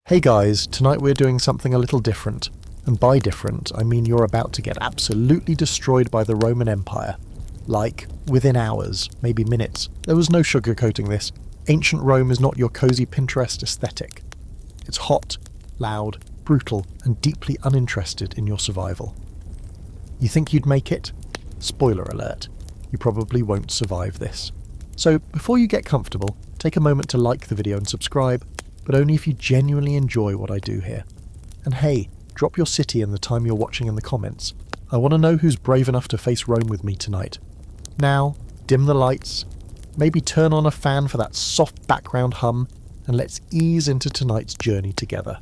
Hey guys, tonight we're doing something a little different. And by different, I mean you're about to get absolutely destroyed by the Roman Empire. Like, within hours, maybe minutes. There was no sugarcoating this. Ancient Rome is not your cozy Pinterest aesthetic. It's hot, loud, brutal, and deeply uninterested in your survival. You think you'd make it? Spoiler alert, you probably won't survive this. So, before you get comfortable, take a moment to like the video and subscribe, but only if you genuinely enjoy what I do here. And hey, drop your city and the time you're watching in the comments. I want to know who's brave enough to face Rome with me tonight. Now, dim the lights, maybe turn on a fan for that soft background hum, and let's ease into tonight's journey together.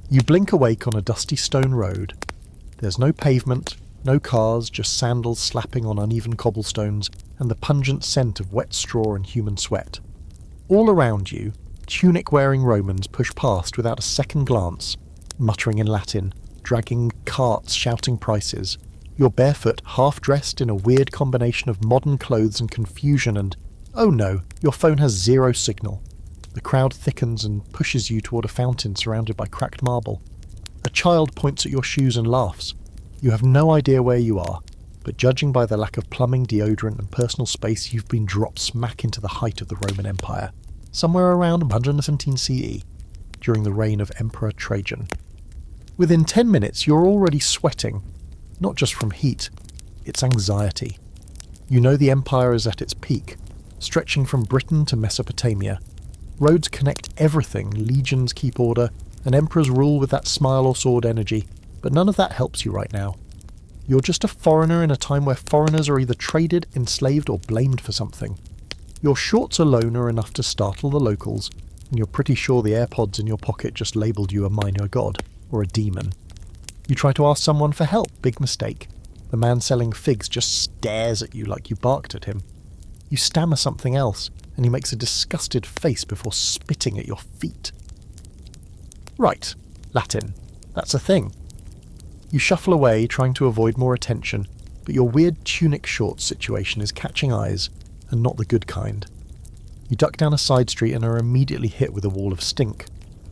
You blink awake on a dusty stone road. There's no pavement, no cars, just sandals slapping on uneven cobblestones, and the pungent scent of wet straw and human sweat. All around you, tunic-wearing Romans push past without a second glance, muttering in Latin, dragging carts shouting prices. You're barefoot, half-dressed in a weird combination of modern clothes and confusion and, oh no, your phone has zero signal. The crowd thickens and pushes you toward a fountain surrounded by cracked marble. A child points at your shoes and laughs. You have no idea where you are, but judging by the lack of plumbing, deodorant and personal space, you've been dropped smack into the height of the Roman Empire. Somewhere around 117 CE, during the reign of Emperor Trajan. Within 10 minutes, you're already sweating, not just from heat, it's anxiety. You know the empire is at its peak, stretching from Britain to Mesopotamia. Roads connect everything, legions keep order, and emperors rule with that smile or sword energy, but none of that helps you right now. You're just a foreigner in a time where foreigners are either traded, enslaved, or blamed for something. Your shorts alone are enough to startle the locals, and you're pretty sure the AirPods in your pocket just labelled you a minor god, or a demon. You try to ask someone for help, big mistake. The man selling figs just stares at you like you barked at him. You stammer something else, and he makes a disgusted face before spitting at your feet. Right, Latin. That's a thing. You shuffle away, trying to avoid more attention, but your weird tunic shorts situation is catching eyes, and not the good kind. You duck down a side street and are immediately hit with a wall of stink.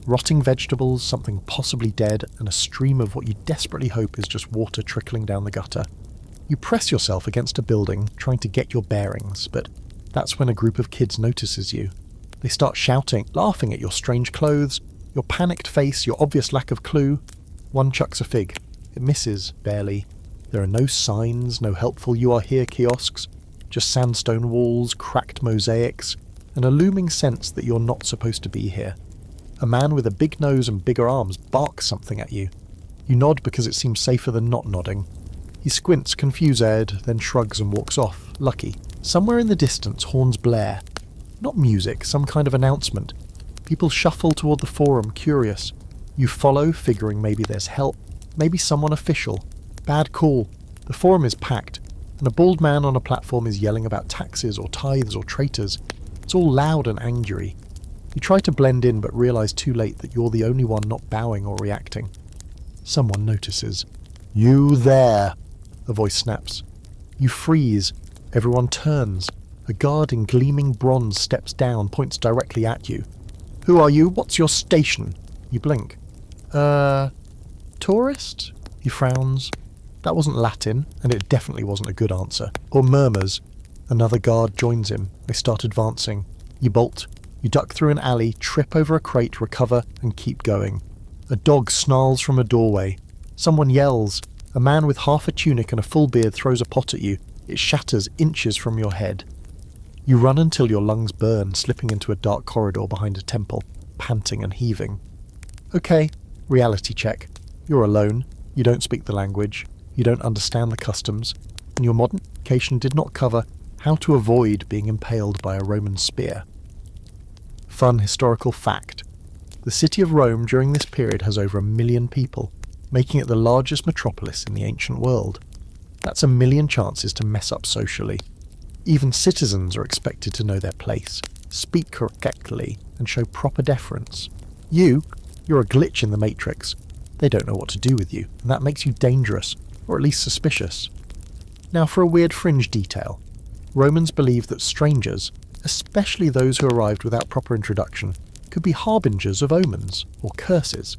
Rotting vegetables, something possibly dead, and a stream of what you desperately hope is just water trickling down the gutter. You press yourself against a building, trying to get your bearings, but that's when a group of kids notices you. They start shouting, laughing at your strange clothes, your panicked face, your obvious lack of clue. One chucks a fig. It misses, barely. There are no signs, no helpful "you are here" kiosks, just sandstone walls, cracked mosaics, and a looming sense that you're not supposed to be here. A man with a big nose and bigger arms barks something at you. You nod because it seems safer than not nodding. He squints, confused, then shrugs and walks off, lucky. Somewhere in the distance, horns blare. Not music, some kind of announcement. People shuffle toward the forum, curious. You follow, figuring maybe there's help, maybe someone official. Bad call. The forum is packed, and a bald man on a platform is yelling about taxes or tithes or traitors. It's all loud and angry. You try to blend in but realise too late that you're the only one not bowing or reacting. Someone notices. "You there!" a voice snaps. You freeze. Everyone turns. A guard in gleaming bronze steps down, points directly at you. "Who are you? What's your station?" You blink. Tourist? He frowns. That wasn't Latin, and it definitely wasn't a good answer. Or murmurs. Another guard joins him. They start advancing. You bolt. You duck through an alley, trip over a crate, recover, and keep going. A dog snarls from a doorway. Someone yells. A man with half a tunic and a full beard throws a pot at you. It shatters inches from your head. You run until your lungs burn, slipping into a dark corridor behind a temple, panting and heaving. Okay, reality check. You're alone. You don't speak the language. You don't understand the customs, and your modern education did not cover how to avoid being impaled by a Roman spear. Fun historical fact. The city of Rome during this period has over 1 million people, making it the largest metropolis in the ancient world. That's 1 million chances to mess up socially. Even citizens are expected to know their place, speak correctly, and show proper deference. You're a glitch in the matrix. They don't know what to do with you, and that makes you dangerous, or at least suspicious. Now for a weird fringe detail. Romans believed that strangers, especially those who arrived without proper introduction, could be harbingers of omens or curses.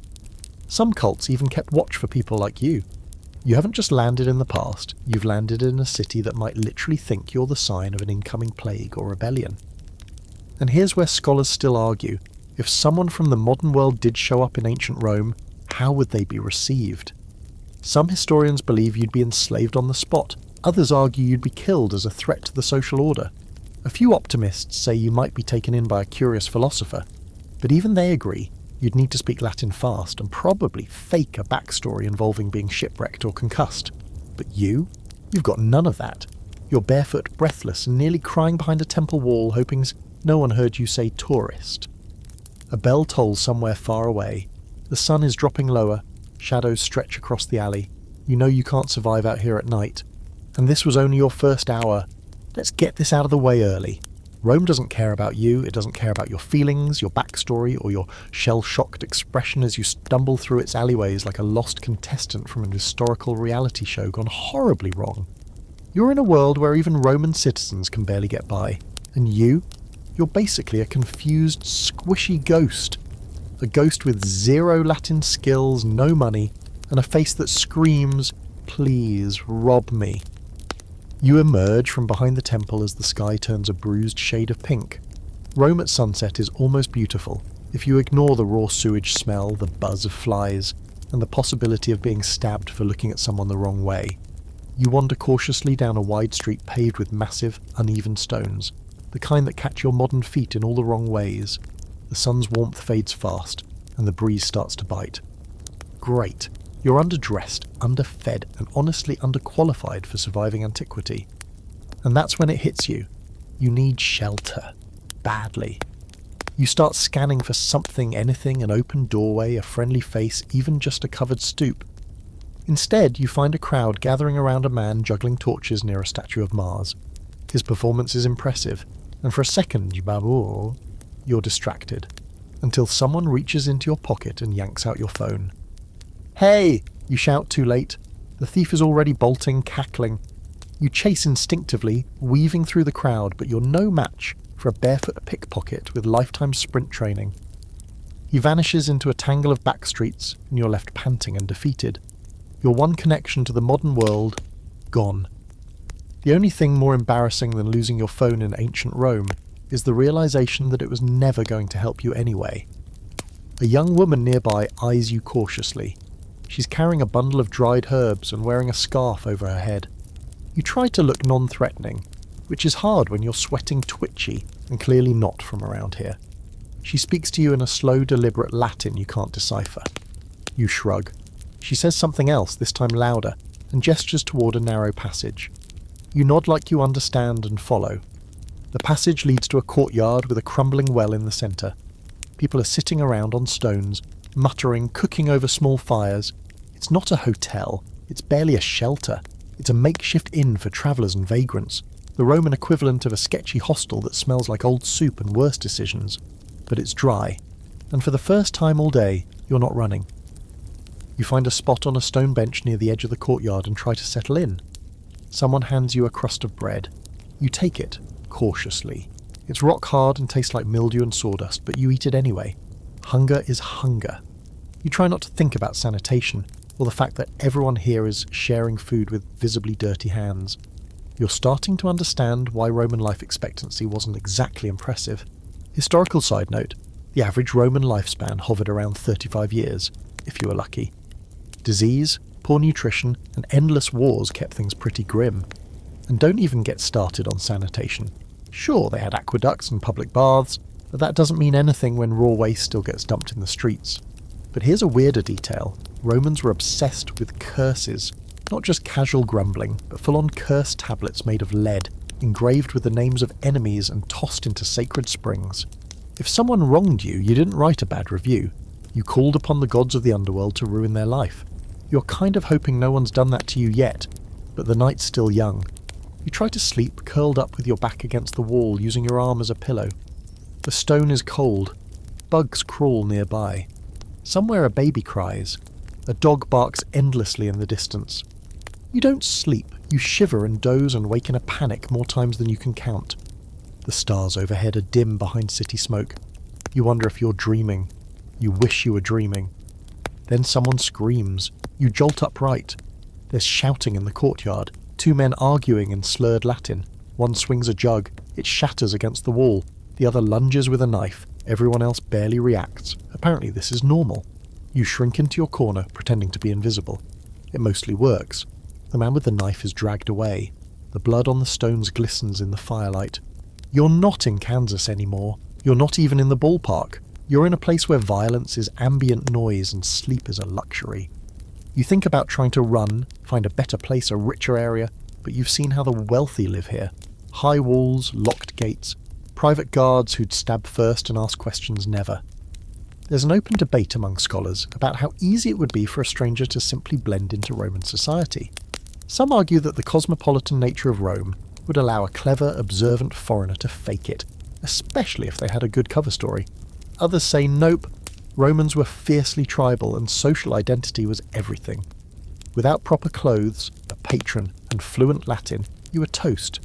Some cults even kept watch for people like you. You haven't just landed in the past, you've landed in a city that might literally think you're the sign of an incoming plague or rebellion. And here's where scholars still argue, if someone from the modern world did show up in ancient Rome, how would they be received? Some historians believe you'd be enslaved on the spot, others argue you'd be killed as a threat to the social order. A few optimists say you might be taken in by a curious philosopher, but even they agree you'd need to speak Latin fast and probably fake a backstory involving being shipwrecked or concussed. But you've got none of that. You're barefoot, breathless, and nearly crying behind a temple wall hoping no one heard you say tourist. A bell tolls somewhere far away. The sun is dropping lower, shadows stretch across the alley. You know you can't survive out here at night. And this was only your first hour. Let's get this out of the way early. Rome doesn't care about you, it doesn't care about your feelings, your backstory, or your shell-shocked expression as you stumble through its alleyways like a lost contestant from an historical reality show gone horribly wrong. You're in a world where even Roman citizens can barely get by, and you're basically a confused, squishy ghost. A ghost with zero Latin skills, no money, and a face that screams, "Please, rob me." You emerge from behind the temple as the sky turns a bruised shade of pink. Rome at sunset is almost beautiful, if you ignore the raw sewage smell, the buzz of flies, and the possibility of being stabbed for looking at someone the wrong way. You wander cautiously down a wide street paved with massive, uneven stones, the kind that catch your modern feet in all the wrong ways. The sun's warmth fades fast, and the breeze starts to bite. Great. You're underdressed, underfed, and honestly underqualified for surviving antiquity. And that's when it hits you. You need shelter. Badly. You start scanning for something, anything, an open doorway, a friendly face, even just a covered stoop. Instead, you find a crowd gathering around a man juggling torches near a statue of Mars. His performance is impressive, and for a second you're distracted, until someone reaches into your pocket and yanks out your phone. "Hey!" you shout too late. The thief is already bolting, cackling. You chase instinctively, weaving through the crowd, but you're no match for a barefoot pickpocket with lifetime sprint training. He vanishes into a tangle of back streets, and you're left panting and defeated. Your one connection to the modern world, gone. The only thing more embarrassing than losing your phone in ancient Rome is the realization that it was never going to help you anyway. A young woman nearby eyes you cautiously. She's carrying a bundle of dried herbs and wearing a scarf over her head. You try to look non-threatening, which is hard when you're sweating twitchy and clearly not from around here. She speaks to you in a slow, deliberate Latin you can't decipher. You shrug. She says something else, this time louder, and gestures toward a narrow passage. You nod like you understand and follow. The passage leads to a courtyard with a crumbling well in the centre. People are sitting around on stones, muttering, cooking over small fires. It's not a hotel. It's barely a shelter. It's a makeshift inn for travellers and vagrants, the Roman equivalent of a sketchy hostel that smells like old soup and worse decisions. But it's dry, and for the first time all day, you're not running. You find a spot on a stone bench near the edge of the courtyard and try to settle in. Someone hands you a crust of bread. You take it, cautiously. It's rock hard and tastes like mildew and sawdust, but you eat it anyway. Hunger is hunger. You try not to think about sanitation, or the fact that everyone here is sharing food with visibly dirty hands. You're starting to understand why Roman life expectancy wasn't exactly impressive. Historical side note, the average Roman lifespan hovered around 35 years, if you were lucky. Disease, poor nutrition, and endless wars kept things pretty grim. And don't even get started on sanitation. Sure, they had aqueducts and public baths, but that doesn't mean anything when raw waste still gets dumped in the streets. But here's a weirder detail. Romans were obsessed with curses. Not just casual grumbling, but full-on curse tablets made of lead, engraved with the names of enemies and tossed into sacred springs. If someone wronged you, you didn't write a bad review. You called upon the gods of the underworld to ruin their life. You're kind of hoping no one's done that to you yet, but the night's still young. You try to sleep curled up with your back against the wall, using your arm as a pillow. The stone is cold. Bugs crawl nearby. Somewhere a baby cries. A dog barks endlessly in the distance. You don't sleep. You shiver and doze and wake in a panic more times than you can count. The stars overhead are dim behind city smoke. You wonder if you're dreaming. You wish you were dreaming. Then someone screams. You jolt upright. There's shouting in the courtyard. Two men arguing in slurred Latin. One swings a jug. It shatters against the wall. The other lunges with a knife. Everyone else barely reacts. Apparently this is normal. You shrink into your corner, pretending to be invisible. It mostly works. The man with the knife is dragged away. The blood on the stones glistens in the firelight. You're not in Kansas anymore. You're not even in the ballpark. You're in a place where violence is ambient noise and sleep is a luxury. You think about trying to run, find a better place, a richer area, but you've seen how the wealthy live here. High walls, locked gates, private guards who'd stab first and ask questions never. There's an open debate among scholars about how easy it would be for a stranger to simply blend into Roman society. Some argue that the cosmopolitan nature of Rome would allow a clever, observant foreigner to fake it, especially if they had a good cover story. Others say nope, Romans were fiercely tribal and social identity was everything. Without proper clothes, a patron, and fluent Latin, you were toast.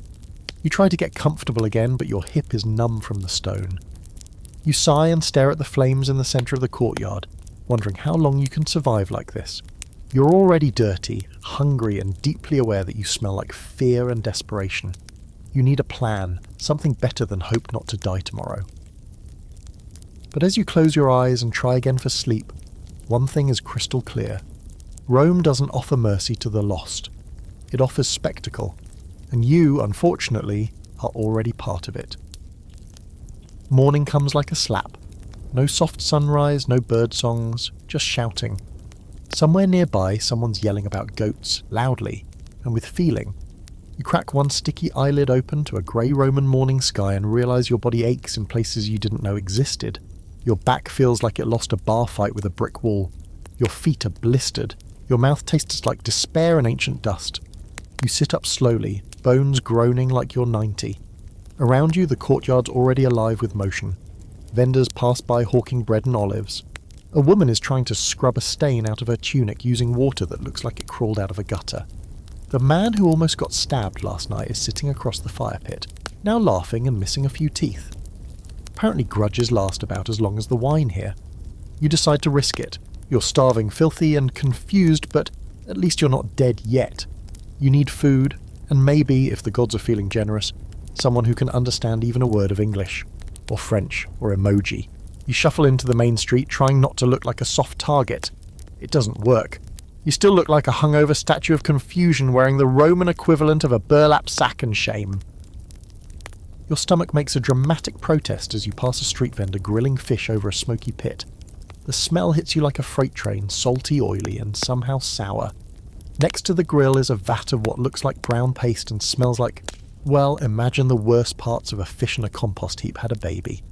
You try to get comfortable again, but your hip is numb from the stone. You sigh and stare at the flames in the centre of the courtyard, wondering how long you can survive like this. You're already dirty, hungry, and deeply aware that you smell like fear and desperation. You need a plan, something better than hope not to die tomorrow. But as you close your eyes and try again for sleep, one thing is crystal clear. Rome doesn't offer mercy to the lost. It offers spectacle, and you, unfortunately, are already part of it. Morning comes like a slap. No soft sunrise, no bird songs, just shouting. Somewhere nearby, someone's yelling about goats, loudly, and with feeling. You crack one sticky eyelid open to a grey Roman morning sky and realise your body aches in places you didn't know existed. Your back feels like it lost a bar fight with a brick wall. Your feet are blistered. Your mouth tastes like despair and ancient dust. You sit up slowly, bones groaning like you're 90. Around you, the courtyard's already alive with motion. Vendors pass by hawking bread and olives. A woman is trying to scrub a stain out of her tunic using water that looks like it crawled out of a gutter. The man who almost got stabbed last night is sitting across the fire pit, now laughing and missing a few teeth. Apparently grudges last about as long as the wine here. You decide to risk it. You're starving, filthy and confused, but at least you're not dead yet. You need food, and maybe, if the gods are feeling generous, someone who can understand even a word of English, or French, or emoji. You shuffle into the main street, trying not to look like a soft target. It doesn't work. You still look like a hungover statue of confusion wearing the Roman equivalent of a burlap sack and shame. Your stomach makes a dramatic protest as you pass a street vendor grilling fish over a smoky pit. The smell hits you like a freight train, salty, oily, and somehow sour. Next to the grill is a vat of what looks like brown paste and smells like, well, imagine the worst parts of a fish in a compost heap had a baby.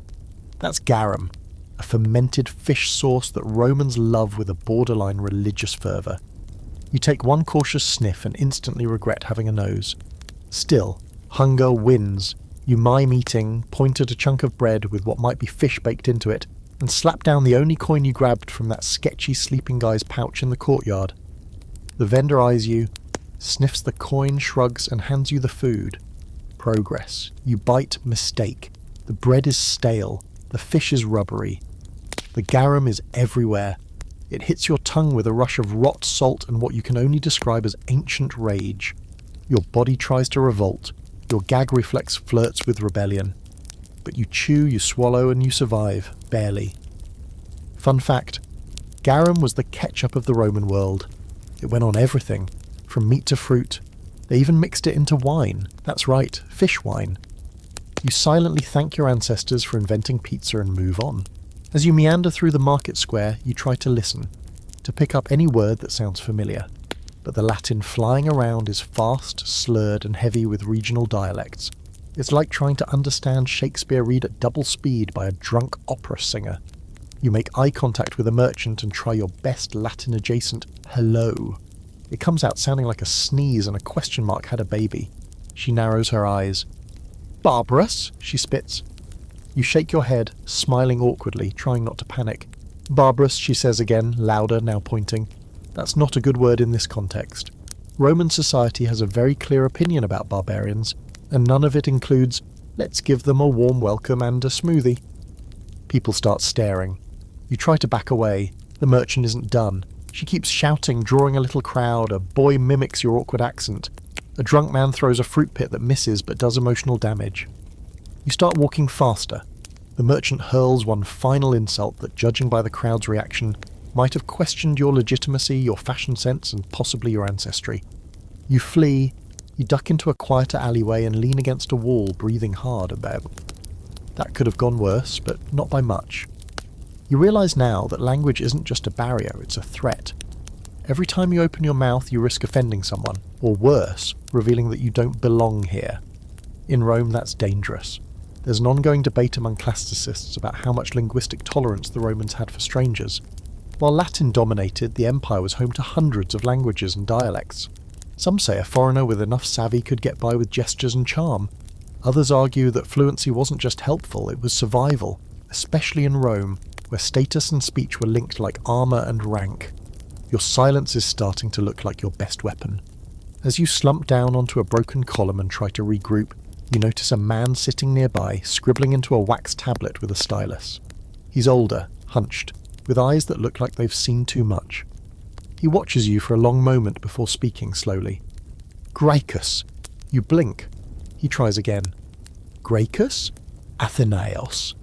That's garum, a fermented fish sauce that Romans love with a borderline religious fervour. You take one cautious sniff and instantly regret having a nose. Still, hunger wins. You mime eating, point at a chunk of bread with what might be fish baked into it, and slap down the only coin you grabbed from that sketchy sleeping guy's pouch in the courtyard. The vendor eyes you, sniffs the coin, shrugs, and hands you the food. Progress. You bite, mistake. The bread is stale. The fish is rubbery. The garum is everywhere. It hits your tongue with a rush of rot, salt, and what you can only describe as ancient rage. Your body tries to revolt. Your gag reflex flirts with rebellion. But you chew, you swallow, and you survive. Barely. Fun fact. Garum was the ketchup of the Roman world. It went on everything, from meat to fruit. They even mixed it into wine. That's right, fish wine. You silently thank your ancestors for inventing pizza and move on. As you meander through the market square, you try to listen, to pick up any word that sounds familiar. But the Latin flying around is fast, slurred, and heavy with regional dialects. It's like trying to understand Shakespeare read at double speed by a drunk opera singer. You make eye contact with a merchant and try your best Latin-adjacent hello. It comes out sounding like a sneeze and a question mark had a baby. She narrows her eyes. Barbarous, she spits. You shake your head, smiling awkwardly, trying not to panic. Barbarous, she says again, louder, now pointing. That's not a good word in this context. Roman society has a very clear opinion about barbarians, and none of it includes, let's give them a warm welcome and a smoothie. People start staring. You try to back away. The merchant isn't done. She keeps shouting, drawing a little crowd. A boy mimics your awkward accent. A drunk man throws a fruit pit that misses but does emotional damage. You start walking faster. The merchant hurls one final insult that, judging by the crowd's reaction, might have questioned your legitimacy, your fashion sense, and possibly your ancestry. You flee. You duck into a quieter alleyway and lean against a wall, breathing hard about. That could have gone worse, but not by much. You realise now that language isn't just a barrier, it's a threat. Every time you open your mouth, you risk offending someone, or worse, revealing that you don't belong here. In Rome, that's dangerous. There's an ongoing debate among classicists about how much linguistic tolerance the Romans had for strangers. While Latin dominated, the empire was home to hundreds of languages and dialects. Some say a foreigner with enough savvy could get by with gestures and charm. Others argue that fluency wasn't just helpful, it was survival, especially in Rome, where status and speech were linked like armour and rank. Your silence is starting to look like your best weapon. As you slump down onto a broken column and try to regroup, you notice a man sitting nearby, scribbling into a wax tablet with a stylus. He's older, hunched, with eyes that look like they've seen too much. He watches you for a long moment before speaking slowly. Graecus. You blink. He tries again. Graecus? Athenaeos.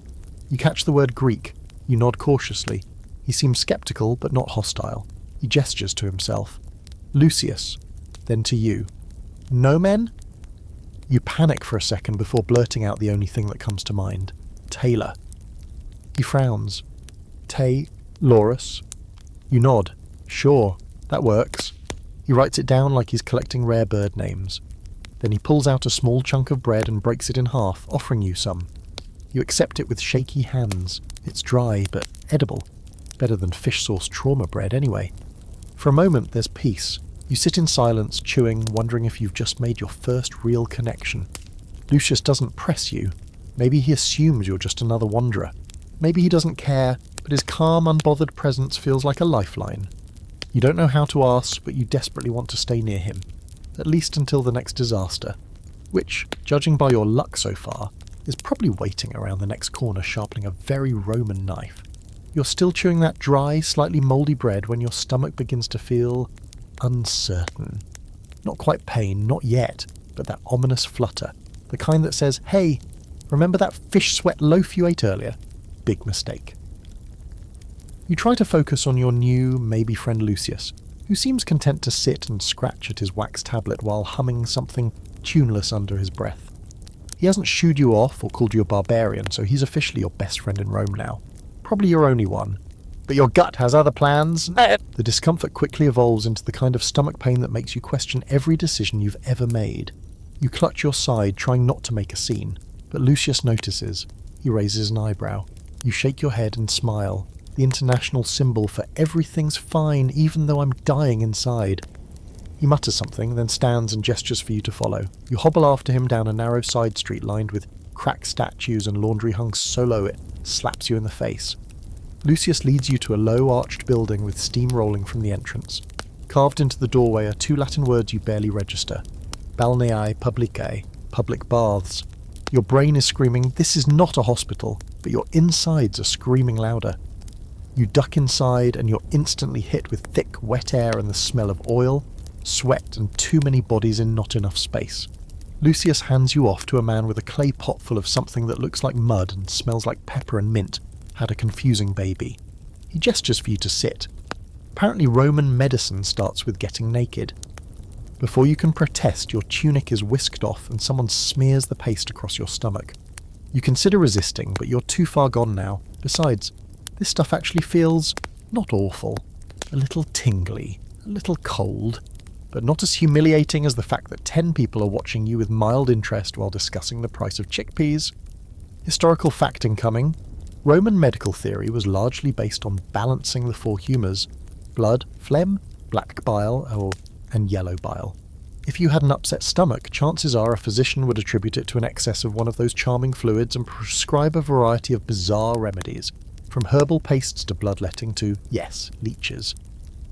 You catch the word Greek. You nod cautiously. He seems sceptical but not hostile. He gestures to himself. Lucius. Then to you. Nomen? You panic for a second before blurting out the only thing that comes to mind. Tailor. He frowns. Laurus. You nod. Sure, that works. He writes it down like he's collecting rare bird names. Then he pulls out a small chunk of bread and breaks it in half, offering you some. You accept it with shaky hands. It's dry, but edible. Better than fish sauce trauma bread anyway. For a moment there's peace. You sit in silence, chewing, wondering if you've just made your first real connection. Lucius doesn't press you. Maybe he assumes you're just another wanderer. Maybe he doesn't care, but his calm, unbothered presence feels like a lifeline. You don't know how to ask, but you desperately want to stay near him. At least until the next disaster. Which, judging by your luck so far, is probably waiting around the next corner sharpening a very Roman knife. You're still chewing that dry, slightly mouldy bread when your stomach begins to feel uncertain. Not quite pain, not yet, but that ominous flutter. The kind that says, hey, remember that fish sweat loaf you ate earlier? Big mistake. You try to focus on your new, maybe friend Lucius, who seems content to sit and scratch at his wax tablet while humming something tuneless under his breath. He hasn't shooed you off or called you a barbarian, so he's officially your best friend in Rome now. Probably your only one. But your gut has other plans. The discomfort quickly evolves into the kind of stomach pain that makes you question every decision you've ever made. You clutch your side, trying not to make a scene, but Lucius notices. He raises an eyebrow. You shake your head and smile, the international symbol for everything's fine even though I'm dying inside. He mutters something, then stands and gestures for you to follow. You hobble after him down a narrow side street lined with cracked statues and laundry hung so low it slaps you in the face. Lucius leads you to a low arched building with steam rolling from the entrance. Carved into the doorway are two Latin words you barely register. Balneae publicae, public baths. Your brain is screaming, this is not a hospital, but your insides are screaming louder. You duck inside and you're instantly hit with thick, wet air and the smell of oil, sweat and too many bodies in not enough space. Lucius hands you off to a man with a clay pot full of something that looks like mud and smells like pepper and mint, had a confusing baby. He gestures for you to sit. Apparently Roman medicine starts with getting naked. Before you can protest, your tunic is whisked off and someone smears the paste across your stomach. You consider resisting, but you're too far gone now. Besides, this stuff actually feels not awful. A little tingly, a little cold, but not as humiliating as the fact that 10 people are watching you with mild interest while discussing the price of chickpeas. Historical fact incoming. Roman medical theory was largely based on balancing the four humours: blood, phlegm, black bile, and yellow bile. If you had an upset stomach, chances are a physician would attribute it to an excess of one of those charming fluids and prescribe a variety of bizarre remedies, from herbal pastes to bloodletting to, yes, leeches.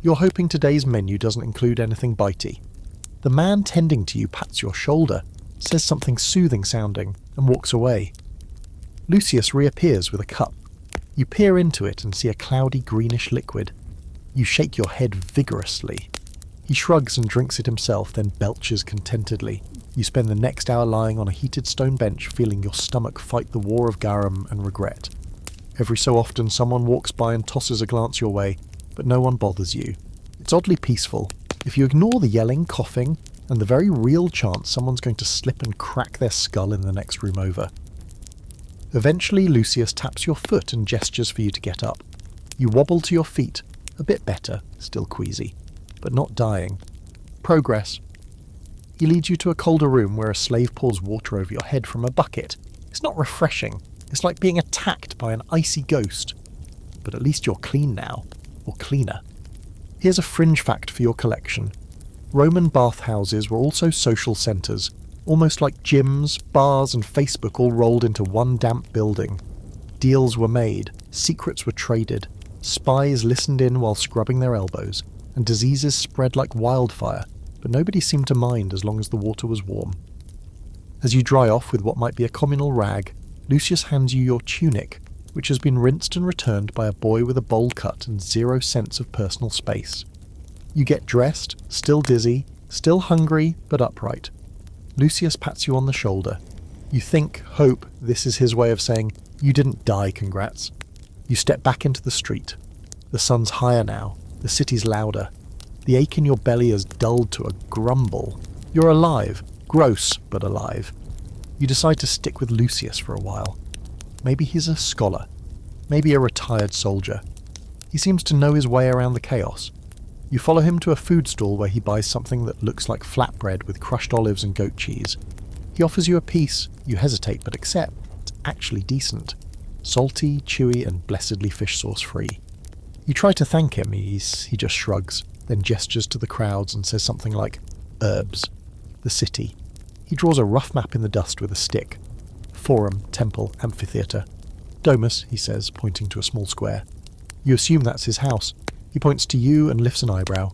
You're hoping today's menu doesn't include anything bitey. The man tending to you pats your shoulder, says something soothing sounding, and walks away. Lucius reappears with a cup. You peer into it and see a cloudy greenish liquid. You shake your head vigorously. He shrugs and drinks it himself, then belches contentedly. You spend the next hour lying on a heated stone bench, feeling your stomach fight the war of garum and regret. Every so often someone walks by and tosses a glance your way, but no one bothers you. It's oddly peaceful. If you ignore the yelling, coughing, and the very real chance someone's going to slip and crack their skull in the next room over. Eventually Lucius taps your foot and gestures for you to get up. You wobble to your feet, a bit better, still queasy, but not dying. Progress. He leads you to a colder room where a slave pours water over your head from a bucket. It's not refreshing. It's like being attacked by an icy ghost. But at least you're clean now, or cleaner. Here's a fringe fact for your collection. Roman bathhouses were also social centres, almost like gyms, bars and Facebook all rolled into one damp building. Deals were made, secrets were traded, spies listened in while scrubbing their elbows, and diseases spread like wildfire, but nobody seemed to mind as long as the water was warm. As you dry off with what might be a communal rag, Lucius hands you your tunic, which has been rinsed and returned by a boy with a bowl cut and 0 sense of personal space. You get dressed, still dizzy, still hungry, but upright. Lucius pats you on the shoulder. You hope this is his way of saying, you didn't die, congrats. You step back into the street. The sun's higher now, the city's louder. The ache in your belly is dulled to a grumble. You're alive, gross, but alive. You decide to stick with Lucius for a while. Maybe he's a scholar, maybe a retired soldier. He seems to know his way around the chaos. You follow him to a food stall where he buys something that looks like flatbread with crushed olives and goat cheese. He offers you a piece. You hesitate but accept. It's actually decent. Salty, chewy and blessedly fish sauce free. You try to thank him. He just shrugs, then gestures to the crowds and says something like, herbs. The city. He draws a rough map in the dust with a stick. Forum, temple, amphitheatre. Domus, he says, pointing to a small square. You assume that's his house. He points to you and lifts an eyebrow.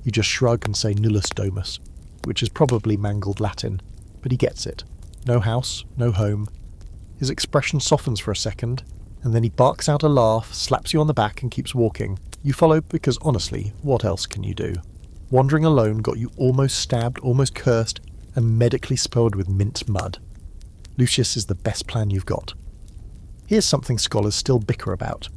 You just shrug and say nullus domus, which is probably mangled Latin, but he gets it. No house, no home. His expression softens for a second, and then he barks out a laugh, slaps you on the back and keeps walking. You follow because, honestly, what else can you do? Wandering alone got you almost stabbed, almost cursed, and medically spoiled with mint mud. Lucius is the best plan you've got. Here's something scholars still bicker about.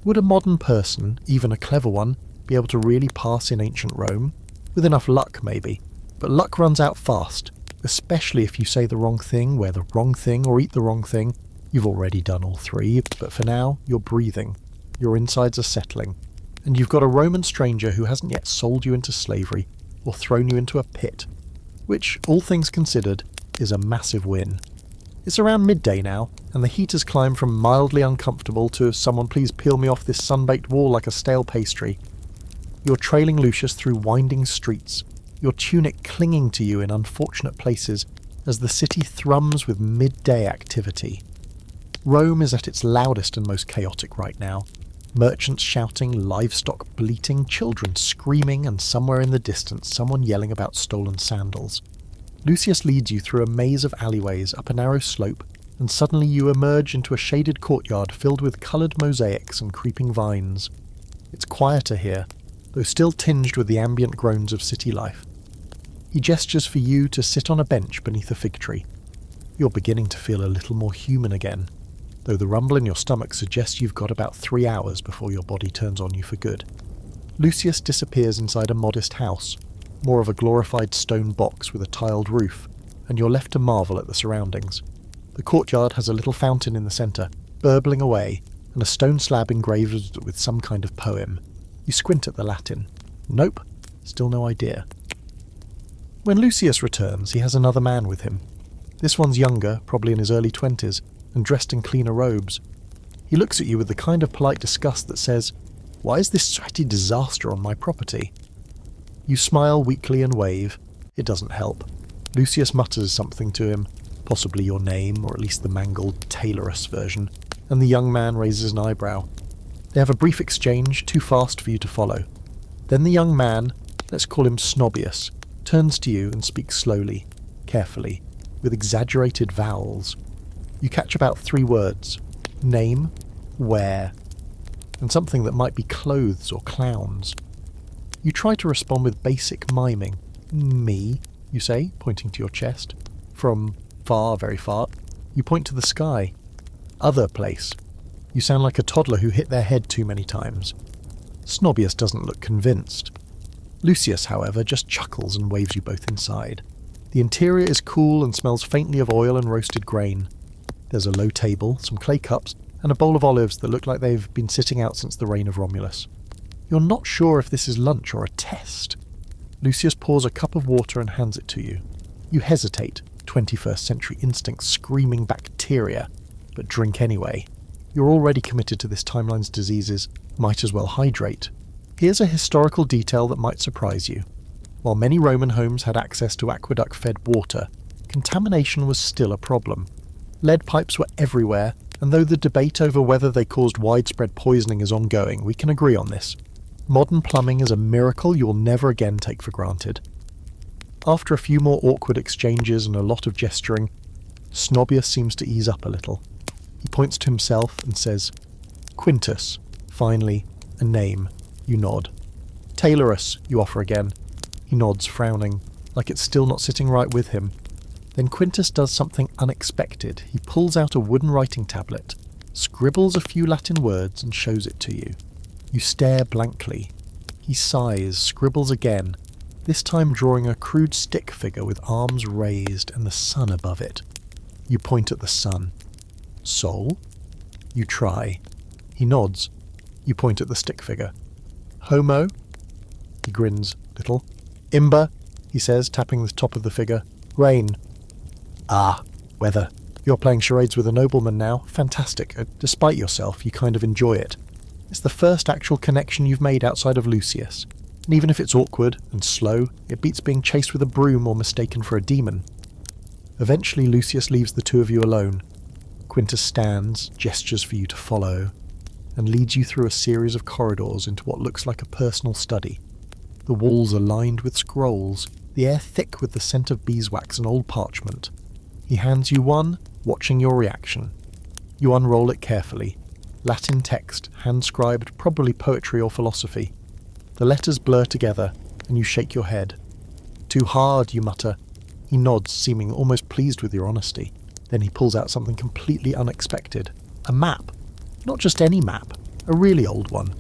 Would a modern person, even a clever one, be able to really pass in ancient Rome? With enough luck, maybe. But luck runs out fast, especially if you say the wrong thing, wear the wrong thing, or eat the wrong thing. You've already done all three, but for now, you're breathing. Your insides are settling. And you've got a Roman stranger who hasn't yet sold you into slavery, or thrown you into a pit. Which, all things considered, is a massive win. It's around midday now, and the heat has climbed from mildly uncomfortable to someone please peel me off this sun-baked wall like a stale pastry. You're trailing Lucius through winding streets, your tunic clinging to you in unfortunate places as the city thrums with midday activity. Rome is at its loudest and most chaotic right now. Merchants shouting, livestock bleating, children screaming, and somewhere in the distance someone yelling about stolen sandals. Lucius leads you through a maze of alleyways up a narrow slope, and suddenly you emerge into a shaded courtyard filled with coloured mosaics and creeping vines. It's quieter here, though still tinged with the ambient groans of city life. He gestures for you to sit on a bench beneath a fig tree. You're beginning to feel a little more human again, though the rumble in your stomach suggests you've got about 3 hours before your body turns on you for good. Lucius disappears inside a modest house, more of a glorified stone box with a tiled roof, and you're left to marvel at the surroundings. The courtyard has a little fountain in the centre, burbling away, and a stone slab engraved with some kind of poem. You squint at the Latin. Nope, still no idea. When Lucius returns, he has another man with him. This one's younger, probably in his early 20s, and dressed in cleaner robes. He looks at you with the kind of polite disgust that says, "Why is this sweaty disaster on my property?" You smile weakly and wave. It doesn't help. Lucius mutters something to him, possibly your name, or at least the mangled Taylorus version, and the young man raises an eyebrow. They have a brief exchange, too fast for you to follow. Then the young man, let's call him Snobius, turns to you and speaks slowly, carefully, with exaggerated vowels. You catch about 3 words. Name, where, and something that might be clothes or clowns. You try to respond with basic miming. Me, you say, pointing to your chest. From far, very far, you point to the sky. Other place. You sound like a toddler who hit their head too many times. Snobbius doesn't look convinced. Lucius, however, just chuckles and waves you both inside. The interior is cool and smells faintly of oil and roasted grain. There's a low table, some clay cups, and a bowl of olives that look like they've been sitting out since the reign of Romulus. You're not sure if this is lunch or a test. Lucius pours a cup of water and hands it to you. You hesitate, 21st century instincts screaming bacteria, but drink anyway. You're already committed to this timeline's diseases, might as well hydrate. Here's a historical detail that might surprise you. While many Roman homes had access to aqueduct-fed water, contamination was still a problem. Lead pipes were everywhere, and though the debate over whether they caused widespread poisoning is ongoing, we can agree on this. Modern plumbing is a miracle you will never again take for granted. After a few more awkward exchanges and a lot of gesturing, Snobbius seems to ease up a little. He points to himself and says, "Quintus," finally, a name. You nod. "Tailorus," you offer again. He nods, frowning, like it's still not sitting right with him. Then Quintus does something unexpected. He pulls out a wooden writing tablet, scribbles a few Latin words and shows it to you. You stare blankly. He sighs, scribbles again, this time drawing a crude stick figure with arms raised and the sun above it. You point at the sun. "Sol?" You try. He nods. You point at the stick figure. "Homo?" He grins, little. "Imber," he says, tapping the top of the figure. "Rain." "Ah, weather. You're playing charades with a nobleman now. Fantastic. Despite yourself, you kind of enjoy it. It's the first actual connection you've made outside of Lucius. And even if it's awkward and slow, it beats being chased with a broom or mistaken for a demon." Eventually Lucius leaves the two of you alone. Quintus stands, gestures for you to follow, and leads you through a series of corridors into what looks like a personal study. The walls are lined with scrolls, the air thick with the scent of beeswax and old parchment. He hands you one, watching your reaction. You unroll it carefully. Latin text, hand-scribed, probably poetry or philosophy. The letters blur together, and you shake your head. "Too hard," you mutter. He nods, seeming almost pleased with your honesty. Then he pulls out something completely unexpected. A map. Not just any map, a really old one.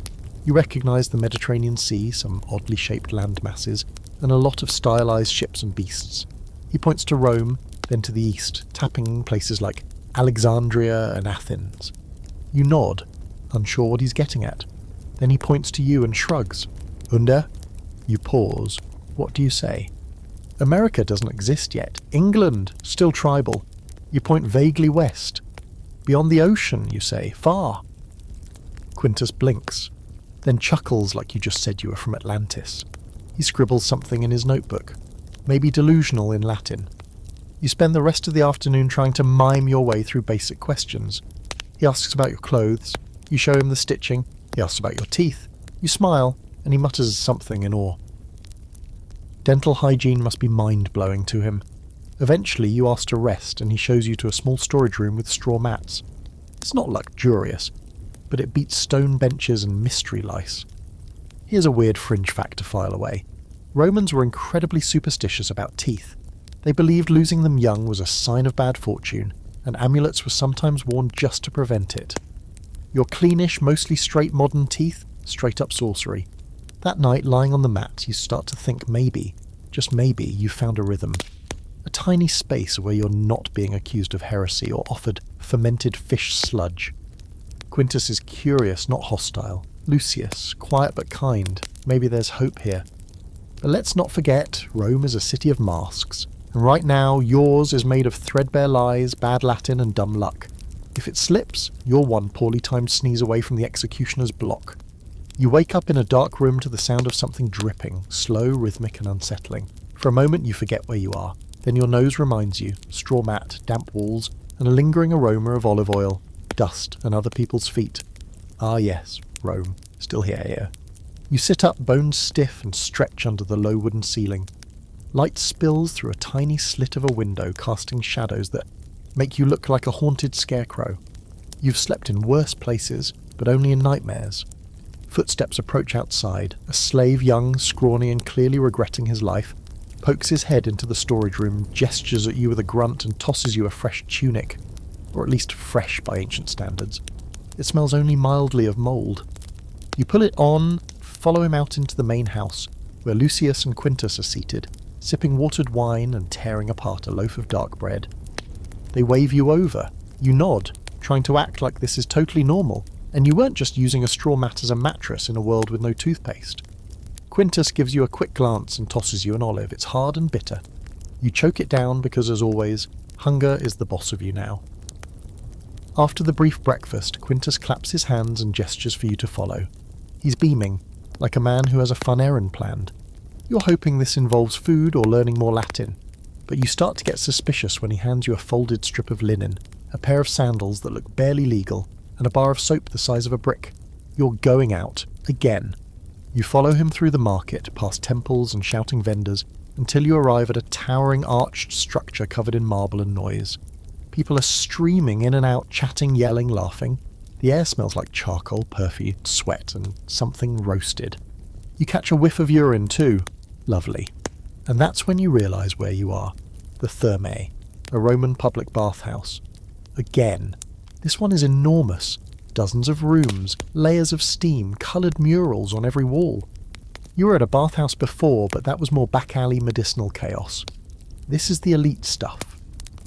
You recognise the Mediterranean Sea, some oddly shaped land masses, and a lot of stylised ships and beasts. He points to Rome, then to the east, tapping places like Alexandria and Athens. You nod, unsure what he's getting at. Then he points to you and shrugs. "Under?" You pause. What do you say? "America doesn't exist yet. England, still tribal." You point vaguely west. "Beyond the ocean," you say. "Far." Quintus blinks, then chuckles like you just said you were from Atlantis. He scribbles something in his notebook, maybe delusional in Latin. You spend the rest of the afternoon trying to mime your way through basic questions. He asks about your clothes. You show him the stitching. He asks about your teeth. You smile, and he mutters something in awe. Dental hygiene must be mind-blowing to him. Eventually you ask to rest, and he shows you to a small storage room with straw mats. It's not luxurious, but it beats stone benches and mystery lice. Here's a weird fringe fact to file away. Romans were incredibly superstitious about teeth. They believed losing them young was a sign of bad fortune, and amulets were sometimes worn just to prevent it. Your cleanish, mostly straight modern teeth, straight up sorcery. That night, lying on the mat, you start to think maybe, just maybe, you've found a rhythm. A tiny space where you're not being accused of heresy or offered fermented fish sludge. Quintus is curious, not hostile. Lucius, quiet but kind. Maybe there's hope here. But let's not forget, Rome is a city of masks. And right now, yours is made of threadbare lies, bad Latin and dumb luck. If it slips, you're one poorly timed sneeze away from the executioner's block. You wake up in a dark room to the sound of something dripping, slow, rhythmic and unsettling. For a moment you forget where you are. Then your nose reminds you, straw mat, damp walls, and a lingering aroma of olive oil, dust, and other people's feet. Ah yes, Rome, still here. You sit up, bones stiff, and stretch under the low wooden ceiling. Light spills through a tiny slit of a window, casting shadows that make you look like a haunted scarecrow. You've slept in worse places, but only in nightmares. Footsteps approach outside. A slave, young, scrawny and clearly regretting his life, pokes his head into the storage room, gestures at you with a grunt and tosses you a fresh tunic. Or at least fresh by ancient standards. It smells only mildly of mould. You pull it on, follow him out into the main house, where Lucius and Quintus are seated, sipping watered wine and tearing apart a loaf of dark bread. They wave you over. You nod, trying to act like this is totally normal, and you weren't just using a straw mat as a mattress in a world with no toothpaste. Quintus gives you a quick glance and tosses you an olive. It's hard and bitter. You choke it down because, as always, hunger is the boss of you now. After the brief breakfast, Quintus claps his hands and gestures for you to follow. He's beaming, like a man who has a fun errand planned. You're hoping this involves food or learning more Latin, but you start to get suspicious when he hands you a folded strip of linen, a pair of sandals that look barely legal, and a bar of soap the size of a brick. You're going out, again. You follow him through the market, past temples and shouting vendors, until you arrive at a towering arched structure covered in marble and noise. People are streaming in and out, chatting, yelling, laughing. The air smells like charcoal, perfumed sweat, and something roasted. You catch a whiff of urine too. Lovely. And that's when you realise where you are. The Thermae, a Roman public bathhouse. Again. This one is enormous. Dozens of rooms, layers of steam, coloured murals on every wall. You were at a bathhouse before, but that was more back-alley medicinal chaos. This is the elite stuff.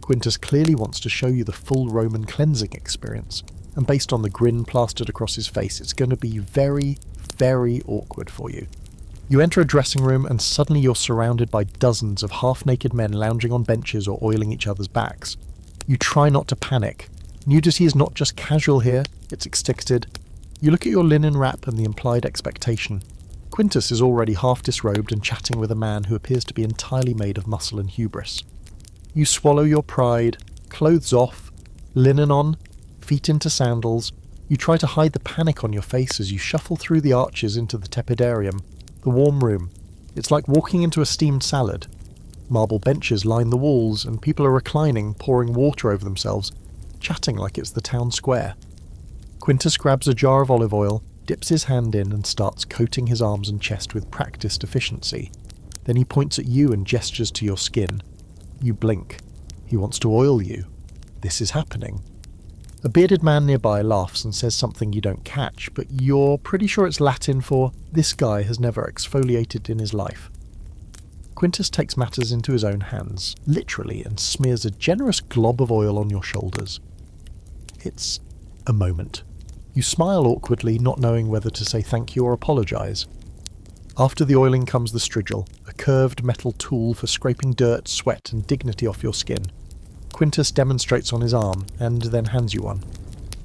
Quintus clearly wants to show you the full Roman cleansing experience, and based on the grin plastered across his face, it's going to be very, very awkward for you. You enter a dressing room and suddenly you're surrounded by dozens of half-naked men lounging on benches or oiling each other's backs. You try not to panic. Nudity is not just casual here, it's expected. You look at your linen wrap and the implied expectation. Quintus is already half disrobed and chatting with a man who appears to be entirely made of muscle and hubris. You swallow your pride, clothes off, linen on, feet into sandals. You try to hide the panic on your face as you shuffle through the arches into the tepidarium, the warm room. It's like walking into a steamed salad. Marble benches line the walls, and people are reclining, pouring water over themselves, chatting like it's the town square. Quintus grabs a jar of olive oil, dips his hand in and starts coating his arms and chest with practiced efficiency. Then he points at you and gestures to your skin. You blink. He wants to oil you. This is happening. A bearded man nearby laughs and says something you don't catch, but you're pretty sure it's Latin for, "This guy has never exfoliated in his life." Quintus takes matters into his own hands, literally, and smears a generous glob of oil on your shoulders. It's a moment. You smile awkwardly, not knowing whether to say thank you or apologise. After the oiling comes the strigil, a curved metal tool for scraping dirt, sweat and dignity off your skin. Quintus demonstrates on his arm, and then hands you one.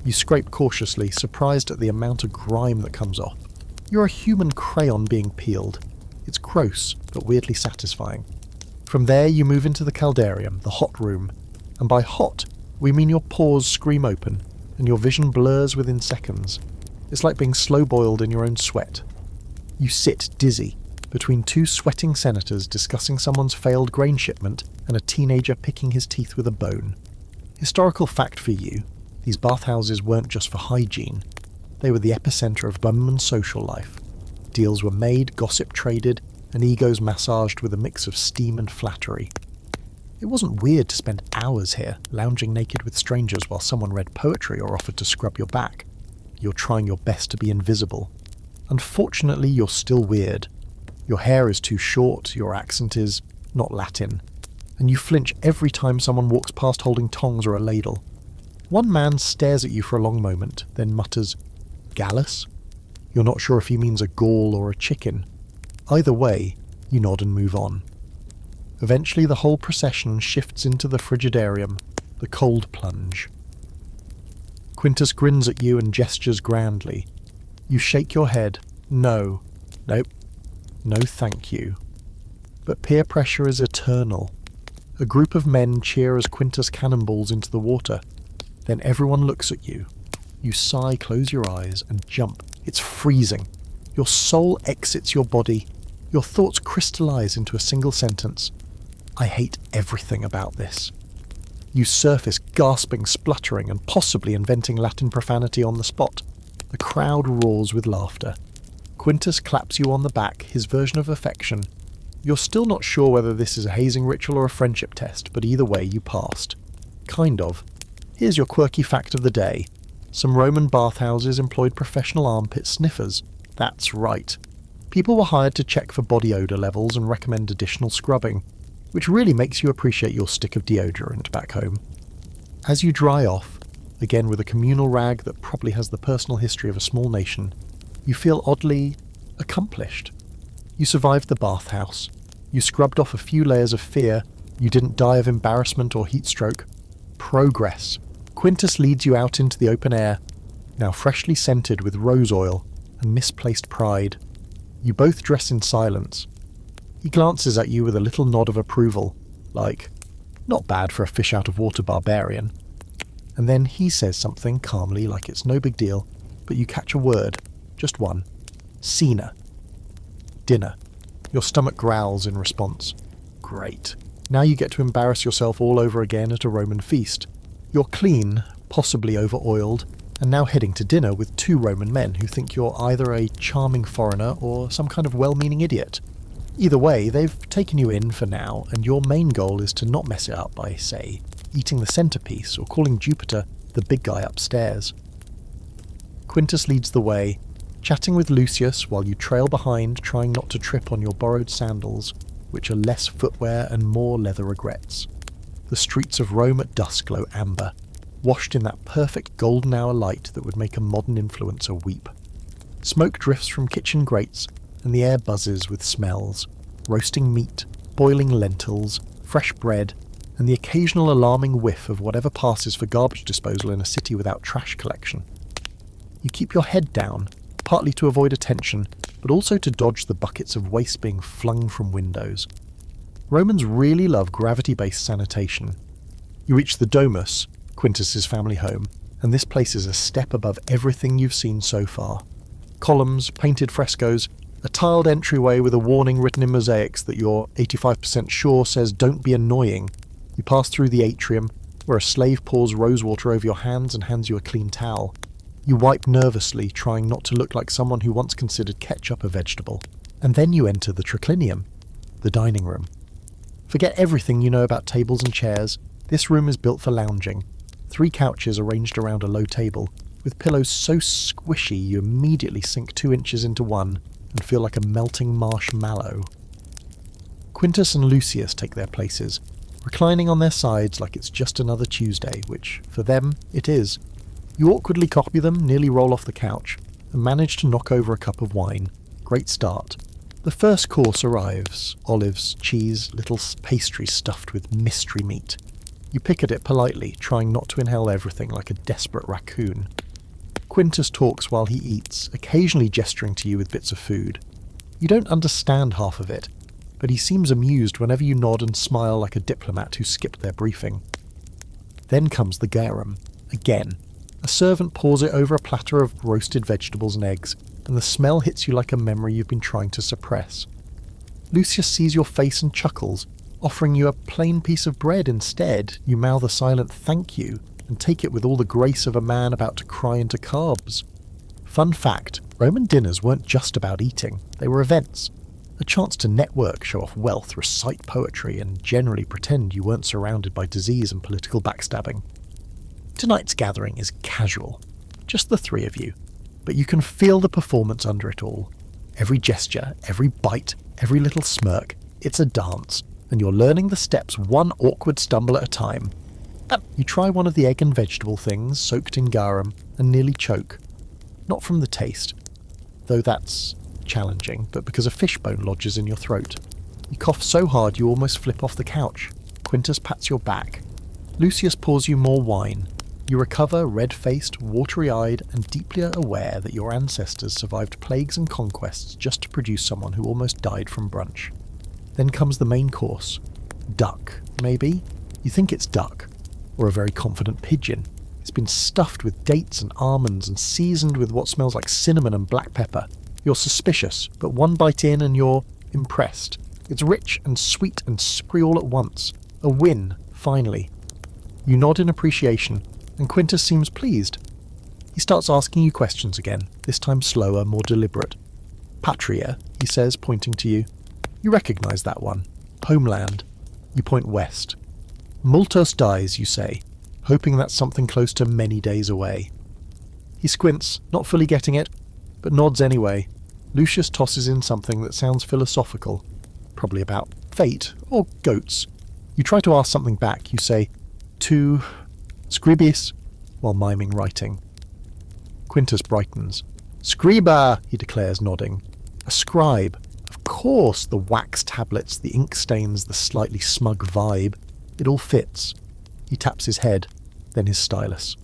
You scrape cautiously, surprised at the amount of grime that comes off. You're a human crayon being peeled. It's gross, but weirdly satisfying. From there you move into the caldarium, the hot room, and by hot, we mean your pores scream open, and your vision blurs within seconds. It's like being slow-boiled in your own sweat. You sit dizzy, between two sweating senators discussing someone's failed grain shipment and a teenager picking his teeth with a bone. Historical fact for you, these bathhouses weren't just for hygiene. They were the epicenter of Roman social life. Deals were made, gossip traded, and egos massaged with a mix of steam and flattery. It wasn't weird to spend hours here, lounging naked with strangers while someone read poetry or offered to scrub your back. You're trying your best to be invisible. Unfortunately, you're still weird. Your hair is too short, your accent is not Latin, and you flinch every time someone walks past holding tongs or a ladle. One man stares at you for a long moment, then mutters, "Gallus?" You're not sure if he means a Gaul or a chicken. Either way, you nod and move on. Eventually the whole procession shifts into the frigidarium, the cold plunge. Quintus grins at you and gestures grandly. You shake your head. No. Nope. No thank you. But peer pressure is eternal. A group of men cheer as Quintus cannonballs into the water. Then everyone looks at you. You sigh, close your eyes, and jump. It's freezing. Your soul exits your body. Your thoughts crystallize into a single sentence. I hate everything about this. You surface gasping, spluttering, and possibly inventing Latin profanity on the spot. The crowd roars with laughter. Quintus claps you on the back, his version of affection. You're still not sure whether this is a hazing ritual or a friendship test, but either way you passed. Kind of. Here's your quirky fact of the day. Some Roman bathhouses employed professional armpit sniffers. That's right. People were hired to check for body odour levels and recommend additional scrubbing, which really makes you appreciate your stick of deodorant back home. As you dry off, again with a communal rag that probably has the personal history of a small nation, you feel oddly accomplished. You survived the bathhouse. You scrubbed off a few layers of fear. You didn't die of embarrassment or heat stroke. Progress. Quintus leads you out into the open air, now freshly scented with rose oil and misplaced pride. You both dress in silence. He glances at you with a little nod of approval, like, not bad for a fish-out-of-water barbarian. And then he says something calmly like it's no big deal, but you catch a word, just one. Cena. Dinner. Your stomach growls in response. Great. Now you get to embarrass yourself all over again at a Roman feast. You're clean, possibly over-oiled, and now heading to dinner with two Roman men who think you're either a charming foreigner or some kind of well-meaning idiot. Either way, they've taken you in for now, and your main goal is to not mess it up by, say, eating the centerpiece or calling Jupiter the big guy upstairs. Quintus leads the way, chatting with Lucius while you trail behind, trying not to trip on your borrowed sandals, which are less footwear and more leather regrets. The streets of Rome at dusk glow amber, washed in that perfect golden hour light that would make a modern influencer weep. Smoke drifts from kitchen grates, and the air buzzes with smells. Roasting meat, boiling lentils, fresh bread, and the occasional alarming whiff of whatever passes for garbage disposal in a city without trash collection. You keep your head down, partly to avoid attention, but also to dodge the buckets of waste being flung from windows. Romans really love gravity-based sanitation. You reach the Domus, Quintus's family home, and this place is a step above everything you've seen so far. Columns, painted frescoes, a tiled entryway with a warning written in mosaics that you're 85% sure says "Don't be annoying." You pass through the atrium, where a slave pours rosewater over your hands and hands you a clean towel. You wipe nervously, trying not to look like someone who once considered ketchup a vegetable. And then you enter the triclinium, the dining room. Forget everything you know about tables and chairs. This room is built for lounging. 3 couches arranged around a low table, with pillows so squishy you immediately sink 2 inches into one and feel like a melting marshmallow. Quintus and Lucius take their places, reclining on their sides like it's just another Tuesday, which, for them, it is. You awkwardly copy them, nearly roll off the couch, and manage to knock over a cup of wine. Great start. The first course arrives. Olives, cheese, little pastries stuffed with mystery meat. You pick at it politely, trying not to inhale everything like a desperate raccoon. Quintus talks while he eats, occasionally gesturing to you with bits of food. You don't understand half of it, but he seems amused whenever you nod and smile like a diplomat who skipped their briefing. Then comes the garum. Again. A servant pours it over a platter of roasted vegetables and eggs, and the smell hits you like a memory you've been trying to suppress. Lucius sees your face and chuckles, offering you a plain piece of bread instead. You mouth a silent thank you, and take it with all the grace of a man about to cry into carbs. Fun fact, Roman dinners weren't just about eating, they were events. A chance to network, show off wealth, recite poetry, and generally pretend you weren't surrounded by disease and political backstabbing. Tonight's gathering is casual, just the 3 of you, but you can feel the performance under it all. Every gesture, every bite, every little smirk, it's a dance, and you're learning the steps one awkward stumble at a time. You try one of the egg and vegetable things soaked in garum and nearly choke. Not from the taste, though that's challenging, but because a fishbone lodges in your throat. You cough so hard you almost flip off the couch. Quintus pats your back. Lucius pours you more wine. You recover red-faced, watery-eyed, and deeply aware that your ancestors survived plagues and conquests just to produce someone who almost died from brunch. Then comes the main course. Duck, maybe? You think it's duck, or a very confident pigeon. It's been stuffed with dates and almonds and seasoned with what smells like cinnamon and black pepper. You're suspicious, but one bite in and you're impressed. It's rich and sweet and slippery all at once. A win, finally. You nod in appreciation, and Quintus seems pleased. He starts asking you questions again, this time slower, more deliberate. Patria, he says, pointing to you. You recognise that one. Homeland. You point west. Multos dies, you say, hoping that's something close to many days away. He squints, not fully getting it, but nods anyway. Lucius tosses in something that sounds philosophical, probably about fate or goats. You try to ask something back. You say, to scribis, while miming writing. Quintus brightens. Scriba, he declares, nodding. A scribe. Of course, the wax tablets, the ink stains, the slightly smug vibe. It all fits. He taps his head, then his stylus.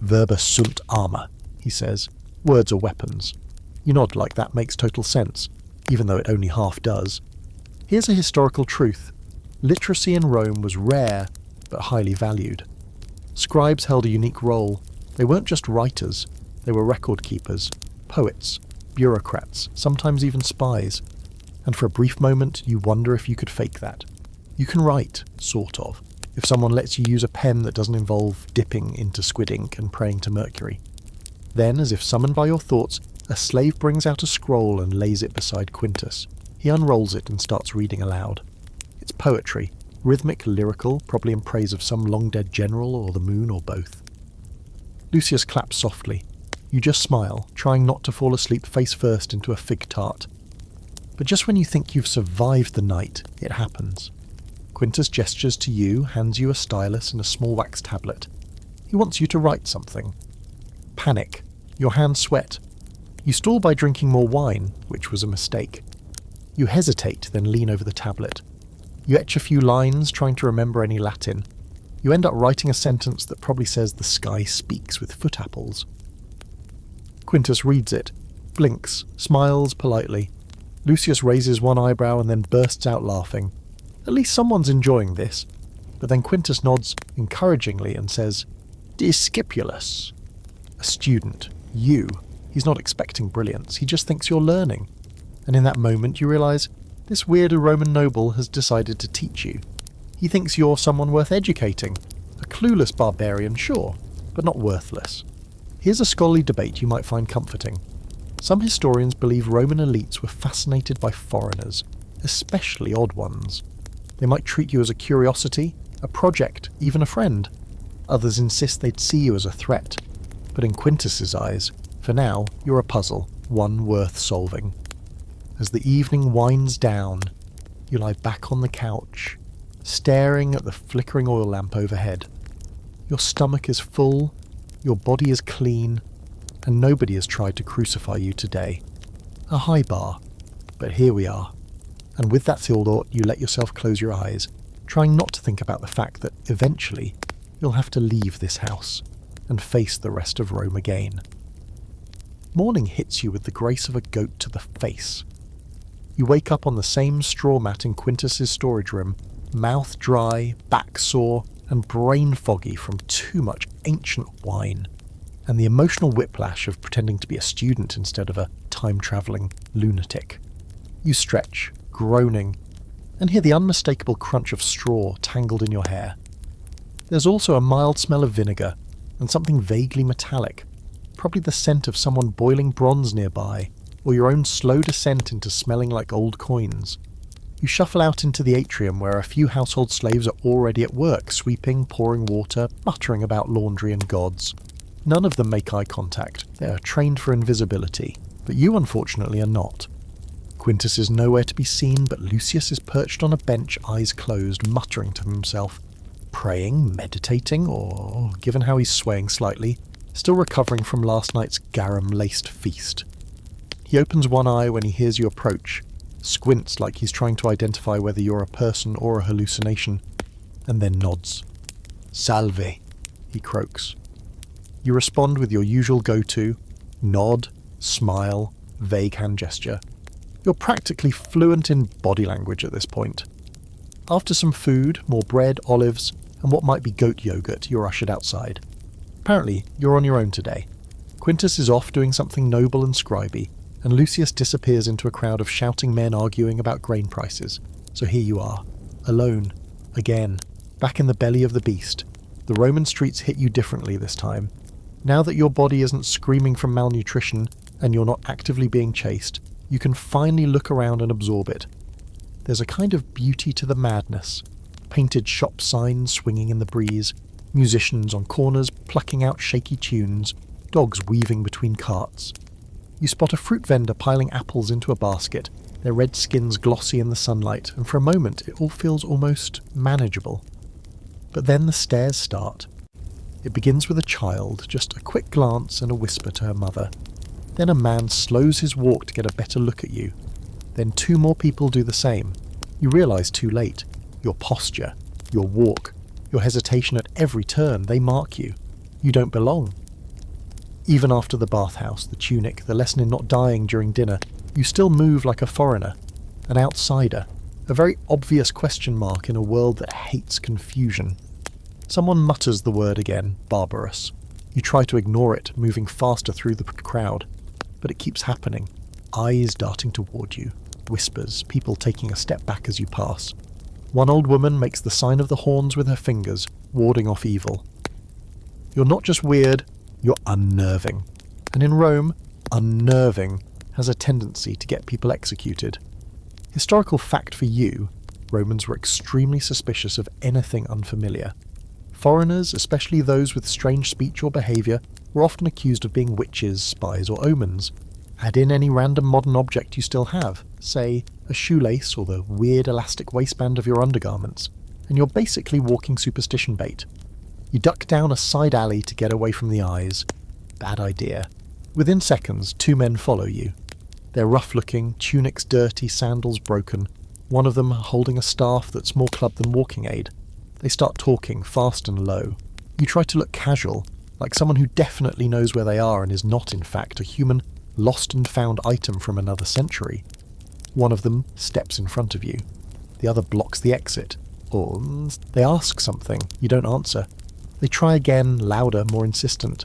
Verba sunt arma, he says. Words are weapons. You nod like that makes total sense, even though it only half does. Here's a historical truth. Literacy in Rome was rare, but highly valued. Scribes held a unique role. They weren't just writers. They were record keepers, poets, bureaucrats, sometimes even spies. And for a brief moment, you wonder if you could fake that. You can write, sort of, if someone lets you use a pen that doesn't involve dipping into squid ink and praying to Mercury. Then, as if summoned by your thoughts, a slave brings out a scroll and lays it beside Quintus. He unrolls it and starts reading aloud. It's poetry, rhythmic, lyrical, probably in praise of some long-dead general or the moon or both. Lucius claps softly. You just smile, trying not to fall asleep face first into a fig tart. But just when you think you've survived the night, it happens. Quintus gestures to you, hands you a stylus and a small wax tablet. He wants you to write something. Panic. Your hands sweat. You stall by drinking more wine, which was a mistake. You hesitate, then lean over the tablet. You etch a few lines, trying to remember any Latin. You end up writing a sentence that probably says the sky speaks with foot apples. Quintus reads it, blinks, smiles politely. Lucius raises one eyebrow and then bursts out laughing. At least someone's enjoying this. But then Quintus nods encouragingly and says, Discipulus. A student. You. He's not expecting brilliance, he just thinks you're learning. And in that moment you realise this weird Roman noble has decided to teach you. He thinks you're someone worth educating. A clueless barbarian, sure, but not worthless. Here's a scholarly debate you might find comforting. Some historians believe Roman elites were fascinated by foreigners, especially odd ones. They might treat you as a curiosity, a project, even a friend. Others insist they'd see you as a threat. But in Quintus's eyes, for now, you're a puzzle, one worth solving. As the evening winds down, you lie back on the couch, staring at the flickering oil lamp overhead. Your stomach is full, your body is clean, and nobody has tried to crucify you today. A high bar, but here we are. And with that thought, you let yourself close your eyes, trying not to think about the fact that eventually you'll have to leave this house and face the rest of Rome again. Morning hits you with the grace of a goat to the face. You wake up on the same straw mat in Quintus's storage room, mouth dry, back sore, and brain foggy from too much ancient wine, and the emotional whiplash of pretending to be a student instead of a time-travelling lunatic. You stretch, groaning, and hear the unmistakable crunch of straw tangled in your hair. There's also a mild smell of vinegar, and something vaguely metallic, probably the scent of someone boiling bronze nearby, or your own slow descent into smelling like old coins. You shuffle out into the atrium where a few household slaves are already at work, sweeping, pouring water, muttering about laundry and gods. None of them make eye contact. They are trained for invisibility, but you unfortunately are not. Quintus is nowhere to be seen, but Lucius is perched on a bench, eyes closed, muttering to himself. Praying, meditating, or, given how he's swaying slightly, still recovering from last night's garum-laced feast. He opens one eye when he hears you approach, squints like he's trying to identify whether you're a person or a hallucination, and then nods. Salve, he croaks. You respond with your usual go-to, nod, smile, vague hand gesture. You're practically fluent in body language at this point. After some food, more bread, olives, and what might be goat yogurt, you're ushered outside. Apparently, you're on your own today. Quintus is off doing something noble and scribey, and Lucius disappears into a crowd of shouting men arguing about grain prices. So here you are, alone, again, back in the belly of the beast. The Roman streets hit you differently this time. Now that your body isn't screaming from malnutrition and you're not actively being chased, you can finally look around and absorb it. There's a kind of beauty to the madness. Painted shop signs swinging in the breeze, musicians on corners plucking out shaky tunes, dogs weaving between carts. You spot a fruit vendor piling apples into a basket, their red skins glossy in the sunlight, and for a moment it all feels almost manageable. But then the stares start. It begins with a child, just a quick glance and a whisper to her mother. Then a man slows his walk to get a better look at you. Then 2 more people do the same. You realise too late. Your posture, your walk, your hesitation at every turn, they mark you. You don't belong. Even after the bathhouse, the tunic, the lesson in not dying during dinner, you still move like a foreigner, an outsider, a very obvious question mark in a world that hates confusion. Someone mutters the word again, barbarous. You try to ignore it, moving faster through the crowd. But it keeps happening. Eyes darting toward you. Whispers, people taking a step back as you pass. One old woman makes the sign of the horns with her fingers, warding off evil. You're not just weird, you're unnerving. And in Rome, unnerving has a tendency to get people executed. Historical fact for you, Romans were extremely suspicious of anything unfamiliar. Foreigners, especially those with strange speech or behaviour, were often accused of being witches, spies or omens. Add in any random modern object you still have, say a shoelace or the weird elastic waistband of your undergarments, and you're basically walking superstition bait. You duck down a side alley to get away from the eyes. Bad idea. Within seconds, 2 men follow you. They're rough-looking, tunics dirty, sandals broken, one of them holding a staff that's more club than walking aid. They start talking, fast and low. You try to look casual, like someone who definitely knows where they are and is not, in fact, a human lost and found item from another century. One of them steps in front of you. The other blocks the exit. Or they ask something. You don't answer. They try again, louder, more insistent.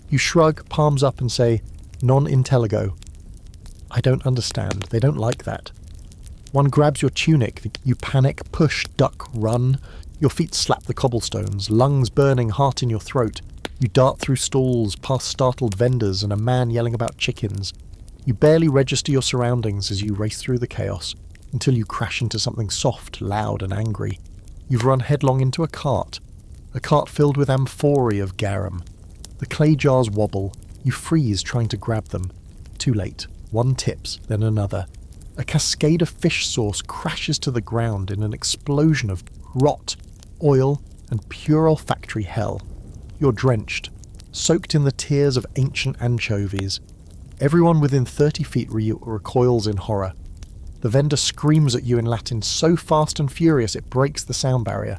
You shrug, palms up and say, "Non intelligo." I don't understand. They don't like that. One grabs your tunic. You panic, push, duck, run. Your feet slap the cobblestones, lungs burning, heart in your throat. You dart through stalls, past startled vendors and a man yelling about chickens. You barely register your surroundings as you race through the chaos, until you crash into something soft, loud and angry. You've run headlong into a cart filled with amphorae of garum. The clay jars wobble. You freeze trying to grab them. Too late. One tips, then another. A cascade of fish sauce crashes to the ground in an explosion of rot, oil, and pure olfactory hell. You're drenched, soaked in the tears of ancient anchovies. Everyone within 30 feet recoils in horror. The vendor screams at you in Latin so fast and furious it breaks the sound barrier.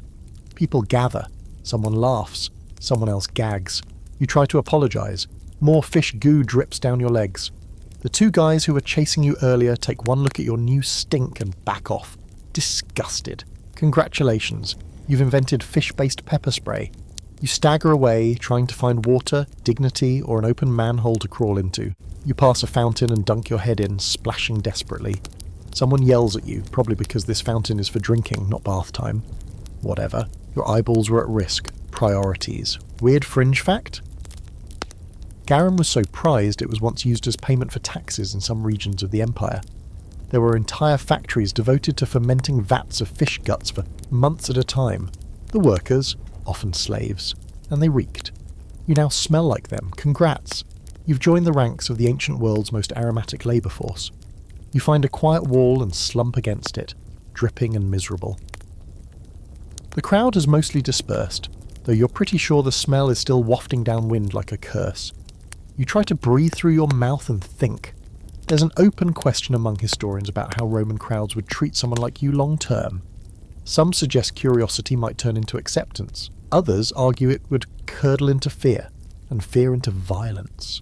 People gather. Someone laughs. Someone else gags. You try to apologize. More fish goo drips down your legs. The 2 guys who were chasing you earlier take one look at your new stink and back off. Disgusted. Congratulations. You've invented fish-based pepper spray. You stagger away, trying to find water, dignity, or an open manhole to crawl into. You pass a fountain and dunk your head in, splashing desperately. Someone yells at you, probably because this fountain is for drinking, not bath time. Whatever. Your eyeballs were at risk. Priorities. Weird fringe fact? Garum was so prized it was once used as payment for taxes in some regions of the empire. There were entire factories devoted to fermenting vats of fish guts for months at a time. The workers, often slaves, and they reeked. You now smell like them. Congrats! You've joined the ranks of the ancient world's most aromatic labour force. You find a quiet wall and slump against it, dripping and miserable. The crowd has mostly dispersed, though you're pretty sure the smell is still wafting downwind like a curse. You try to breathe through your mouth and think. There's an open question among historians about how Roman crowds would treat someone like you long term. Some suggest curiosity might turn into acceptance. Others argue it would curdle into fear, and fear into violence.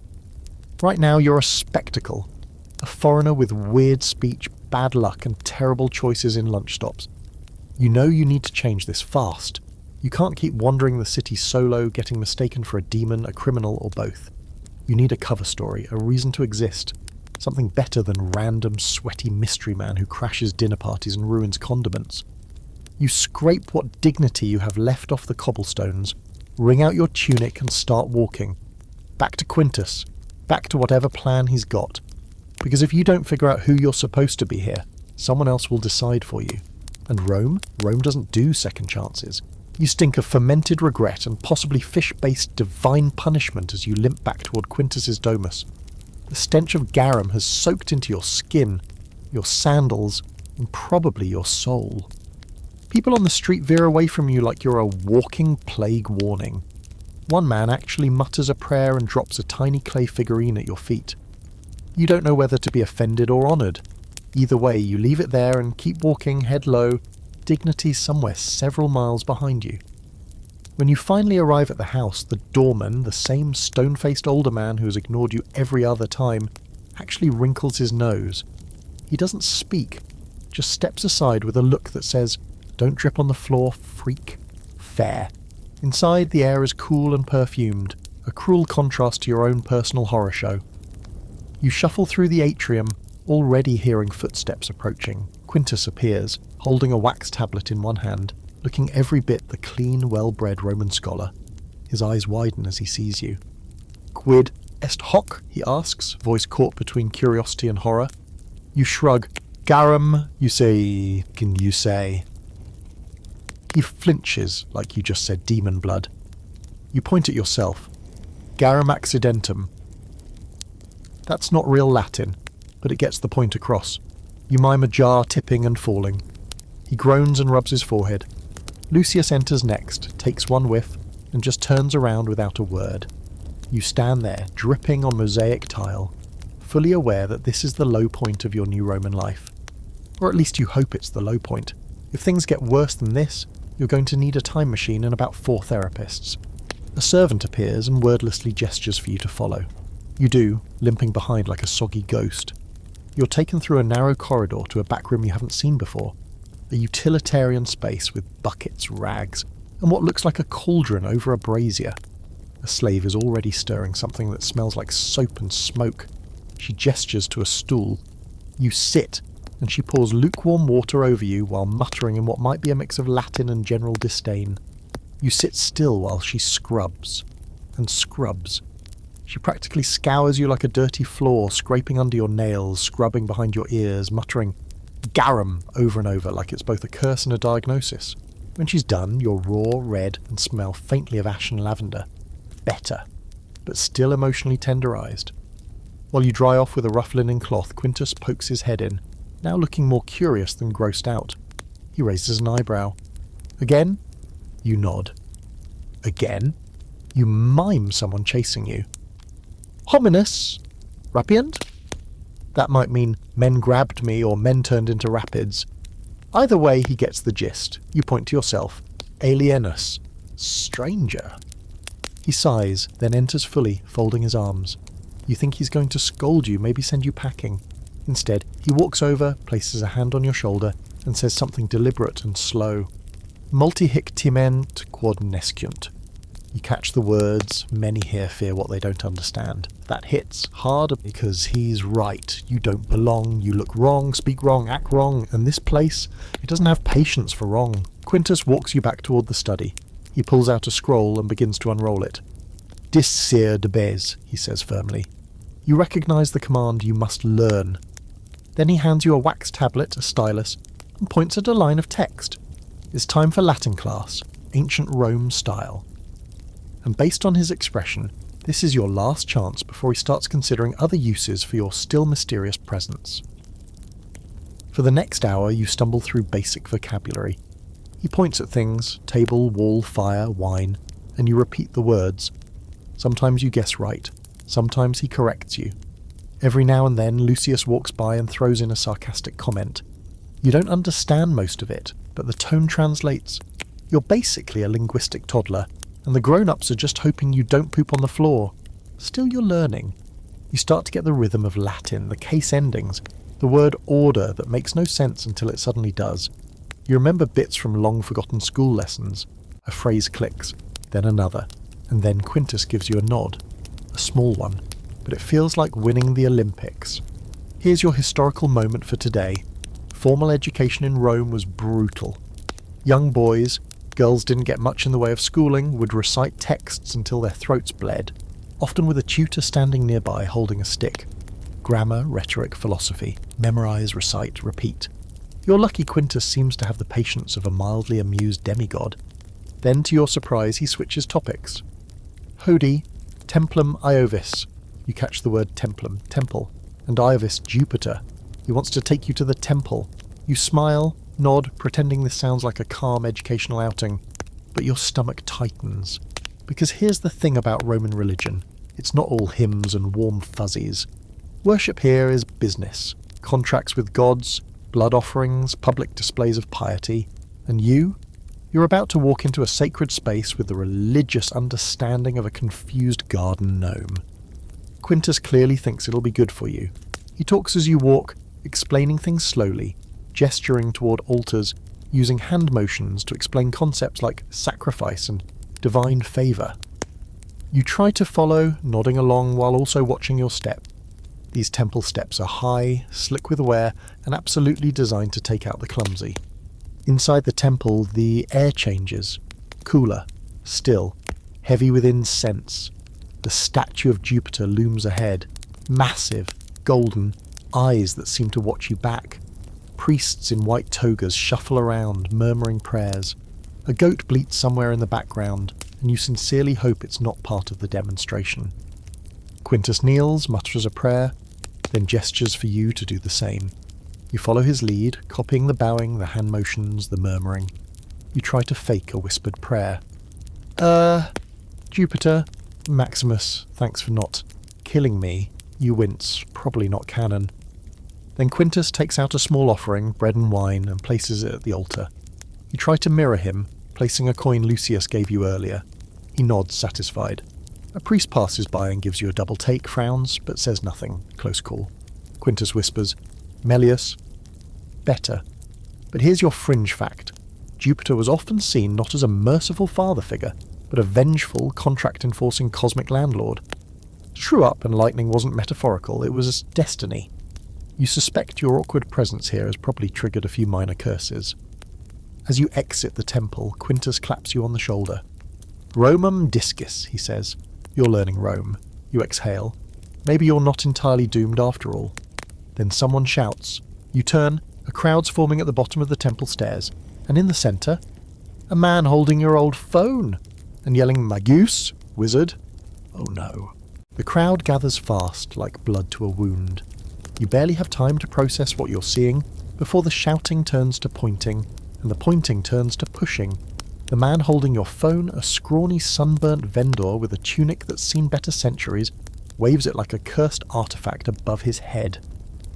Right now you're a spectacle. A foreigner with weird speech, bad luck, and terrible choices in lunch stops. You know you need to change this fast. You can't keep wandering the city solo, getting mistaken for a demon, a criminal, or both. You need a cover story, a reason to exist. Something better than random, sweaty mystery man who crashes dinner parties and ruins condiments. You scrape what dignity you have left off the cobblestones, Wring out your tunic and start walking. Back to Quintus. Back to whatever plan he's got. Because if you don't figure out who you're supposed to be here, someone else will decide for you. And Rome? Rome doesn't do second chances. You stink of fermented regret and possibly fish-based divine punishment as you limp back toward Quintus's domus. The stench of garum has soaked into your skin, your sandals, and probably your soul. People on the street veer away from you like you're a walking plague warning. One man actually mutters a prayer and drops a tiny clay figurine at your feet. You don't know whether to be offended or honoured. Either way, you leave it there and keep walking, head low, dignity somewhere several miles behind you. When you finally arrive at the house, the doorman, the same stone-faced older man who has ignored you every other time, actually wrinkles his nose. He doesn't speak, just steps aside with a look that says, "Don't drip on the floor, freak." Fair. Inside, the air is cool and perfumed, a cruel contrast to your own personal horror show. You shuffle through the atrium, already hearing footsteps approaching. Quintus appears, holding a wax tablet in one hand, looking every bit the clean, well-bred Roman scholar. His eyes widen as he sees you. "Quid est hoc?" he asks, voice caught between curiosity and horror. You shrug. "Garum, you say. Can you say?" He flinches, like you just said demon blood. You point at yourself. "Garum accidentum." That's not real Latin, but it gets the point across. You mime a jar tipping and falling. He groans and rubs his forehead. Lucius enters next, takes one whiff, and just turns around without a word. You stand there, dripping on mosaic tile, fully aware that this is the low point of your new Roman life. Or at least you hope it's the low point. If things get worse than this, you're going to need a time machine and about 4 therapists. A servant appears and wordlessly gestures for you to follow. You do, limping behind like a soggy ghost. You're taken through a narrow corridor to a back room you haven't seen before. A utilitarian space with buckets, rags, and what looks like a cauldron over a brazier. A slave is already stirring something that smells like soap and smoke. She gestures to a stool. You sit, and she pours lukewarm water over you while muttering in what might be a mix of Latin and general disdain. You sit still while she scrubs, and scrubs. She practically scours you like a dirty floor, scraping under your nails, scrubbing behind your ears, muttering garum over and over like it's both a curse and a diagnosis. When she's done, you're raw, red, and smell faintly of ash and lavender. Better, but still emotionally tenderized. While you dry off with a rough linen cloth, Quintus pokes his head in, now looking more curious than grossed out. He raises an eyebrow. Again? You nod. Again? You mime someone chasing you. Hominus? Rapiant? That might mean men grabbed me or men turned into rapids. Either way, he gets the gist. You point to yourself. Alienus. Stranger. He sighs, then enters fully, folding his arms. You think he's going to scold you, maybe send you packing. Instead, he walks over, places a hand on your shoulder, and says something deliberate and slow. Multi hic timent quod nescunt. You catch the words, many here fear what they don't understand. That hits hard because he's right. You don't belong, you look wrong, speak wrong, act wrong, and this place, it doesn't have patience for wrong. Quintus walks you back toward the study. He pulls out a scroll and begins to unroll it. Discere de bez, he says firmly. You recognise the command you must learn. Then he hands you a wax tablet, a stylus, and points at a line of text. It's time for Latin class, ancient Rome style. And based on his expression, this is your last chance before he starts considering other uses for your still mysterious presence. For the next hour, you stumble through basic vocabulary. He points at things, table, wall, fire, wine, and you repeat the words. Sometimes you guess right, sometimes he corrects you. Every now and then, Lucius walks by and throws in a sarcastic comment. You don't understand most of it, but the tone translates. You're basically a linguistic toddler, and the grown-ups are just hoping you don't poop on the floor. Still, you're learning. You start to get the rhythm of Latin, the case endings, the word order that makes no sense until it suddenly does. You remember bits from long-forgotten school lessons. A phrase clicks, then another, and then Quintus gives you a nod. A small one, but it feels like winning the Olympics. Here's your historical moment for today. Formal education in Rome was brutal. Young boys, Girls didn't get much in the way of schooling, would recite texts until their throats bled, often with a tutor standing nearby holding a stick. Grammar, rhetoric, philosophy. Memorize, recite, repeat. Your lucky Quintus seems to have the patience of a mildly amused demigod. Then, to your surprise, he switches topics. Hodi, templum Iovis. You catch the word templum, temple, and Iovis, Jupiter. He wants to take you to the temple. You smile, nod, pretending this sounds like a calm educational outing, but your stomach tightens. Because here's the thing about Roman religion. It's not all hymns and warm fuzzies. Worship here is business. Contracts with gods, blood offerings, public displays of piety. And you're about to walk into a sacred space with the religious understanding of a confused garden gnome. Quintus clearly thinks it'll be good for you. He talks as you walk, explaining things slowly, gesturing toward altars, using hand motions to explain concepts like sacrifice and divine favour. You try to follow, nodding along while also watching your step. These temple steps are high, slick with wear, and absolutely designed to take out the clumsy. Inside the temple, the air changes. Cooler, still, heavy with incense. The statue of Jupiter looms ahead, massive, golden, eyes that seem to watch you back. Priests in white togas shuffle around, murmuring prayers. A goat bleats somewhere in the background, and you sincerely hope it's not part of the demonstration. Quintus kneels, mutters a prayer, then gestures for you to do the same. You follow his lead, copying the bowing, the hand motions, the murmuring. You try to fake a whispered prayer. Jupiter, Maximus, thanks for not killing me. You wince, probably not canon. Then Quintus takes out a small offering, bread and wine, and places it at the altar. You try to mirror him, placing a coin Lucius gave you earlier. He nods, satisfied. A priest passes by and gives you a double take, frowns, but says nothing. Close call. Quintus whispers, Melius, better. But here's your fringe fact. Jupiter was often seen not as a merciful father figure, but a vengeful, contract-enforcing cosmic landlord. True up and lightning wasn't metaphorical, it was destiny. You suspect your awkward presence here has probably triggered a few minor curses. As you exit the temple, Quintus claps you on the shoulder. Romum discis, he says. You're learning Rome. You exhale. Maybe you're not entirely doomed after all. Then someone shouts. You turn, a crowd's forming at the bottom of the temple stairs, and in the centre, a man holding your old phone, and yelling Magus, wizard. Oh no. The crowd gathers fast, like blood to a wound. You barely have time to process what you're seeing, before the shouting turns to pointing, and the pointing turns to pushing. The man holding your phone, a scrawny sunburnt vendor with a tunic that's seen better centuries, waves it like a cursed artifact above his head.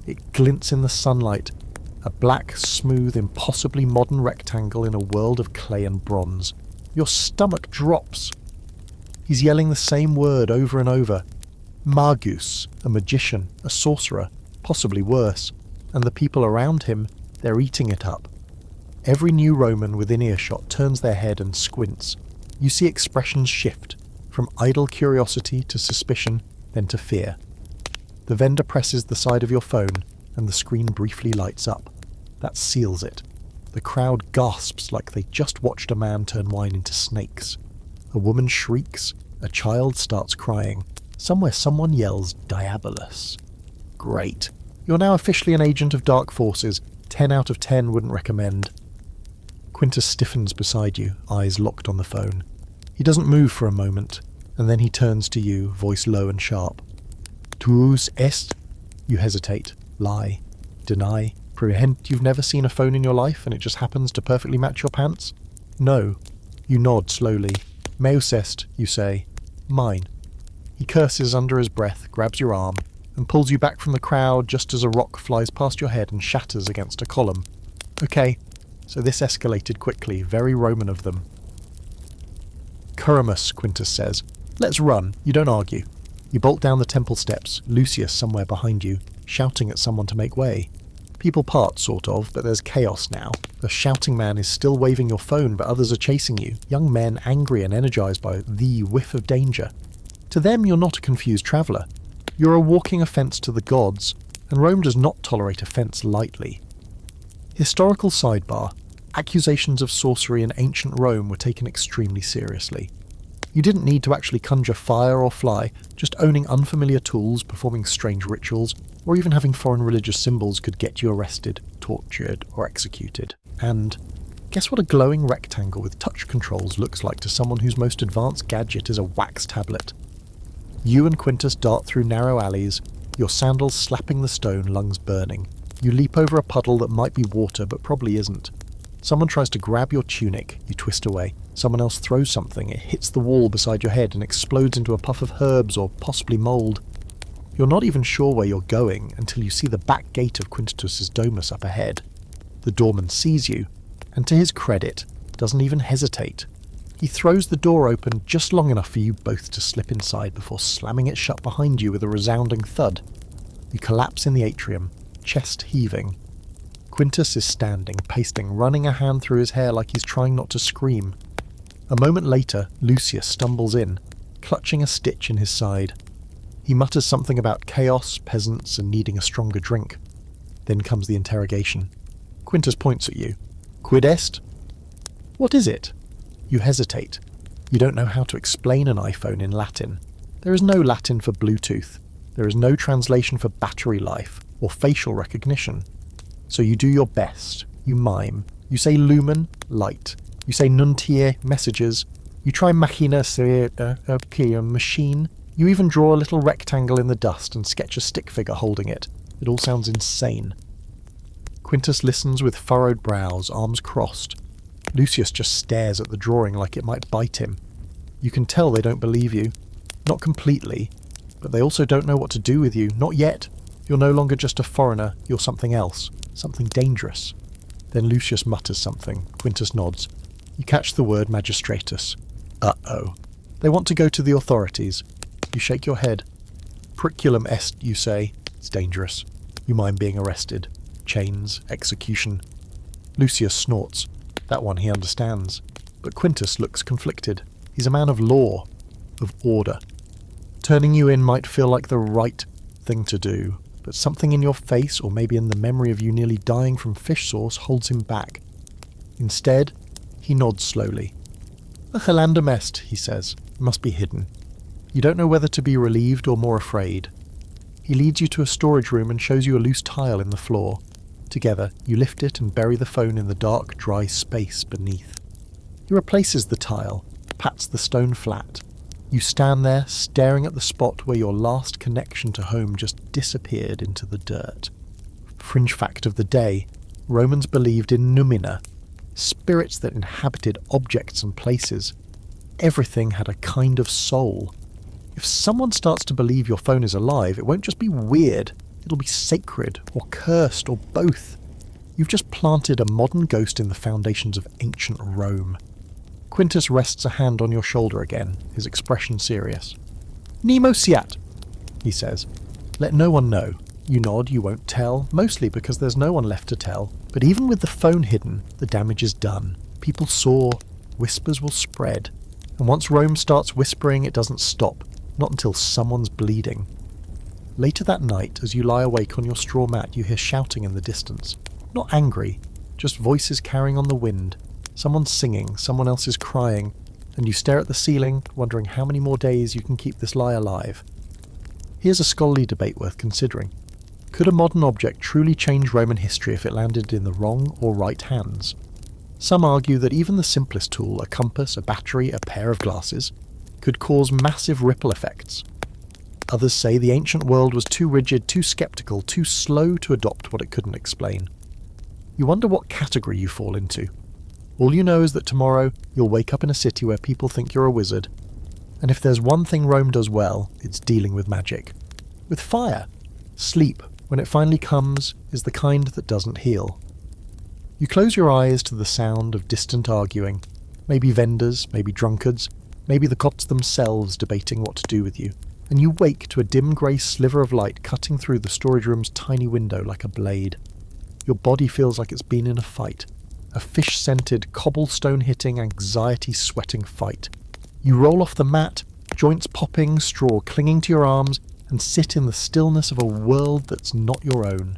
It glints in the sunlight, a black, smooth, impossibly modern rectangle in a world of clay and bronze. Your stomach drops. He's yelling the same word over and over. Magus, a magician, a sorcerer, possibly worse, and the people around him, they're eating it up. Every new Roman within earshot turns their head and squints. You see expressions shift, from idle curiosity to suspicion, then to fear. The vendor presses the side of your phone, and the screen briefly lights up. That seals it. The crowd gasps like they just watched a man turn wine into snakes. A woman shrieks, a child starts crying. Somewhere someone yells, Diabolus. Great. You're now officially an agent of dark forces. 10 out of 10 wouldn't recommend. Quintus stiffens beside you, eyes locked on the phone. He doesn't move for a moment, and then he turns to you, voice low and sharp. Tuus est? You hesitate, lie, deny, pretend you've never seen a phone in your life and it just happens to perfectly match your pants? No. You nod slowly. Meus est, you say. Mine. He curses under his breath, grabs your arm, and pulls you back from the crowd just as a rock flies past your head and shatters against a column. Okay, so this escalated quickly, very Roman of them. Curamus, Quintus says. Let's run, you don't argue. You bolt down the temple steps, Lucius somewhere behind you, shouting at someone to make way. People part, sort of, but there's chaos now. The shouting man is still waving your phone, but others are chasing you, young men angry and energized by the whiff of danger. To them, you're not a confused traveller. You're a walking offence to the gods, and Rome does not tolerate offence lightly. Historical sidebar. Accusations of sorcery in ancient Rome were taken extremely seriously. You didn't need to actually conjure fire or fly, just owning unfamiliar tools, performing strange rituals, or even having foreign religious symbols could get you arrested, tortured, or executed. And guess what a glowing rectangle with touch controls looks like to someone whose most advanced gadget is a wax tablet? You and Quintus dart through narrow alleys, your sandals slapping the stone, lungs burning. You leap over a puddle that might be water but probably isn't. Someone tries to grab your tunic, you twist away. Someone else throws something, it hits the wall beside your head and explodes into a puff of herbs or possibly mould. You're not even sure where you're going until you see the back gate of Quintus's domus up ahead. The doorman sees you, and to his credit, doesn't even hesitate. He throws the door open just long enough for you both to slip inside before slamming it shut behind you with a resounding thud. You collapse in the atrium, chest heaving. Quintus is standing, pasting, running a hand through his hair like he's trying not to scream. A moment later, Lucius stumbles in, clutching a stitch in his side. He mutters something about chaos, peasants, and needing a stronger drink. Then comes the interrogation. Quintus points at you. Quid est? What is it? You hesitate. You don't know how to explain an iPhone in Latin. There is no Latin for Bluetooth. There is no translation for battery life or facial recognition. So you do your best. You mime. You say lumen, light. You say nuntier, messages. You try machina seriae, machine. You even draw a little rectangle in the dust and sketch a stick figure holding it. It all sounds insane. Quintus listens with furrowed brows, arms crossed. Lucius just stares at the drawing like it might bite him. You can tell they don't believe you. Not completely, but they also don't know what to do with you. Not yet. You're no longer just a foreigner, you're something else. Something dangerous. Then Lucius mutters something. Quintus nods. You catch the word magistratus. Uh-oh. They want to go to the authorities. You shake your head. Priculum est, you say. It's dangerous. You mind being arrested. Chains, execution. Lucius snorts. That one he understands. But Quintus looks conflicted. He's a man of law, of order. Turning you in might feel like the right thing to do, but something in your face, or maybe in the memory of you nearly dying from fish sauce, holds him back. Instead, he nods slowly. A hilandum est, he says. It must be hidden. You don't know whether to be relieved or more afraid. He leads you to a storage room and shows you a loose tile in the floor. Together, you lift it and bury the phone in the dark, dry space beneath. He replaces the tile, pats the stone flat. You stand there, staring at the spot where your last connection to home just disappeared into the dirt. Fringe fact of the day, Romans believed in numina, spirits that inhabited objects and places. Everything had a kind of soul. If someone starts to believe your phone is alive, it won't just be weird, it'll be sacred, or cursed, or both. You've just planted a modern ghost in the foundations of ancient Rome. Quintus rests a hand on your shoulder again, his expression serious. Nemo siat, he says. Let no one know. You nod, you won't tell, mostly because there's no one left to tell. But even with the phone hidden, the damage is done. People saw, whispers will spread. And once Rome starts whispering, it doesn't stop, not until someone's bleeding. Later that night, as you lie awake on your straw mat, you hear shouting in the distance. Not angry, just voices carrying on the wind. Someone's singing, someone else is crying, and you stare at the ceiling, wondering how many more days you can keep this lie alive. Here's a scholarly debate worth considering. Could a modern object truly change Roman history if it landed in the wrong or right hands? Some argue that even the simplest tool, a compass, a battery, a pair of glasses, could cause massive ripple effects. Others say the ancient world was too rigid, too skeptical, too slow to adopt what it couldn't explain. You wonder what category you fall into. All you know is that tomorrow you'll wake up in a city where people think you're a wizard. And if there's one thing Rome does well, it's dealing with magic. With fire. Sleep, when it finally comes, is the kind that doesn't heal. You close your eyes to the sound of distant arguing. Maybe vendors, maybe drunkards, maybe the cops themselves debating what to do with you. And you wake to a dim grey sliver of light cutting through the storage room's tiny window like a blade. Your body feels like it's been in a fight. A fish-scented, cobblestone-hitting, anxiety-sweating fight. You roll off the mat, joints popping, straw clinging to your arms, and sit in the stillness of a world that's not your own.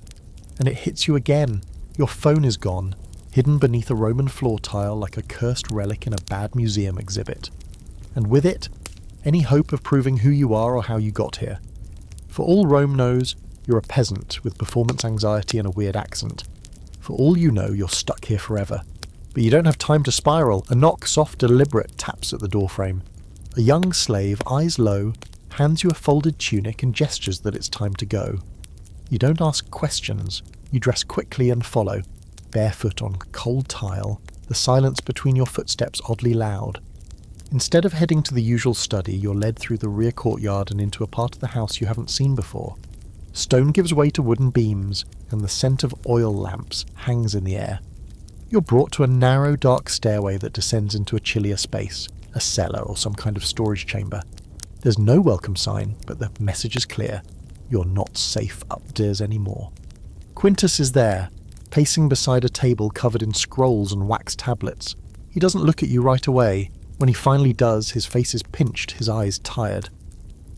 And it hits you again. Your phone is gone. hidden beneath a Roman floor tile like a cursed relic in a bad museum exhibit. And with it, any hope of proving who you are or how you got here. For all Rome knows, you're a peasant with performance anxiety and a weird accent. For all you know, you're stuck here forever. But you don't have time to spiral. A knock, soft, deliberate, taps at the doorframe. A young slave, eyes low, hands you a folded tunic and gestures that it's time to go. You don't ask questions. You dress quickly and follow. Barefoot on cold tile, the silence between your footsteps oddly loud. Instead of heading to the usual study, you're led through the rear courtyard and into a part of the house you haven't seen before. Stone gives way to wooden beams, and the scent of oil lamps hangs in the air. You're brought to a narrow, dark stairway that descends into a chillier space, a cellar or some kind of storage chamber. There's no welcome sign, but the message is clear. You're not safe upstairs anymore. Quintus is there, pacing beside a table covered in scrolls and wax tablets. He doesn't look at you right away. When he finally does, his face is pinched, his eyes tired.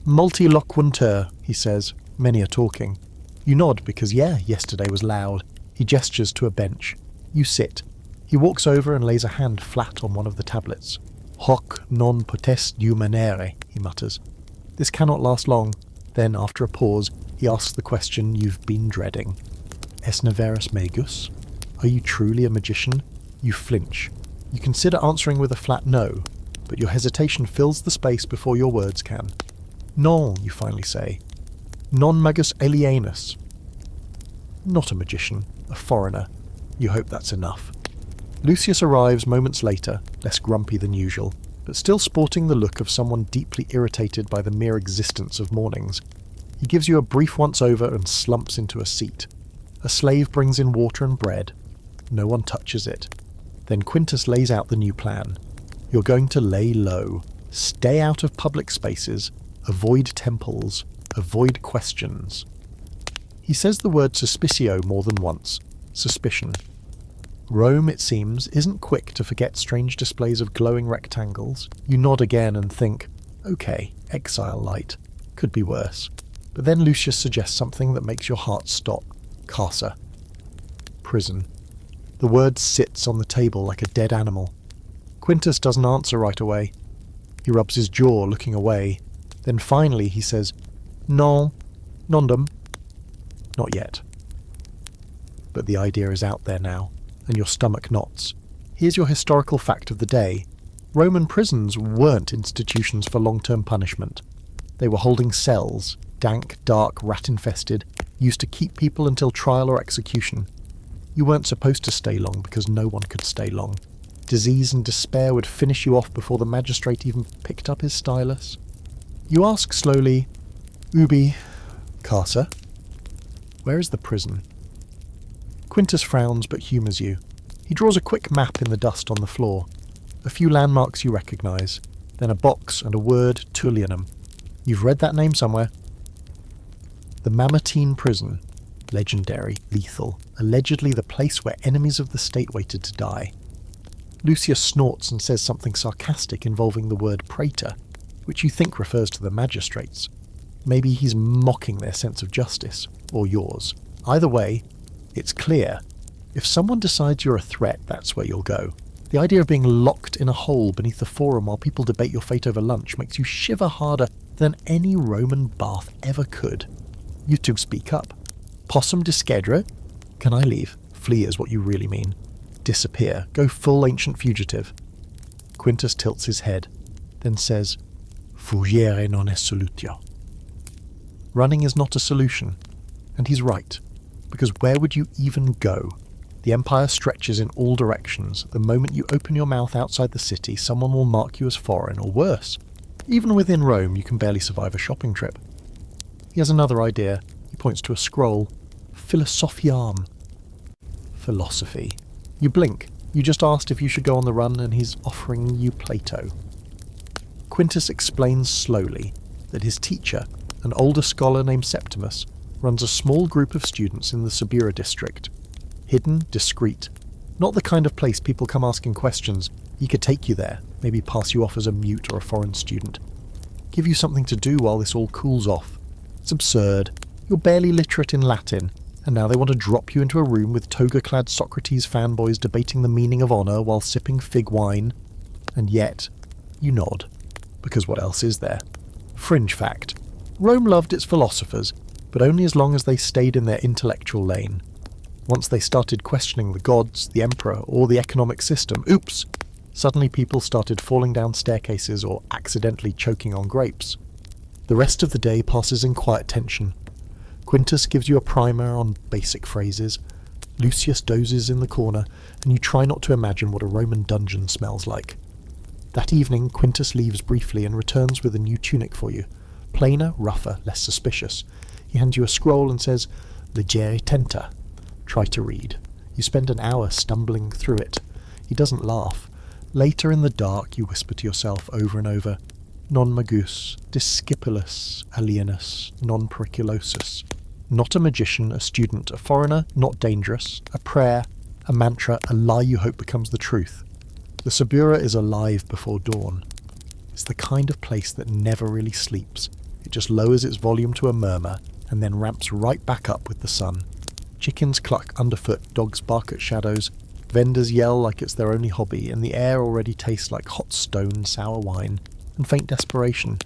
Multiloquenteur, he says. Many are talking. You nod because, yesterday was loud. He gestures to a bench. You sit. He walks over and lays a hand flat on one of the tablets. Hoc non potest humanere, he mutters. This cannot last long. Then, after a pause, he asks the question you've been dreading. Es neverus magus? Are you truly a magician? You flinch. You consider answering with a flat no, but your hesitation fills the space before your words can. Non, you finally say. Non magus alienus. Not a magician, a foreigner. You hope that's enough. Lucius arrives moments later, less grumpy than usual, but still sporting the look of someone deeply irritated by the mere existence of mornings. He gives you a brief once-over and slumps into a seat. A slave brings in water and bread. No one touches it. Then Quintus lays out the new plan. You're going to lay low, stay out of public spaces, avoid temples, avoid questions. He says the word suspicio more than once. Suspicion. Rome, it seems, isn't quick to forget strange displays of glowing rectangles. You nod again and think, okay, exile light. Could be worse. But then Lucius suggests something that makes your heart stop. Carcer. Prison. The word sits on the table like a dead animal. Quintus doesn't answer right away. He rubs his jaw, looking away. Then finally he says, Non, nondum. Not yet. But the idea is out there now, and your stomach knots. Here's your historical fact of the day. Roman prisons weren't institutions for long-term punishment. They were holding cells, dank, dark, rat-infested, used to keep people until trial or execution. You weren't supposed to stay long because no one could stay long. Disease and despair would finish you off before the magistrate even picked up his stylus. You ask slowly, Ubi, carcer? Where is the prison? Quintus frowns but humours you. He draws a quick map in the dust on the floor. A few landmarks you recognise, then a box and a word, Tullianum. You've read that name somewhere. The Mamertine prison. Legendary, lethal, allegedly the place where enemies of the state waited to die. Lucius snorts and says something sarcastic involving the word praetor, which you think refers to the magistrates. Maybe he's mocking their sense of justice, or yours. Either way, it's clear. If someone decides you're a threat, that's where you'll go. The idea of being locked in a hole beneath the forum while people debate your fate over lunch makes you shiver harder than any Roman bath ever could. You two speak up. Possum discedere? Can I leave? Flee is what you really mean. Disappear. Go full ancient fugitive. Quintus tilts his head, then says, Fugere non est solutio. Running is not a solution. And he's right. Because where would you even go? The empire stretches in all directions. The moment you open your mouth outside the city, someone will mark you as foreign, or worse. Even within Rome, you can barely survive a shopping trip. He has another idea. He points to a scroll. Philosophiam. Philosophy. You blink. You just asked if you should go on the run, and he's offering you Plato. Quintus explains slowly that his teacher, an older scholar named Septimus, runs a small group of students in the Subura district. Hidden, discreet. Not the kind of place people come asking questions. He could take you there, maybe pass you off as a mute or a foreign student. Give you something to do while this all cools off. It's absurd. You're barely literate in Latin. And now they want to drop you into a room with toga-clad Socrates fanboys debating the meaning of honour while sipping fig wine. And yet, you nod. Because what else is there? Fringe fact. Rome loved its philosophers, but only as long as they stayed in their intellectual lane. Once they started questioning the gods, the emperor, or the economic system, oops! Suddenly people started falling down staircases or accidentally choking on grapes. The rest of the day passes in quiet tension. Quintus gives you a primer on basic phrases. Lucius dozes in the corner, and you try not to imagine what a Roman dungeon smells like. That evening, Quintus leaves briefly and returns with a new tunic for you. Plainer, rougher, less suspicious. He hands you a scroll and says, Legere tenta. Try to read. You spend an hour stumbling through it. He doesn't laugh. Later in the dark, you whisper to yourself over and over, non magus, discipulus, alienus, non periculosus. Not a magician, a student, a foreigner, not dangerous, a prayer, a mantra, a lie you hope becomes the truth. The Subura is alive before dawn. It's the kind of place that never really sleeps. It just lowers its volume to a murmur and then ramps right back up with the sun. Chickens cluck underfoot, dogs bark at shadows, vendors yell like it's their only hobby, and the air already tastes like hot stone, sour wine, and faint desperation.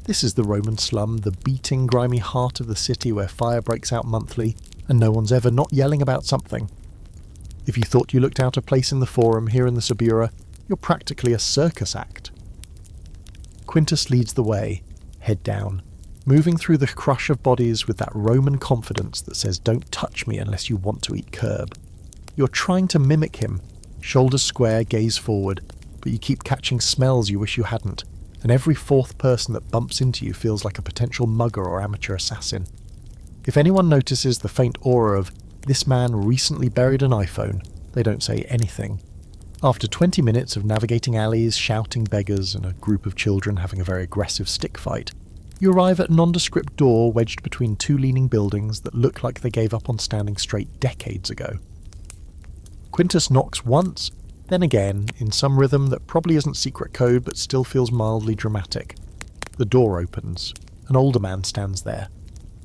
This is the Roman slum, the beating, grimy heart of the city where fire breaks out monthly, and no one's ever not yelling about something. If you thought you looked out of place in the Forum here in the Subura, you're practically a circus act. Quintus leads the way, head down, moving through the crush of bodies with that Roman confidence that says don't touch me unless you want to eat curb. You're trying to mimic him, shoulders square, gaze forward, but you keep catching smells you wish you hadn't, and every fourth person that bumps into you feels like a potential mugger or amateur assassin. If anyone notices the faint aura of, this man recently buried an iPhone, they don't say anything. After 20 minutes of navigating alleys, shouting beggars, and a group of children having a very aggressive stick fight, you arrive at a nondescript door wedged between two leaning buildings that look like they gave up on standing straight decades ago. Quintus knocks once, then again, in some rhythm that probably isn't secret code but still feels mildly dramatic. The door opens. An older man stands there,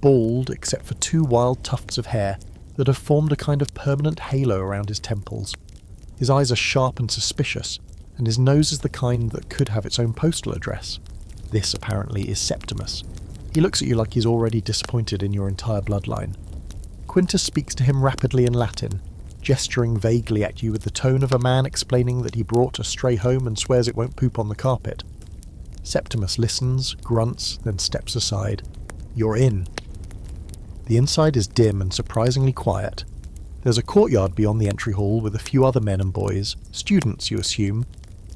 bald except for two wild tufts of hair that have formed a kind of permanent halo around his temples. His eyes are sharp and suspicious, and his nose is the kind that could have its own postal address. This, apparently, is Septimus. He looks at you like he's already disappointed in your entire bloodline. Quintus speaks to him rapidly in Latin, gesturing vaguely at you with the tone of a man explaining that he brought a stray home and swears it won't poop on the carpet. Septimus listens, grunts, then steps aside. You're in. The inside is dim and surprisingly quiet. There's a courtyard beyond the entry hall with a few other men and boys, students you assume,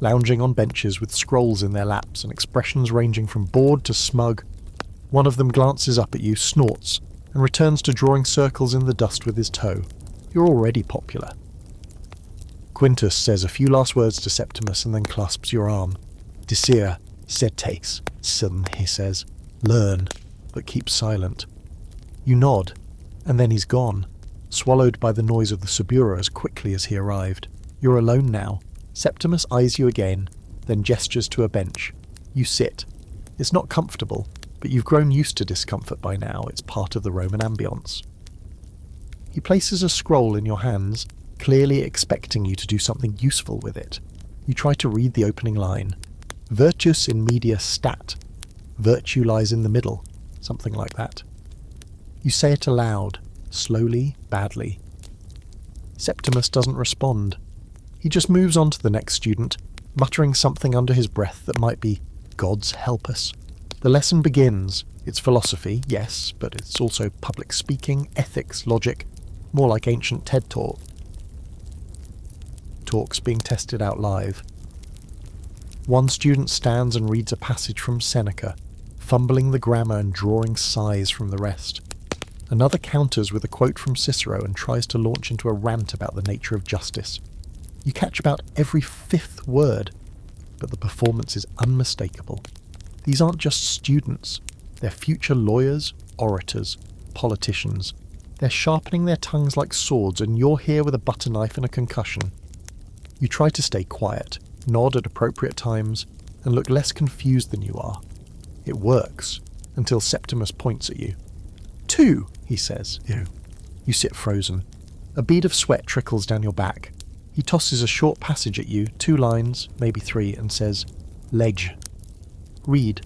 lounging on benches with scrolls in their laps and expressions ranging from bored to smug. One of them glances up at you, snorts, and returns to drawing circles in the dust with his toe. You're already popular. Quintus says a few last words to Septimus and then clasps your arm. Discere, setes, son, he says. Learn, but keep silent. You nod, and then he's gone, swallowed by the noise of the Subura as quickly as he arrived. You're alone now. Septimus eyes you again, then gestures to a bench. You sit. It's not comfortable, but you've grown used to discomfort by now. It's part of the Roman ambience. He places a scroll in your hands, clearly expecting you to do something useful with it. You try to read the opening line. Virtus in media stat. Virtue lies in the middle. Something like that. You say it aloud, slowly, badly. Septimus doesn't respond. He just moves on to the next student, muttering something under his breath that might be, Gods help us. The lesson begins. It's philosophy, yes, but it's also public speaking, ethics, logic, more like ancient TED talks being tested out live. One student stands and reads a passage from Seneca, fumbling the grammar and drawing sighs from the rest. Another counters with a quote from Cicero and tries to launch into a rant about the nature of justice. You catch about every fifth word, but the performance is unmistakable. These aren't just students. They're future lawyers, orators, politicians. They're sharpening their tongues like swords, and you're here with a butter knife and a concussion. You try to stay quiet, nod at appropriate times, and look less confused than you are. It works, until Septimus points at you. 2, he says. Ew. You sit frozen. A bead of sweat trickles down your back. He tosses a short passage at you, 2 lines, maybe 3, and says, "Ledge." Read.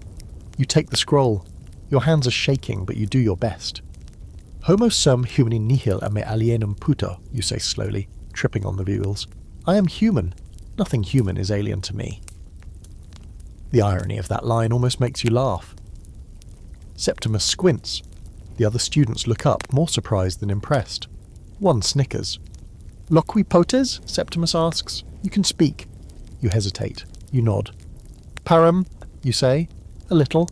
You take the scroll. Your hands are shaking, but you do your best. "Homo sum humani nihil a me alienum puto," you say slowly, tripping on the vowels. "I am human. Nothing human is alien to me." The irony of that line almost makes you laugh. Septimus squints. The other students look up, more surprised than impressed. One snickers. "Loqui potes?" Septimus asks. "You can speak." You hesitate. You nod. "Param," you say. "A little."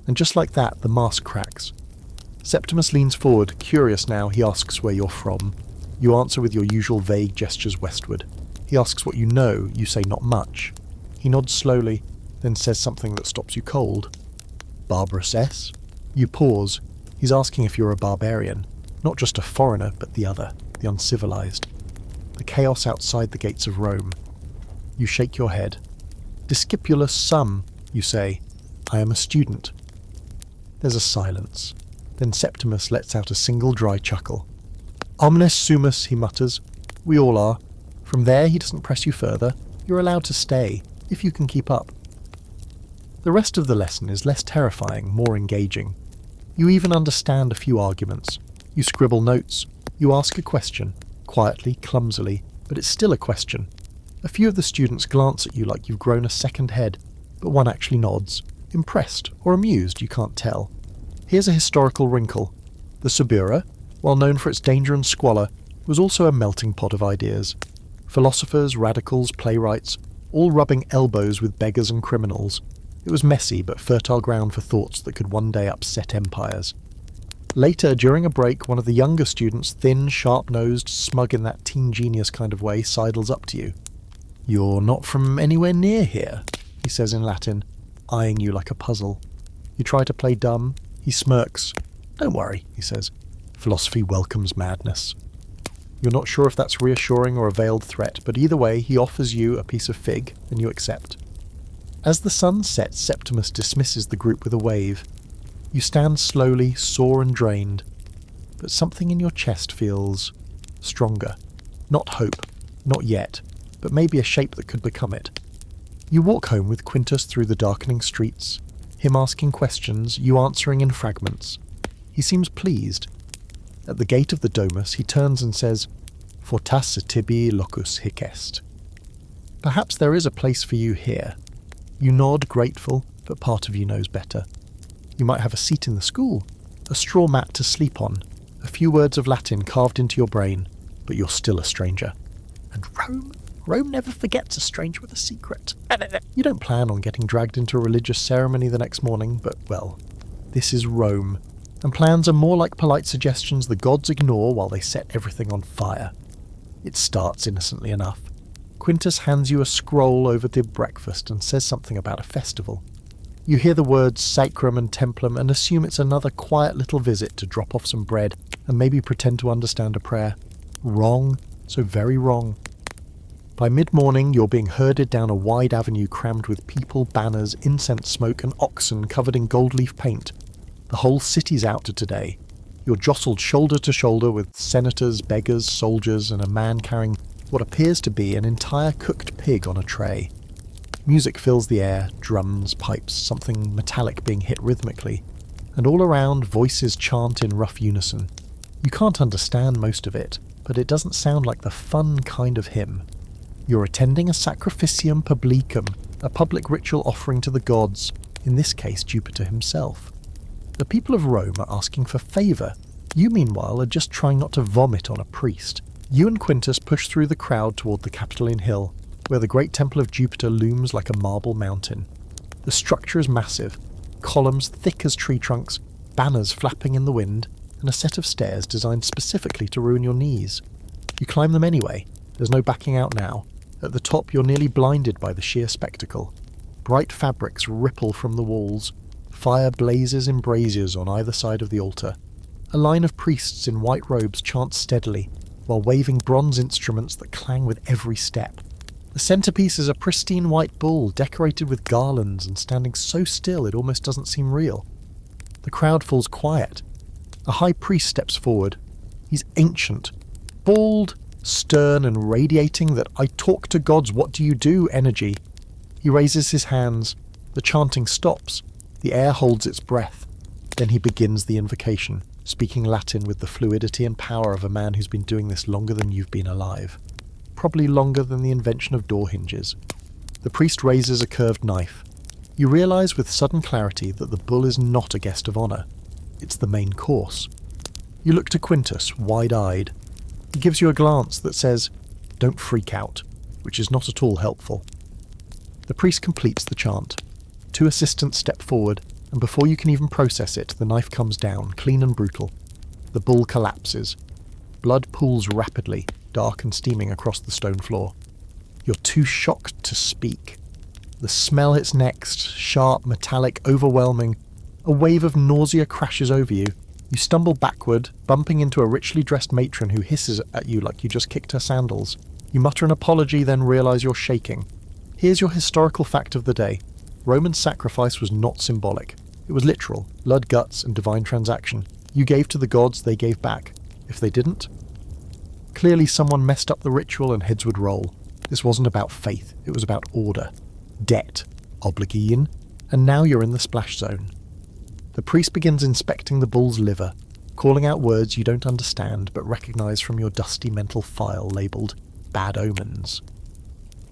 And just like that, the mask cracks. Septimus leans forward, curious now. He asks where you're from. You answer with your usual vague gestures westward. He asks what you know. You say not much. He nods slowly, then says something that stops you cold. "Barbarous S?" You pause. He's asking if you're a barbarian. Not just a foreigner, but the other, the uncivilized. The chaos outside the gates of Rome. You shake your head. "Discipulus sum," you say. "I am a student." There's a silence. Then Septimus lets out a single dry chuckle. "Omnes sumus," he mutters. "We all are." From there, he doesn't press you further. You're allowed to stay, if you can keep up. The rest of the lesson is less terrifying, more engaging. You even understand a few arguments. You scribble notes. You ask a question, quietly, clumsily, but it's still a question. A few of the students glance at you like you've grown a second head, but one actually nods. Impressed or amused, you can't tell. Here's a historical wrinkle. The Subura, while known for its danger and squalor, was also a melting pot of ideas. Philosophers, radicals, playwrights, all rubbing elbows with beggars and criminals. It was messy but fertile ground for thoughts that could one day upset empires. Later, during a break, one of the younger students, thin, sharp-nosed, smug in that teen genius kind of way, sidles up to you. "You're not from anywhere near here," he says in Latin, eyeing you like a puzzle. You try to play dumb. He smirks. "Don't worry," he says. "Philosophy welcomes madness." You're not sure if that's reassuring or a veiled threat, but either way, he offers you a piece of fig, and you accept. As the sun sets, Septimus dismisses the group with a wave. You stand slowly, sore and drained, but something in your chest feels stronger. Not hope, not yet, but maybe a shape that could become it. You walk home with Quintus through the darkening streets, him asking questions, you answering in fragments. He seems pleased. At the gate of the domus, he turns and says, "Fortasse tibi locus hic est." Perhaps there is a place for you here. You nod, grateful, but part of you knows better. You might have a seat in the school, a straw mat to sleep on, a few words of Latin carved into your brain, but you're still a stranger. And Rome never forgets a stranger with a secret. You don't plan on getting dragged into a religious ceremony the next morning, but, well, this is Rome, and plans are more like polite suggestions the gods ignore while they set everything on fire. It starts innocently enough. Quintus hands you a scroll over the breakfast and says something about a festival. You hear the words sacrum and templum and assume it's another quiet little visit to drop off some bread and maybe pretend to understand a prayer. Wrong, so very wrong. By mid-morning, you're being herded down a wide avenue crammed with people, banners, incense smoke and oxen covered in gold-leaf paint. The whole city's out to today. You're jostled shoulder to shoulder with senators, beggars, soldiers, and a man carrying what appears to be an entire cooked pig on a tray. Music fills the air, drums, pipes, something metallic being hit rhythmically, and all around voices chant in rough unison. You can't understand most of it, but it doesn't sound like the fun kind of hymn. You're attending a sacrificium publicum, a public ritual offering to the gods, in this case Jupiter himself. The people of Rome are asking for favour. You, meanwhile, are just trying not to vomit on a priest. You and Quintus push through the crowd toward the Capitoline Hill, where the great temple of Jupiter looms like a marble mountain. The structure is massive, columns thick as tree trunks, banners flapping in the wind, and a set of stairs designed specifically to ruin your knees. You climb them anyway. There's no backing out now. At the top, you're nearly blinded by the sheer spectacle. Bright fabrics ripple from the walls. Fire blazes in braziers on either side of the altar. A line of priests in white robes chants steadily, while waving bronze instruments that clang with every step. The centerpiece is a pristine white bull decorated with garlands and standing so still it almost doesn't seem real. The crowd falls quiet. A high priest steps forward. He's ancient, bald, stern and radiating that "I talk to gods, what do you do" energy. He raises his hands. The chanting stops. The air holds its breath. Then he begins the invocation, speaking Latin with the fluidity and power of a man who's been doing this longer than you've been alive. Probably longer than the invention of door hinges. The priest raises a curved knife. You realise with sudden clarity that the bull is not a guest of honour. It's the main course. You look to Quintus, wide-eyed. He gives you a glance that says, "Don't freak out," which is not at all helpful. The priest completes the chant. 2 assistants step forward, and before you can even process it, the knife comes down, clean and brutal. The bull collapses. Blood pools rapidly, dark and steaming across the stone floor. You're too shocked to speak. The smell hits next, sharp, metallic, overwhelming. A wave of nausea crashes over you. You stumble backward, bumping into a richly dressed matron who hisses at you like you just kicked her sandals. You mutter an apology, then realise you're shaking. Here's your historical fact of the day. Roman sacrifice was not symbolic. It was literal, blood, guts, and divine transaction. You gave to the gods, they gave back. If they didn't? Clearly someone messed up the ritual and heads would roll. This wasn't about faith, it was about order. Debt. Obligation. And now you're in the splash zone. The priest begins inspecting the bull's liver, calling out words you don't understand but recognise from your dusty mental file labelled bad omens.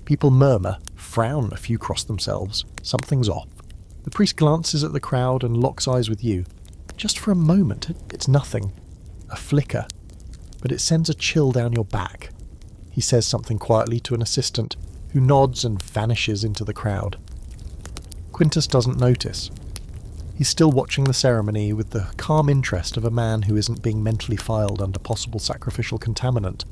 People murmur, frown, a few cross themselves. Something's off. The priest glances at the crowd and locks eyes with you. Just for a moment, it's nothing. A flicker. But it sends a chill down your back. He says something quietly to an assistant, who nods and vanishes into the crowd. Quintus doesn't notice. He's still watching the ceremony with the calm interest of a man who isn't being mentally filed under possible sacrificial contaminant.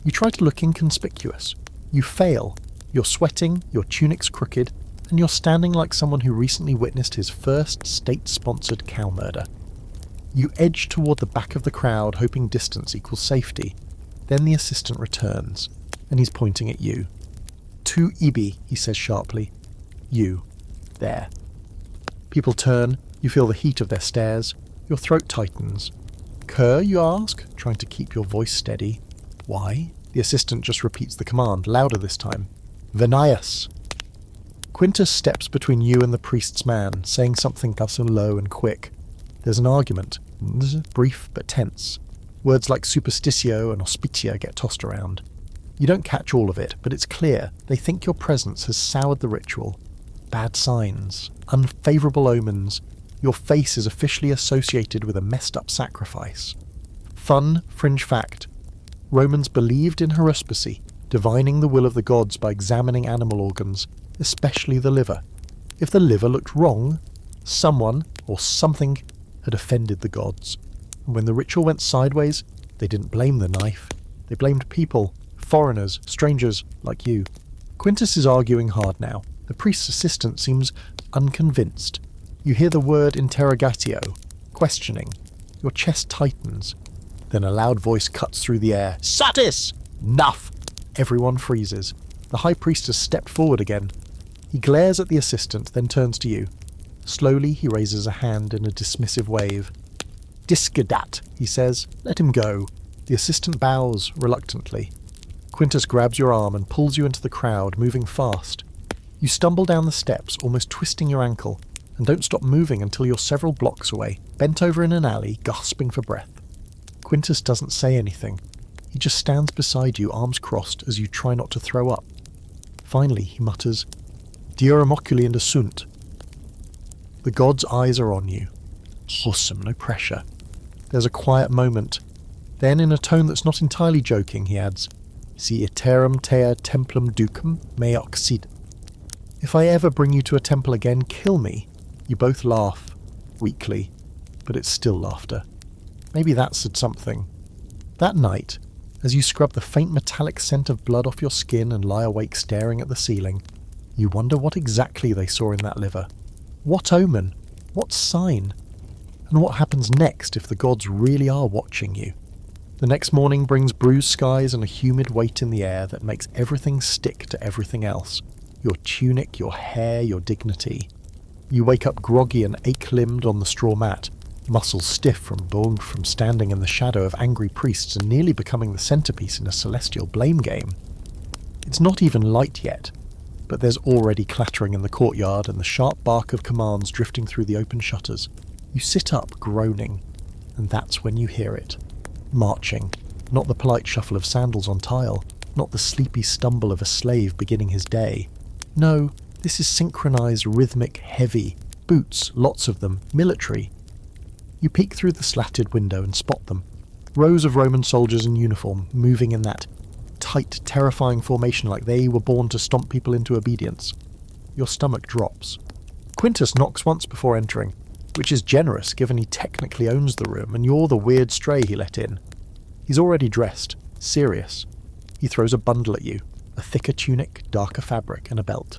You try to look inconspicuous. You fail. You're sweating, your tunic's crooked, and you're standing like someone who recently witnessed his first state-sponsored cow murder. You edge toward the back of the crowd, hoping distance equals safety. Then the assistant returns, and he's pointing at you. "Tu ibi," he says sharply. "You. There." People turn, you feel the heat of their stares, your throat tightens. "Cur," you ask, trying to keep your voice steady. "Why?" The assistant just repeats the command, louder this time. "Venias." Quintus steps between you and the priest's man, saying something else low and quick. There's an argument, brief but tense. Words like superstitio and auspicia get tossed around. You don't catch all of it, but it's clear they think your presence has soured the ritual. Bad signs, unfavourable omens. Your face is officially associated with a messed up sacrifice. Fun, fringe fact. Romans believed in haruspicy, divining the will of the gods by examining animal organs, especially the liver. If the liver looked wrong, someone or something had offended the gods. And when the ritual went sideways, they didn't blame the knife. They blamed people, foreigners, strangers like you. Quintus is arguing hard now. The priest's assistant seems unconvinced. You hear the word interrogatio, questioning. Your chest tightens. Then a loud voice cuts through the air. "Satis! Nuff!" Everyone freezes. The high priest has stepped forward again. He glares at the assistant, then turns to you. Slowly he raises a hand in a dismissive wave. "Discadat," he says. "Let him go." The assistant bows, reluctantly. Quintus grabs your arm and pulls you into the crowd, moving fast. You stumble down the steps, almost twisting your ankle, and don't stop moving until you're several blocks away, bent over in an alley, gasping for breath. Quintus doesn't say anything. He just stands beside you, arms crossed, as you try not to throw up. Finally, he mutters, "Diorum oculi sunt." The god's eyes are on you. Awesome, no pressure. There's a quiet moment. Then, in a tone that's not entirely joking, he adds, "Si iterum tea templum ducum me oxid." "If I ever bring you to a temple again, kill me." You both laugh, weakly, but it's still laughter. Maybe that said something. That night, as you scrub the faint metallic scent of blood off your skin and lie awake staring at the ceiling, you wonder what exactly they saw in that liver. What omen? What sign? And what happens next if the gods really are watching you? The next morning brings bruised skies and a humid weight in the air that makes everything stick to everything else. Your tunic, your hair, your dignity. You wake up groggy and ache-limbed on the straw mat. muscles stiff from standing in the shadow of angry priests and nearly becoming the centerpiece in a celestial blame game. It's not even light yet, but there's already clattering in the courtyard and the sharp bark of commands drifting through the open shutters. You sit up, groaning, and that's when you hear it. Marching, not the polite shuffle of sandals on tile, not the sleepy stumble of a slave beginning his day. No, this is synchronized, rhythmic, heavy, boots, lots of them, military. You peek through the slatted window and spot them. Rows of Roman soldiers in uniform, moving in that tight, terrifying formation like they were born to stomp people into obedience. Your stomach drops. Quintus knocks once before entering, which is generous given he technically owns the room and you're the weird stray he let in. He's already dressed, serious. He throws a bundle at you, a thicker tunic, darker fabric, and a belt.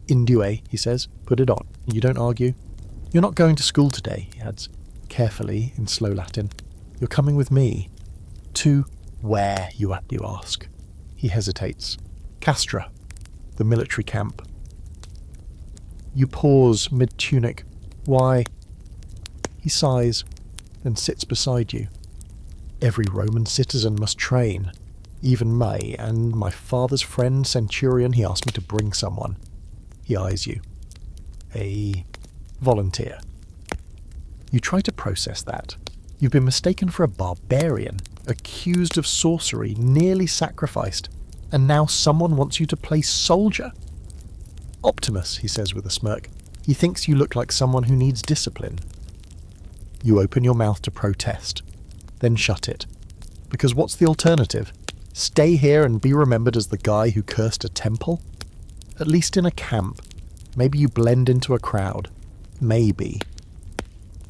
Indue, he says, put it on. You don't argue. You're not going to school today, he adds, carefully, in slow Latin. You're coming with me. To where, you ask. He hesitates. Castra, the military camp. You pause mid-tunic. Why? He sighs, then sits beside you. Every Roman citizen must train. Even me, and my father's friend Centurion, he asked me to bring someone. He eyes you. A volunteer. You try to process that. You've been mistaken for a barbarian, accused of sorcery, nearly sacrificed, and now someone wants you to play soldier. Optimus, he says with a smirk. He thinks you look like someone who needs discipline. You open your mouth to protest, then shut it. Because what's the alternative? Stay here and be remembered as the guy who cursed a temple? At least in a camp. Maybe you blend into a crowd. Maybe.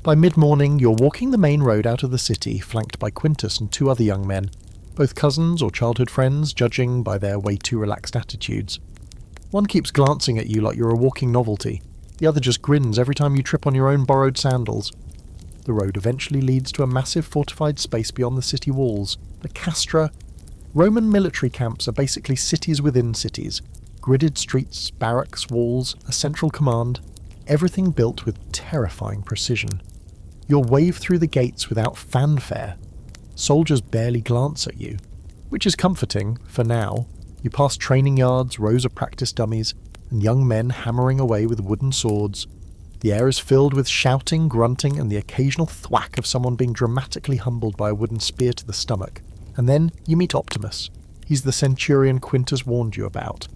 By mid-morning, you're walking the main road out of the city, flanked by Quintus and two other young men, both cousins or childhood friends, judging by their way too relaxed attitudes. One keeps glancing at you like you're a walking novelty. The other just grins every time you trip on your own borrowed sandals. The road eventually leads to a massive fortified space beyond the city walls, the Castra. Roman military camps are basically cities within cities. Gridded streets, barracks, walls, a central command, everything built with terrifying precision. You'll wave through the gates without fanfare. Soldiers barely glance at you, which is comforting, for now. You pass training yards, rows of practice dummies, and young men hammering away with wooden swords. The air is filled with shouting, grunting, and the occasional thwack of someone being dramatically humbled by a wooden spear to the stomach. And then you meet Optimus. He's the centurion Quintus warned you about.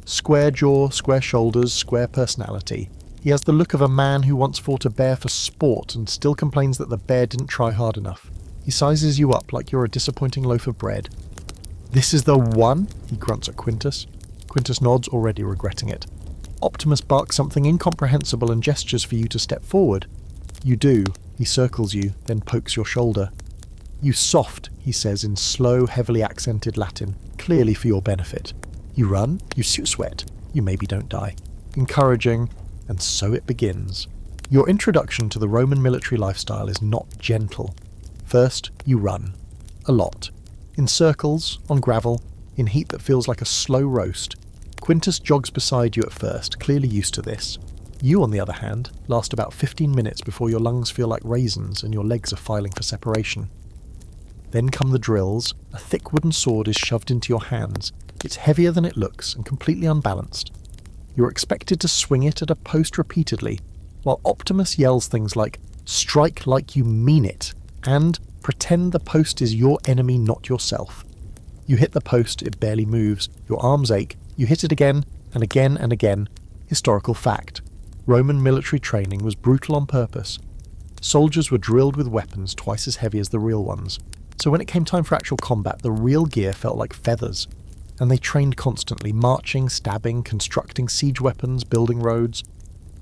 Square jaw, square shoulders, square personality. He has the look of a man who once fought a bear for sport and still complains that the bear didn't try hard enough. He sizes you up like you're a disappointing loaf of bread. This is the one? He grunts at Quintus. Quintus nods, already regretting it. Optimus barks something incomprehensible and gestures for you to step forward. You do. He circles you, then pokes your shoulder. You soft, he says in slow, heavily accented Latin, clearly for your benefit. You run, you sweat, you maybe don't die. Encouraging, and so it begins. Your introduction to the Roman military lifestyle is not gentle. First, you run. A lot. In circles, on gravel, in heat that feels like a slow roast. Quintus jogs beside you at first, clearly used to this. You, on the other hand, last about 15 minutes before your lungs feel like raisins and your legs are filing for separation. Then come the drills. A thick wooden sword is shoved into your hands. It's heavier than it looks and completely unbalanced. You're expected to swing it at a post repeatedly, while Optimus yells things like, "Strike like you mean it," and "Pretend the post is your enemy, not yourself." You hit the post, it barely moves, your arms ache, you hit it again, and again and again. Historical fact. Roman military training was brutal on purpose. Soldiers were drilled with weapons twice as heavy as the real ones, so when it came time for actual combat, the real gear felt like feathers. And they trained constantly, marching, stabbing, constructing siege weapons, building roads.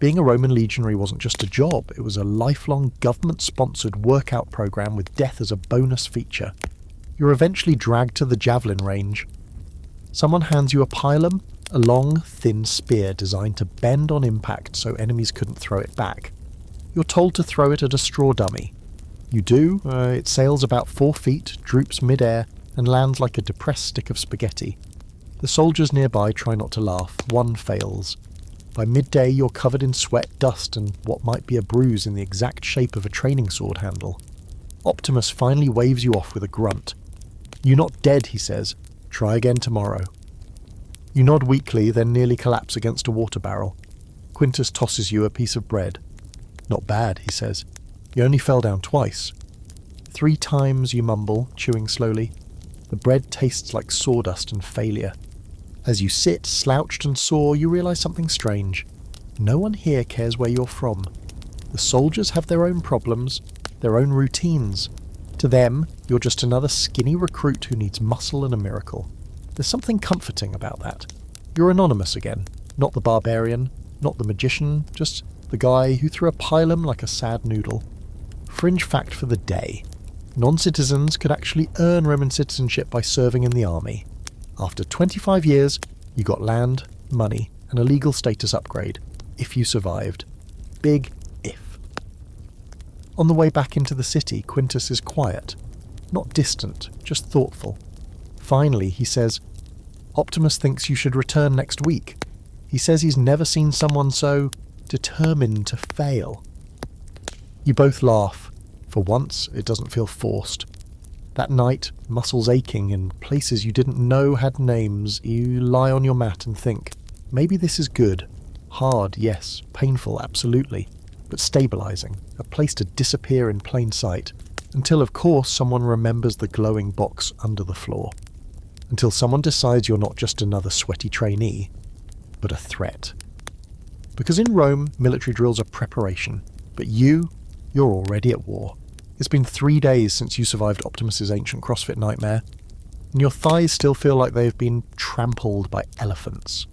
Being a Roman legionary wasn't just a job, it was a lifelong government-sponsored workout program with death as a bonus feature. You're eventually dragged to the javelin range. Someone hands you a pilum, a long, thin spear designed to bend on impact so enemies couldn't throw it back. You're told to throw it at a straw dummy. You do, it sails about 4 feet, droops mid-air, and lands like a depressed stick of spaghetti. The soldiers nearby try not to laugh. One fails. By midday, you're covered in sweat, dust, and what might be a bruise in the exact shape of a training sword handle. Optimus finally waves you off with a grunt. "You're not dead," he says. "Try again tomorrow." You nod weakly, then nearly collapse against a water barrel. Quintus tosses you a piece of bread. "Not bad," he says. "You only fell down twice." 3 times, you mumble, chewing slowly. The bread tastes like sawdust and failure. As you sit, slouched and sore, you realise something strange. No one here cares where you're from. The soldiers have their own problems, their own routines. To them, you're just another skinny recruit who needs muscle and a miracle. There's something comforting about that. You're anonymous again. Not the barbarian, not the magician, just the guy who threw a pilum like a sad noodle. Fringe fact for the day. Non-citizens could actually earn Roman citizenship by serving in the army. After 25 years, you got land, money, and a legal status upgrade, if you survived. Big if. On the way back into the city, Quintus is quiet. Not distant, just thoughtful. Finally, he says, "Optimus thinks you should return next week. He says he's never seen someone so determined to fail." You both laugh. For once, it doesn't feel forced. That night, muscles aching in places you didn't know had names, you lie on your mat and think, maybe this is good. Hard, yes. Painful, absolutely. But stabilizing. A place to disappear in plain sight. Until, of course, someone remembers the glowing box under the floor. Until someone decides you're not just another sweaty trainee, but a threat. Because in Rome, military drills are preparation. But you're already at war. It's been 3 days since you survived Optimus's ancient CrossFit nightmare, and your thighs still feel like they've been trampled by elephants.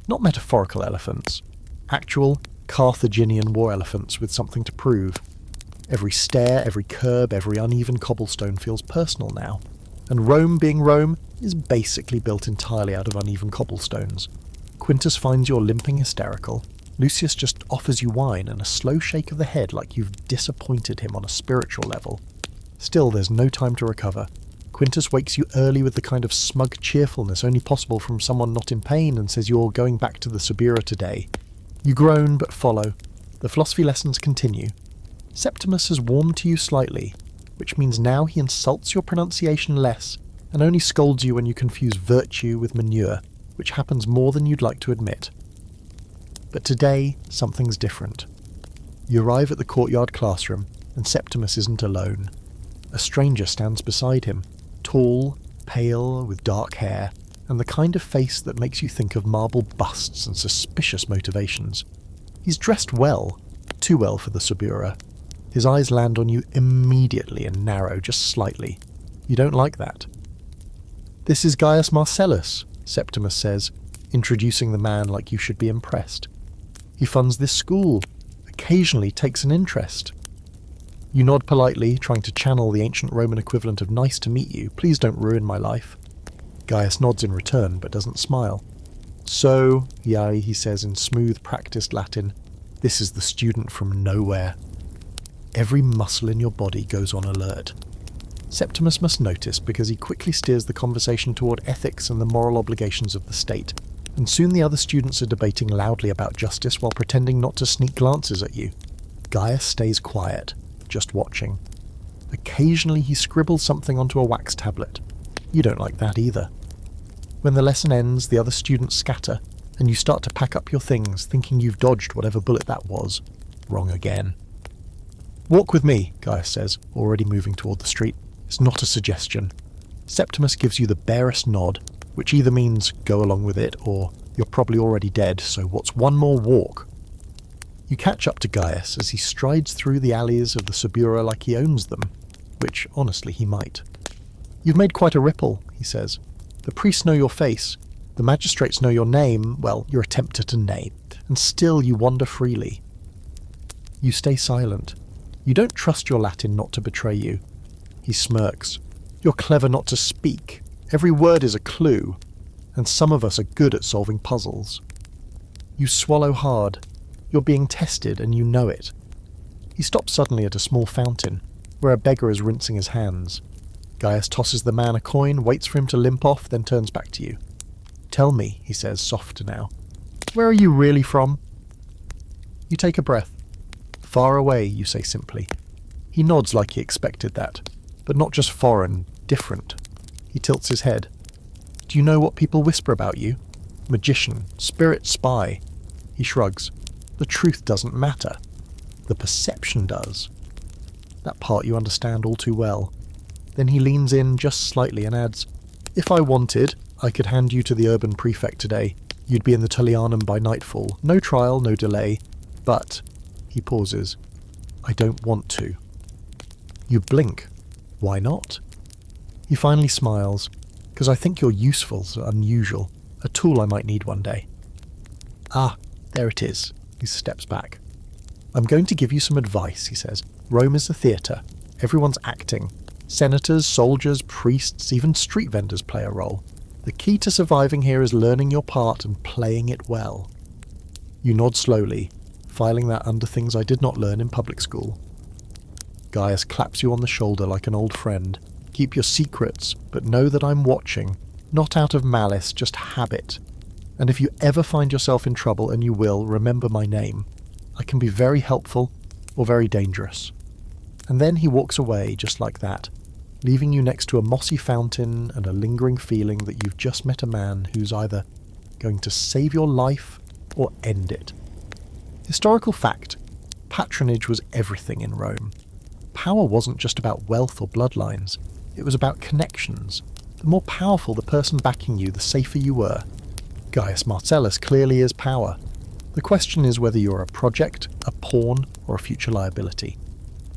Not metaphorical elephants. Actual Carthaginian war elephants with something to prove. Every stair, every curb, every uneven cobblestone feels personal now. And Rome being Rome is basically built entirely out of uneven cobblestones. Quintus finds you're limping hysterical. Lucius just offers you wine and a slow shake of the head like you've disappointed him on a spiritual level. Still, there's no time to recover. Quintus wakes you early with the kind of smug cheerfulness only possible from someone not in pain and says you're going back to the Subura today. You groan but follow. The philosophy lessons continue. Septimus has warmed to you slightly, which means now he insults your pronunciation less and only scolds you when you confuse virtue with manure, which happens more than you'd like to admit. But today, something's different. You arrive at the courtyard classroom, and Septimus isn't alone. A stranger stands beside him, tall, pale, with dark hair, and the kind of face that makes you think of marble busts and suspicious motivations. He's dressed well, too well for the Subura. His eyes land on you immediately and narrow just slightly. You don't like that. "This is Gaius Marcellus," Septimus says, introducing the man like you should be impressed. "He funds this school, occasionally takes an interest." You nod politely, trying to channel the ancient Roman equivalent of "nice to meet you, please don't ruin my life." Gaius nods in return, but doesn't smile. "So, he says in smooth, practiced Latin, "this is the student from nowhere." Every muscle in your body goes on alert. Septimus must notice because he quickly steers the conversation toward ethics and the moral obligations of the state, and soon the other students are debating loudly about justice while pretending not to sneak glances at you. Gaius stays quiet, just watching. Occasionally he scribbles something onto a wax tablet. You don't like that either. When the lesson ends, the other students scatter, and you start to pack up your things, thinking you've dodged whatever bullet that was. Wrong again. "Walk with me," Gaius says, already moving toward the street. It's not a suggestion. Septimus gives you the barest nod, which either means go along with it, or you're probably already dead, so what's one more walk? You catch up to Gaius as he strides through the alleys of the Subura like he owns them, which, honestly, he might. "You've made quite a ripple," he says. "The priests know your face. The magistrates know your name, well, your attempt at a name, and still you wander freely." You stay silent. You don't trust your Latin not to betray you. He smirks. "You're clever not to speak. Every word is a clue, and some of us are good at solving puzzles." You swallow hard. You're being tested, and you know it. He stops suddenly at a small fountain, where a beggar is rinsing his hands. Gaius tosses the man a coin, waits for him to limp off, then turns back to you. "Tell me," he says, softer now. Where are you really from? You take a breath. Far away, you say simply. He nods like he expected that, but not just foreign, different. He tilts his head. Do you know what people whisper about you? Magician, spirit spy. He shrugs. The truth doesn't matter. The perception does. That part you understand all too well. Then he leans in just slightly and adds, if I wanted, I could hand you to the urban prefect today. You'd be in the Tullianum by nightfall. No trial, no delay. But, he pauses, I don't want to. You blink. Why not? He finally smiles, because I think you're useful, so unusual. A tool I might need one day. Ah, there it is. He steps back. I'm going to give you some advice, he says. Rome is a theatre. Everyone's acting. Senators, soldiers, priests, even street vendors play a role. The key to surviving here is learning your part and playing it well. You nod slowly, filing that under things I did not learn in public school. Gaius claps you on the shoulder like an old friend. Keep your secrets, but know that I'm watching, not out of malice, just habit. And if you ever find yourself in trouble, and you will, remember my name. I can be very helpful or very dangerous. And then he walks away just like that, leaving you next to a mossy fountain and a lingering feeling that you've just met a man who's either going to save your life or end it. Historical fact, patronage was everything in Rome. Power wasn't just about wealth or bloodlines, it was about connections. The more powerful the person backing you, the safer you were. Gaius Marcellus clearly is power. The question is whether you're a project, a pawn, or a future liability.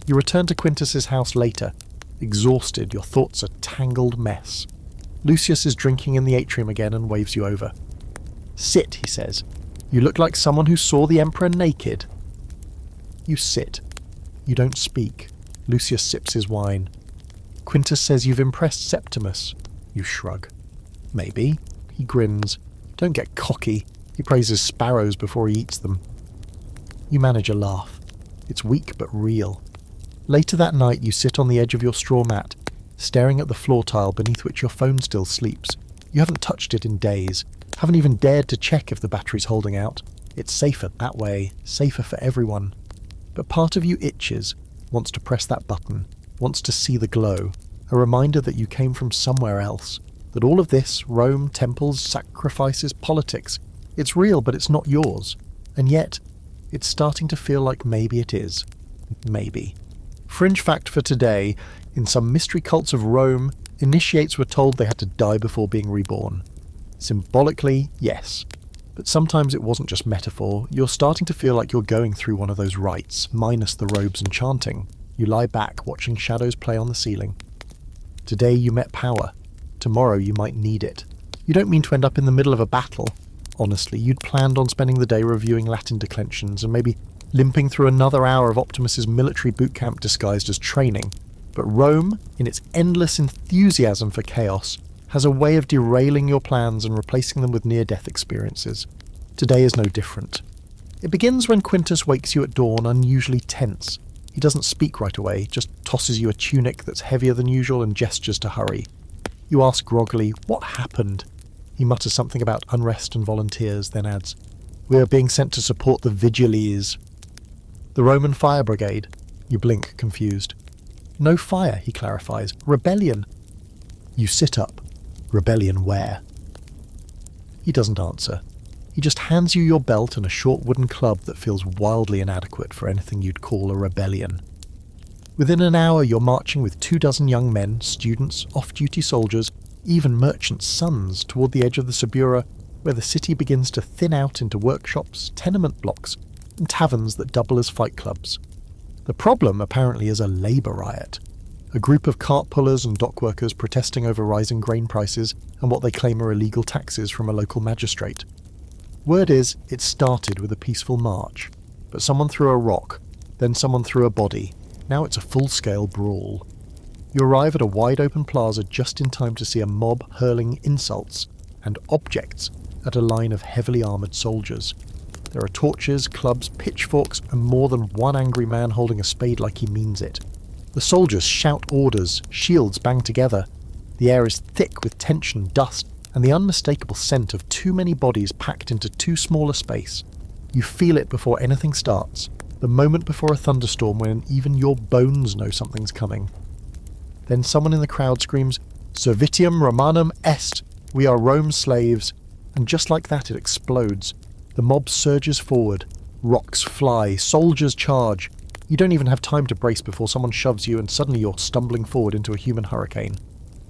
You return to Quintus's house later, exhausted, your thoughts a tangled mess. Lucius is drinking in the atrium again and waves you over. Sit, he says. You look like someone who saw the emperor naked. You sit. You don't speak. Lucius sips his wine. Quintus says you've impressed Septimus. You shrug. Maybe. He grins. Don't get cocky. He praises sparrows before he eats them. You manage a laugh. It's weak but real. Later that night you sit on the edge of your straw mat, staring at the floor tile beneath which your phone still sleeps. You haven't touched it in days, haven't even dared to check if the battery's holding out. It's safer that way, safer for everyone. But part of you itches, wants to press that button, wants to see the glow, a reminder that you came from somewhere else, that all of this, Rome, temples, sacrifices, politics, it's real but it's not yours. And yet, it's starting to feel like maybe it is. Maybe. Fringe fact for today, in some mystery cults of Rome, initiates were told they had to die before being reborn. Symbolically, yes. But sometimes it wasn't just metaphor. You're starting to feel like you're going through one of those rites, minus the robes and chanting. You lie back, watching shadows play on the ceiling. Today you met power. Tomorrow you might need it. You don't mean to end up in the middle of a battle. Honestly, you'd planned on spending the day reviewing Latin declensions and maybe limping through another hour of Optimus's military boot camp disguised as training. But Rome, in its endless enthusiasm for chaos, has a way of derailing your plans and replacing them with near-death experiences. Today is no different. It begins when Quintus wakes you at dawn unusually tense. He doesn't speak right away, just tosses you a tunic that's heavier than usual and gestures to hurry. You ask groggily, what happened? He mutters something about unrest and volunteers, then adds, we are being sent to support the Vigiles. The Roman fire brigade. You blink, confused. No fire, he clarifies. Rebellion. You sit up. Rebellion where? He doesn't answer. He just hands you your belt and a short wooden club that feels wildly inadequate for anything you'd call a rebellion. Within an hour you're marching with 24 young men, students, off-duty soldiers, even merchants' sons toward the edge of the Subura, where the city begins to thin out into workshops, tenement blocks, and taverns that double as fight clubs. The problem, apparently, is a labour riot. A group of cart pullers and dock workers protesting over rising grain prices and what they claim are illegal taxes from a local magistrate. Word is, it started with a peaceful march, but someone threw a rock, then someone threw a body. Now it's a full-scale brawl. You arrive at a wide-open plaza just in time to see a mob hurling insults and objects at a line of heavily armoured soldiers. There are torches, clubs, pitchforks, and more than one angry man holding a spade like he means it. The soldiers shout orders, shields bang together. The air is thick with tension, dust, and the unmistakable scent of too many bodies packed into too small a space. You feel it before anything starts, the moment before a thunderstorm when even your bones know something's coming. Then someone in the crowd screams, "Servitium Romanum est! We are Rome's slaves!" And just like that it explodes. The mob surges forward. Rocks fly, soldiers charge. You don't even have time to brace before someone shoves you and suddenly you're stumbling forward into a human hurricane.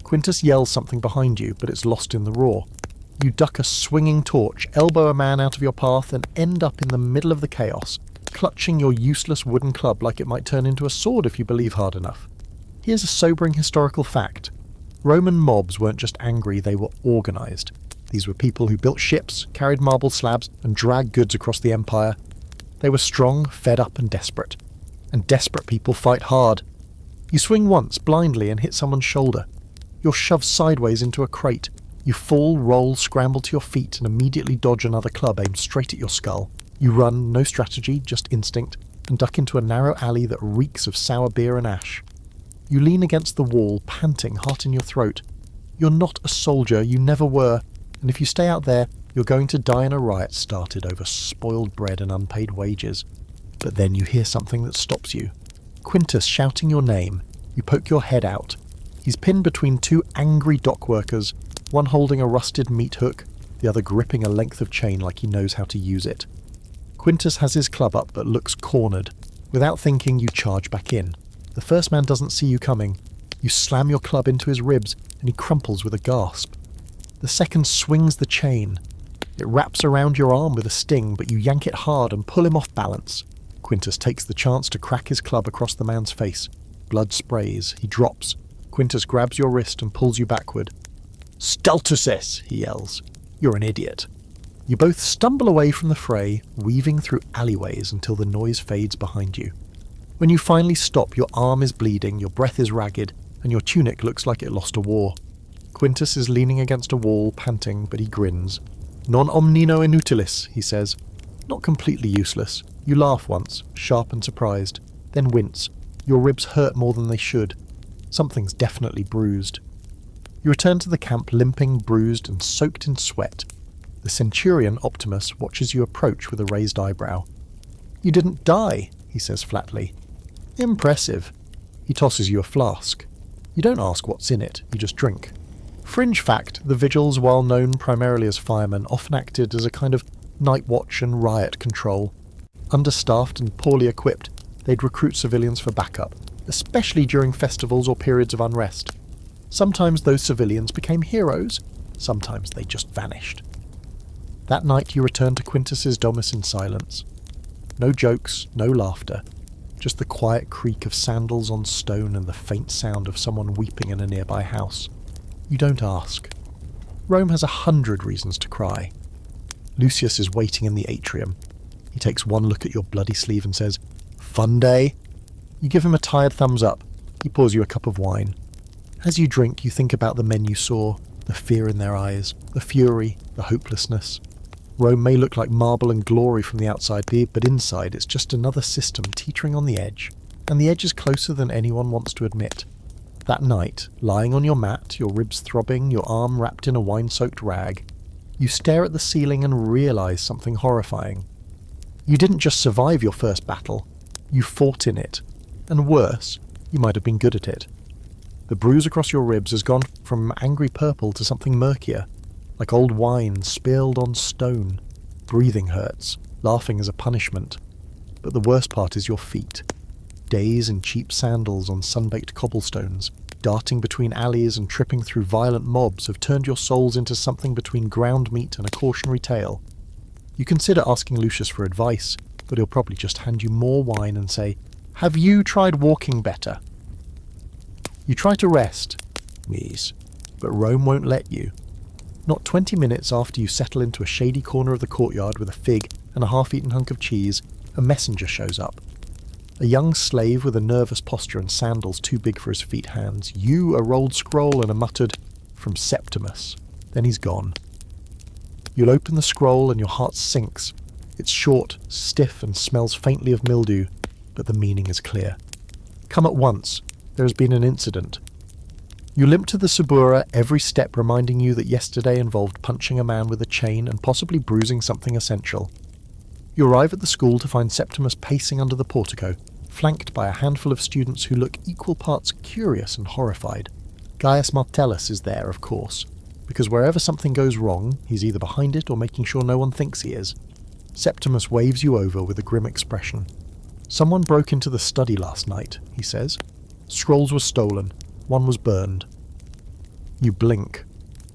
Quintus yells something behind you, but it's lost in the roar. You duck a swinging torch, elbow a man out of your path, and end up in the middle of the chaos, clutching your useless wooden club like it might turn into a sword if you believe hard enough. Here's a sobering historical fact. Roman mobs weren't just angry, they were organised. These were people who built ships, carried marble slabs, and dragged goods across the empire. They were strong, fed up, and desperate. And desperate people fight hard. You swing once, blindly, and hit someone's shoulder. You're shoved sideways into a crate. You fall, roll, scramble to your feet, and immediately dodge another club aimed straight at your skull. You run, no strategy, just instinct, and duck into a narrow alley that reeks of sour beer and ash. You lean against the wall, panting, heart in your throat. You're not a soldier, you never were, and if you stay out there, you're going to die in a riot started over spoiled bread and unpaid wages. But then you hear something that stops you. Quintus shouting your name. You poke your head out. He's pinned between two angry dock workers, one holding a rusted meat hook, the other gripping a length of chain like he knows how to use it. Quintus has his club up but looks cornered. Without thinking, you charge back in. The first man doesn't see you coming. You slam your club into his ribs and he crumples with a gasp. The second swings the chain. It wraps around your arm with a sting, but you yank it hard and pull him off balance. Quintus takes the chance to crack his club across the man's face. Blood sprays. He drops. Quintus grabs your wrist and pulls you backward. "Stultusis!" he yells. You're an idiot. You both stumble away from the fray, weaving through alleyways until the noise fades behind you. When you finally stop, your arm is bleeding, your breath is ragged, and your tunic looks like it lost a war. Quintus is leaning against a wall, panting, but he grins. "Non omnino inutilis," he says. Not completely useless. You laugh once, sharp and surprised, then wince. Your ribs hurt more than they should. Something's definitely bruised. You return to the camp limping, bruised, and soaked in sweat. The centurion, Optimus, watches you approach with a raised eyebrow. "You didn't die," he says flatly. "Impressive." He tosses you a flask. You don't ask what's in it, you just drink. Fringe fact, the vigils, while known primarily as firemen, often acted as a kind of night watch and riot control. Understaffed and poorly equipped, they'd recruit civilians for backup, especially during festivals or periods of unrest. Sometimes those civilians became heroes, sometimes they just vanished. That night you return to Quintus's domus in silence. No jokes, no laughter, just the quiet creak of sandals on stone and the faint sound of someone weeping in a nearby house. You don't ask. Rome has 100 reasons to cry. Lucius is waiting in the atrium. He takes one look at your bloody sleeve and says, "Fun day?" You give him a tired thumbs up. He pours you a cup of wine. As you drink, you think about the men you saw, the fear in their eyes, the fury, the hopelessness. Rome may look like marble and glory from the outside, but inside it's just another system teetering on the edge, and the edge is closer than anyone wants to admit. That night, lying on your mat, your ribs throbbing, your arm wrapped in a wine-soaked rag, you stare at the ceiling and realise something horrifying. You didn't just survive your first battle, you fought in it. And worse, you might have been good at it. The bruise across your ribs has gone from angry purple to something murkier, like old wine spilled on stone. Breathing hurts, laughing is a punishment. But the worst part is your feet. Days in cheap sandals on sun-baked cobblestones, darting between alleys and tripping through violent mobs have turned your souls into something between ground meat and a cautionary tale. You consider asking Lucius for advice, but he'll probably just hand you more wine and say, "Have you tried walking better?" You try to rest, yes, but Rome won't let you. Not 20 minutes after you settle into a shady corner of the courtyard with a fig and a half-eaten hunk of cheese, a messenger shows up. A young slave with a nervous posture and sandals too big for his feet hands you a rolled scroll and a muttered, "From Septimus." Then he's gone. You'll open the scroll and your heart sinks. It's short, stiff, and smells faintly of mildew, but the meaning is clear. Come at once. There has been an incident. You limp to the Sabura, every step reminding you that yesterday involved punching a man with a chain and possibly bruising something essential. You arrive at the school to find Septimus pacing under the portico, flanked by a handful of students who look equal parts curious and horrified. Gaius Martellus is there, of course, because wherever something goes wrong, he's either behind it or making sure no one thinks he is. Septimus waves you over with a grim expression. "Someone broke into the study last night," he says. "Scrolls were stolen. One was burned." You blink.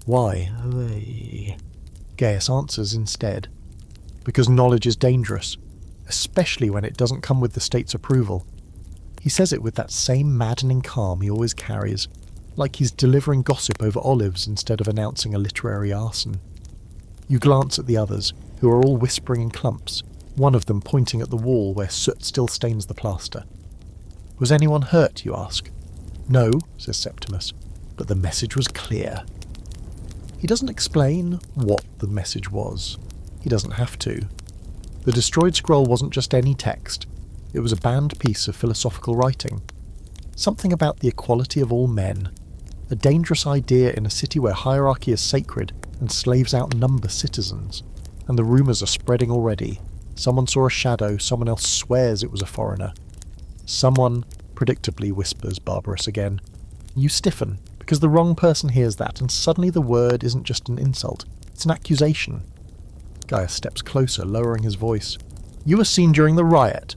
Why? Gaius answers instead. Because knowledge is dangerous, especially when it doesn't come with the state's approval. He says it with that same maddening calm he always carries, like he's delivering gossip over olives instead of announcing a literary arson. You glance at the others, who are all whispering in clumps, one of them pointing at the wall where soot still stains the plaster. "Was anyone hurt?" you ask. "No," says Septimus, "but the message was clear." He doesn't explain what the message was. He doesn't have to. The destroyed scroll wasn't just any text. It was a banned piece of philosophical writing. Something about the equality of all men. A dangerous idea in a city where hierarchy is sacred and slaves outnumber citizens. And the rumours are spreading already. Someone saw a shadow, someone else swears it was a foreigner. Someone, predictably, whispers Barbarous again. You stiffen, because the wrong person hears that, and suddenly the word isn't just an insult, it's an accusation. Gaius steps closer, lowering his voice. "You were seen during the riot,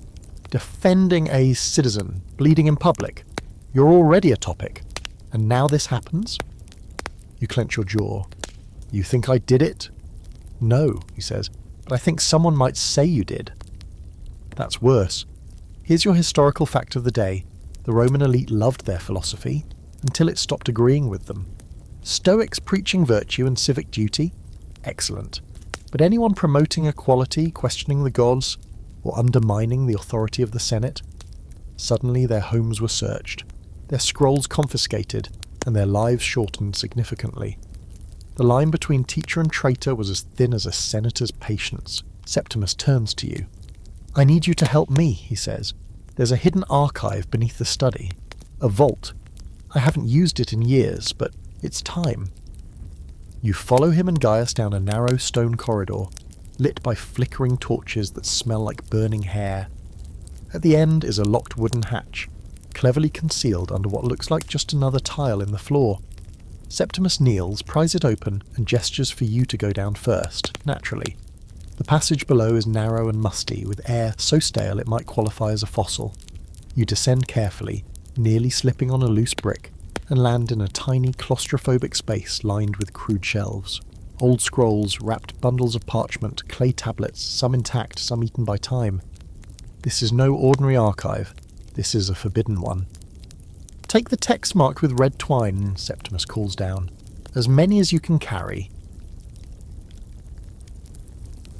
defending a citizen, bleeding in public. You're already a topic. And now this happens?" You clench your jaw. "You think I did it?" "No," he says, "but I think someone might say you did." That's worse. Here's your historical fact of the day. The Roman elite loved their philosophy, until it stopped agreeing with them. Stoics preaching virtue and civic duty? Excellent. But anyone promoting equality, questioning the gods, or undermining the authority of the Senate? Suddenly their homes were searched, their scrolls confiscated, and their lives shortened significantly. The line between teacher and traitor was as thin as a senator's patience. Septimus turns to you. "I need you to help me," he says. "There's a hidden archive beneath the study. A vault. I haven't used it in years, but it's time." You follow him and Gaius down a narrow stone corridor, lit by flickering torches that smell like burning hair. At the end is a locked wooden hatch, cleverly concealed under what looks like just another tile in the floor. Septimus kneels, pries it open, and gestures for you to go down first, naturally. The passage below is narrow and musty, with air so stale it might qualify as a fossil. You descend carefully, nearly slipping on a loose brick, and land in a tiny claustrophobic space lined with crude shelves. Old scrolls, wrapped bundles of parchment, clay tablets, some intact, some eaten by time. This is no ordinary archive. This is a forbidden one. "Take the text marked with red twine," Septimus calls down. "As many as you can carry."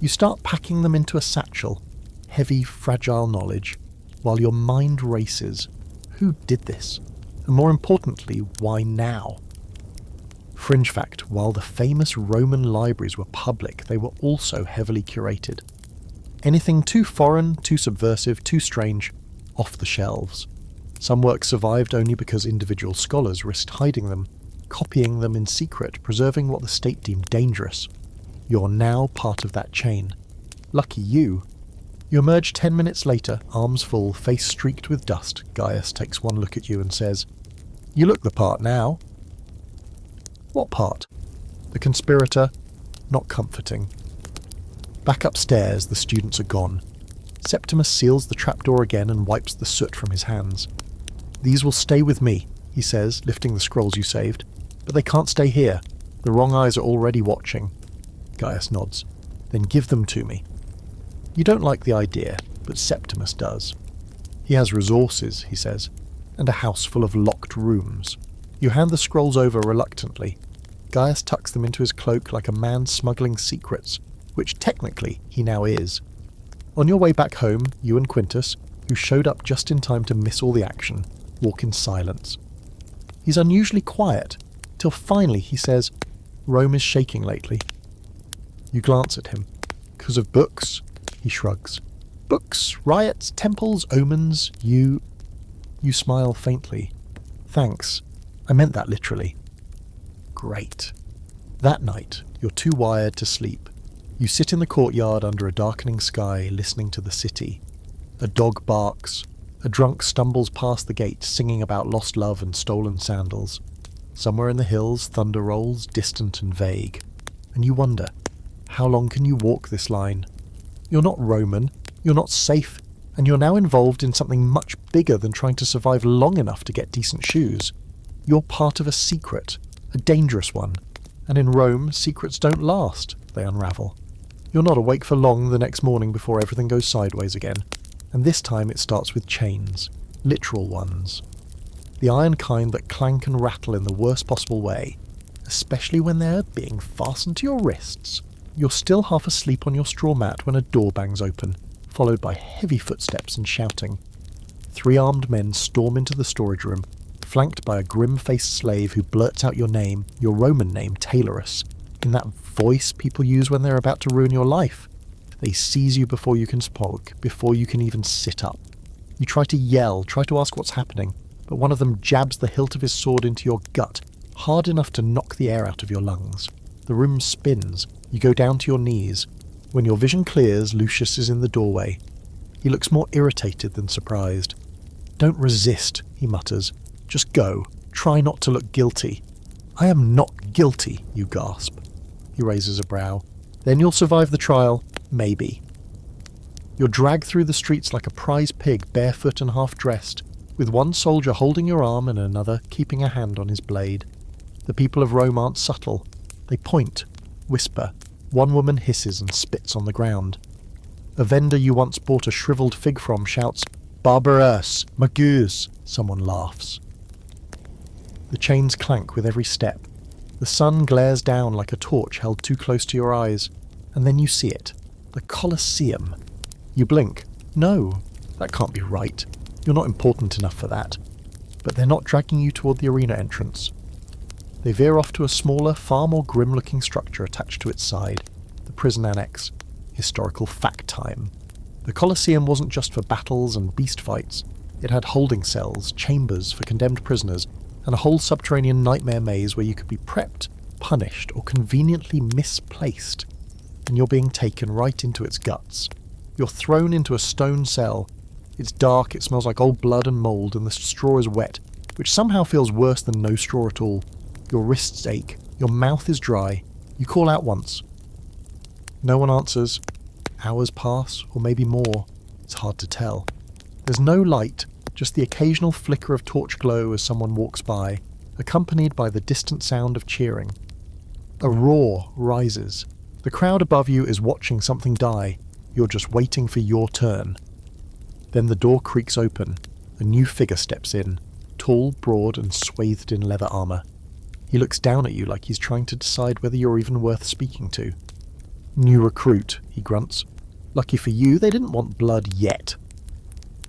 You start packing them into a satchel, heavy, fragile knowledge, while your mind races. Who did this? And more importantly, why now? Fringe fact, while the famous Roman libraries were public, they were also heavily curated. Anything too foreign, too subversive, too strange, off the shelves. Some works survived only because individual scholars risked hiding them, copying them in secret, preserving what the state deemed dangerous. You're now part of that chain. Lucky you. You emerge 10 minutes later, arms full, face streaked with dust. Gaius takes one look at you and says, "You look the part now." What part? The conspirator? Not comforting. Back upstairs, the students are gone. Septimus seals the trapdoor again and wipes the soot from his hands. "These will stay with me," he says, lifting the scrolls you saved. "But they can't stay here. The wrong eyes are already watching." Gaius nods. "Then give them to me." You don't like the idea, but Septimus does. He has resources, he says, and a house full of locked rooms. You hand the scrolls over reluctantly. Gaius tucks them into his cloak like a man smuggling secrets, which technically he now is. On your way back home, you and Quintus, who showed up just in time to miss all the action, walk in silence. He's unusually quiet, till finally he says, "Rome is shaking lately." You glance at him. "'Cause of books?" He shrugs. "Books, riots, temples, omens, you..." You smile faintly. "Thanks. I meant that literally. Great. That night, you're too wired to sleep. You sit in the courtyard under a darkening sky, listening to the city. A dog barks. A drunk stumbles past the gate, singing about lost love and stolen sandals. Somewhere in the hills, thunder rolls, distant and vague. And you wonder, how long can you walk this line? You're not Roman, you're not safe, and you're now involved in something much bigger than trying to survive long enough to get decent shoes. You're part of a secret, a dangerous one. And in Rome, secrets don't last, they unravel. You're not awake for long the next morning before everything goes sideways again. And this time it starts with chains, literal ones. The iron kind that clank and rattle in the worst possible way, especially when they're being fastened to your wrists. You're still half asleep on your straw mat when a door bangs open, followed by heavy footsteps and shouting. 3 armed men storm into the storage room, flanked by a grim-faced slave who blurts out your name, your Roman name, Tailorus, in that voice people use when they're about to ruin your life. They seize you before you can speak, before you can even sit up. You try to yell, try to ask what's happening, but one of them jabs the hilt of his sword into your gut, hard enough to knock the air out of your lungs. The room spins. You go down to your knees. When your vision clears, Lucius is in the doorway. He looks more irritated than surprised. "Don't resist," he mutters. "Just go. Try not to look guilty." "I am not guilty," you gasp. He raises a brow. "Then you'll survive the trial. Maybe." You're dragged through the streets like a prize pig, barefoot and half-dressed, with one soldier holding your arm and another keeping a hand on his blade. The people of Rome aren't subtle. They point, whisper. One woman hisses and spits on the ground. A vendor you once bought a shriveled fig from shouts, "Barbarous, Magus!" Someone laughs. The chains clank with every step. The sun glares down like a torch held too close to your eyes, and then you see it. The Colosseum. You blink. No, that can't be right. You're not important enough for that. But they're not dragging you toward the arena entrance. They veer off to a smaller, far more grim-looking structure attached to its side, the prison annex. Historical fact time. The Colosseum wasn't just for battles and beast fights. It had holding cells, chambers for condemned prisoners, and a whole subterranean nightmare maze where you could be prepped, punished, or conveniently misplaced. And you're being taken right into its guts. You're thrown into a stone cell. It's dark, it smells like old blood and mould, and the straw is wet, which somehow feels worse than no straw at all. Your wrists ache, your mouth is dry. You call out once. No one answers. Hours pass, or maybe more. It's hard to tell. There's no light, just the occasional flicker of torch glow as someone walks by, accompanied by the distant sound of cheering. A roar rises. The crowd above you is watching something die. You're just waiting for your turn. Then the door creaks open. A new figure steps in, tall, broad, and swathed in leather armour. He looks down at you like he's trying to decide whether you're even worth speaking to. "New recruit," he grunts. "Lucky for you, they didn't want blood yet."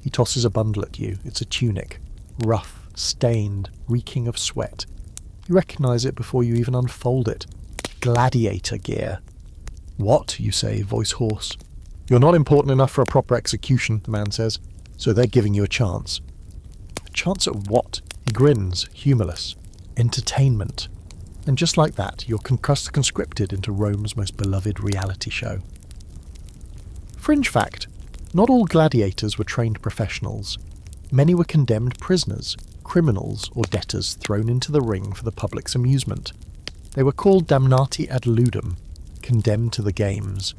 He tosses a bundle at you. It's a tunic. Rough, stained, reeking of sweat. You recognise it before you even unfold it. Gladiator gear. "What?" you say, voice hoarse. "You're not important enough for a proper execution," the man says, "so they're giving you a chance." A chance at what? He grins, humourless. Entertainment. And just like that, you're conscripted into Rome's most beloved reality show. Fringe fact. Not all gladiators were trained professionals. Many were condemned prisoners, criminals or debtors thrown into the ring for the public's amusement. They were called damnati ad ludum, condemned to the games.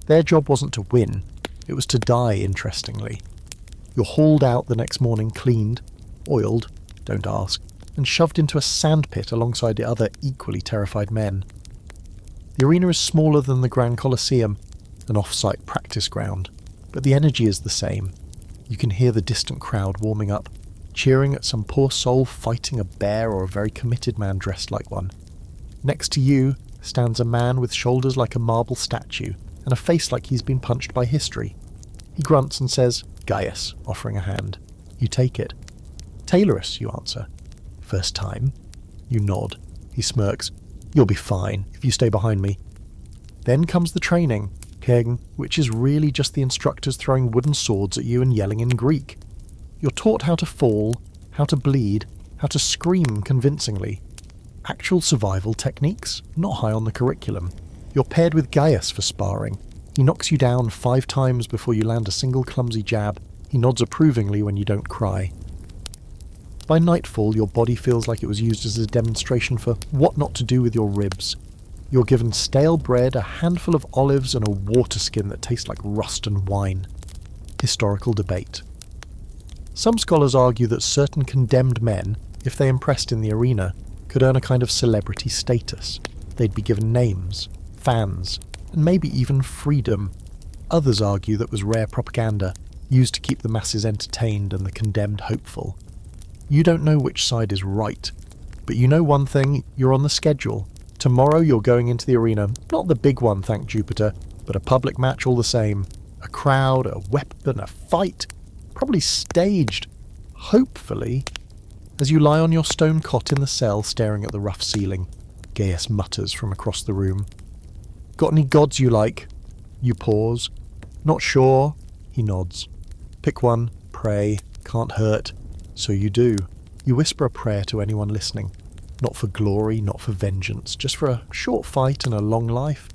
Their job wasn't to win, it was to die, interestingly. You're hauled out the next morning cleaned, oiled, don't ask, and shoved into a sandpit alongside the other equally terrified men. The arena is smaller than the Grand Colosseum, an off-site practice ground, but the energy is the same. You can hear the distant crowd warming up, cheering at some poor soul fighting a bear or a very committed man dressed like one. Next to you stands a man with shoulders like a marble statue and a face like he's been punched by history. He grunts and says, "Gaius," offering a hand. You take it. "Tailorus," you answer. "First time?" You nod. He smirks. "You'll be fine if you stay behind me." Then comes the training, Kegen, which is really just the instructors throwing wooden swords at you and yelling in Greek. You're taught how to fall, how to bleed, how to scream convincingly. Actual survival techniques, not high on the curriculum. You're paired with Gaius for sparring. He knocks you down 5 times before you land a single clumsy jab. He nods approvingly when you don't cry. By nightfall, your body feels like it was used as a demonstration for what not to do with your ribs. You're given stale bread, a handful of olives, and a water skin that tastes like rust and wine. Historical debate. Some scholars argue that certain condemned men, if they impressed in the arena, could earn a kind of celebrity status. They'd be given names, fans, and maybe even freedom. Others argue that was rare propaganda, used to keep the masses entertained and the condemned hopeful. You don't know which side is right, but you know one thing, you're on the schedule. Tomorrow you're going into the arena, not the big one, thank Jupiter, but a public match all the same. A crowd, a weapon, a fight, probably staged, hopefully. As you lie on your stone cot in the cell staring at the rough ceiling, Gaius mutters from across the room. Got any gods you like? You pause. Not sure? He nods. Pick one, pray, can't hurt. So you do. You whisper a prayer to anyone listening. Not for glory, not for vengeance, just for a short fight and a long life.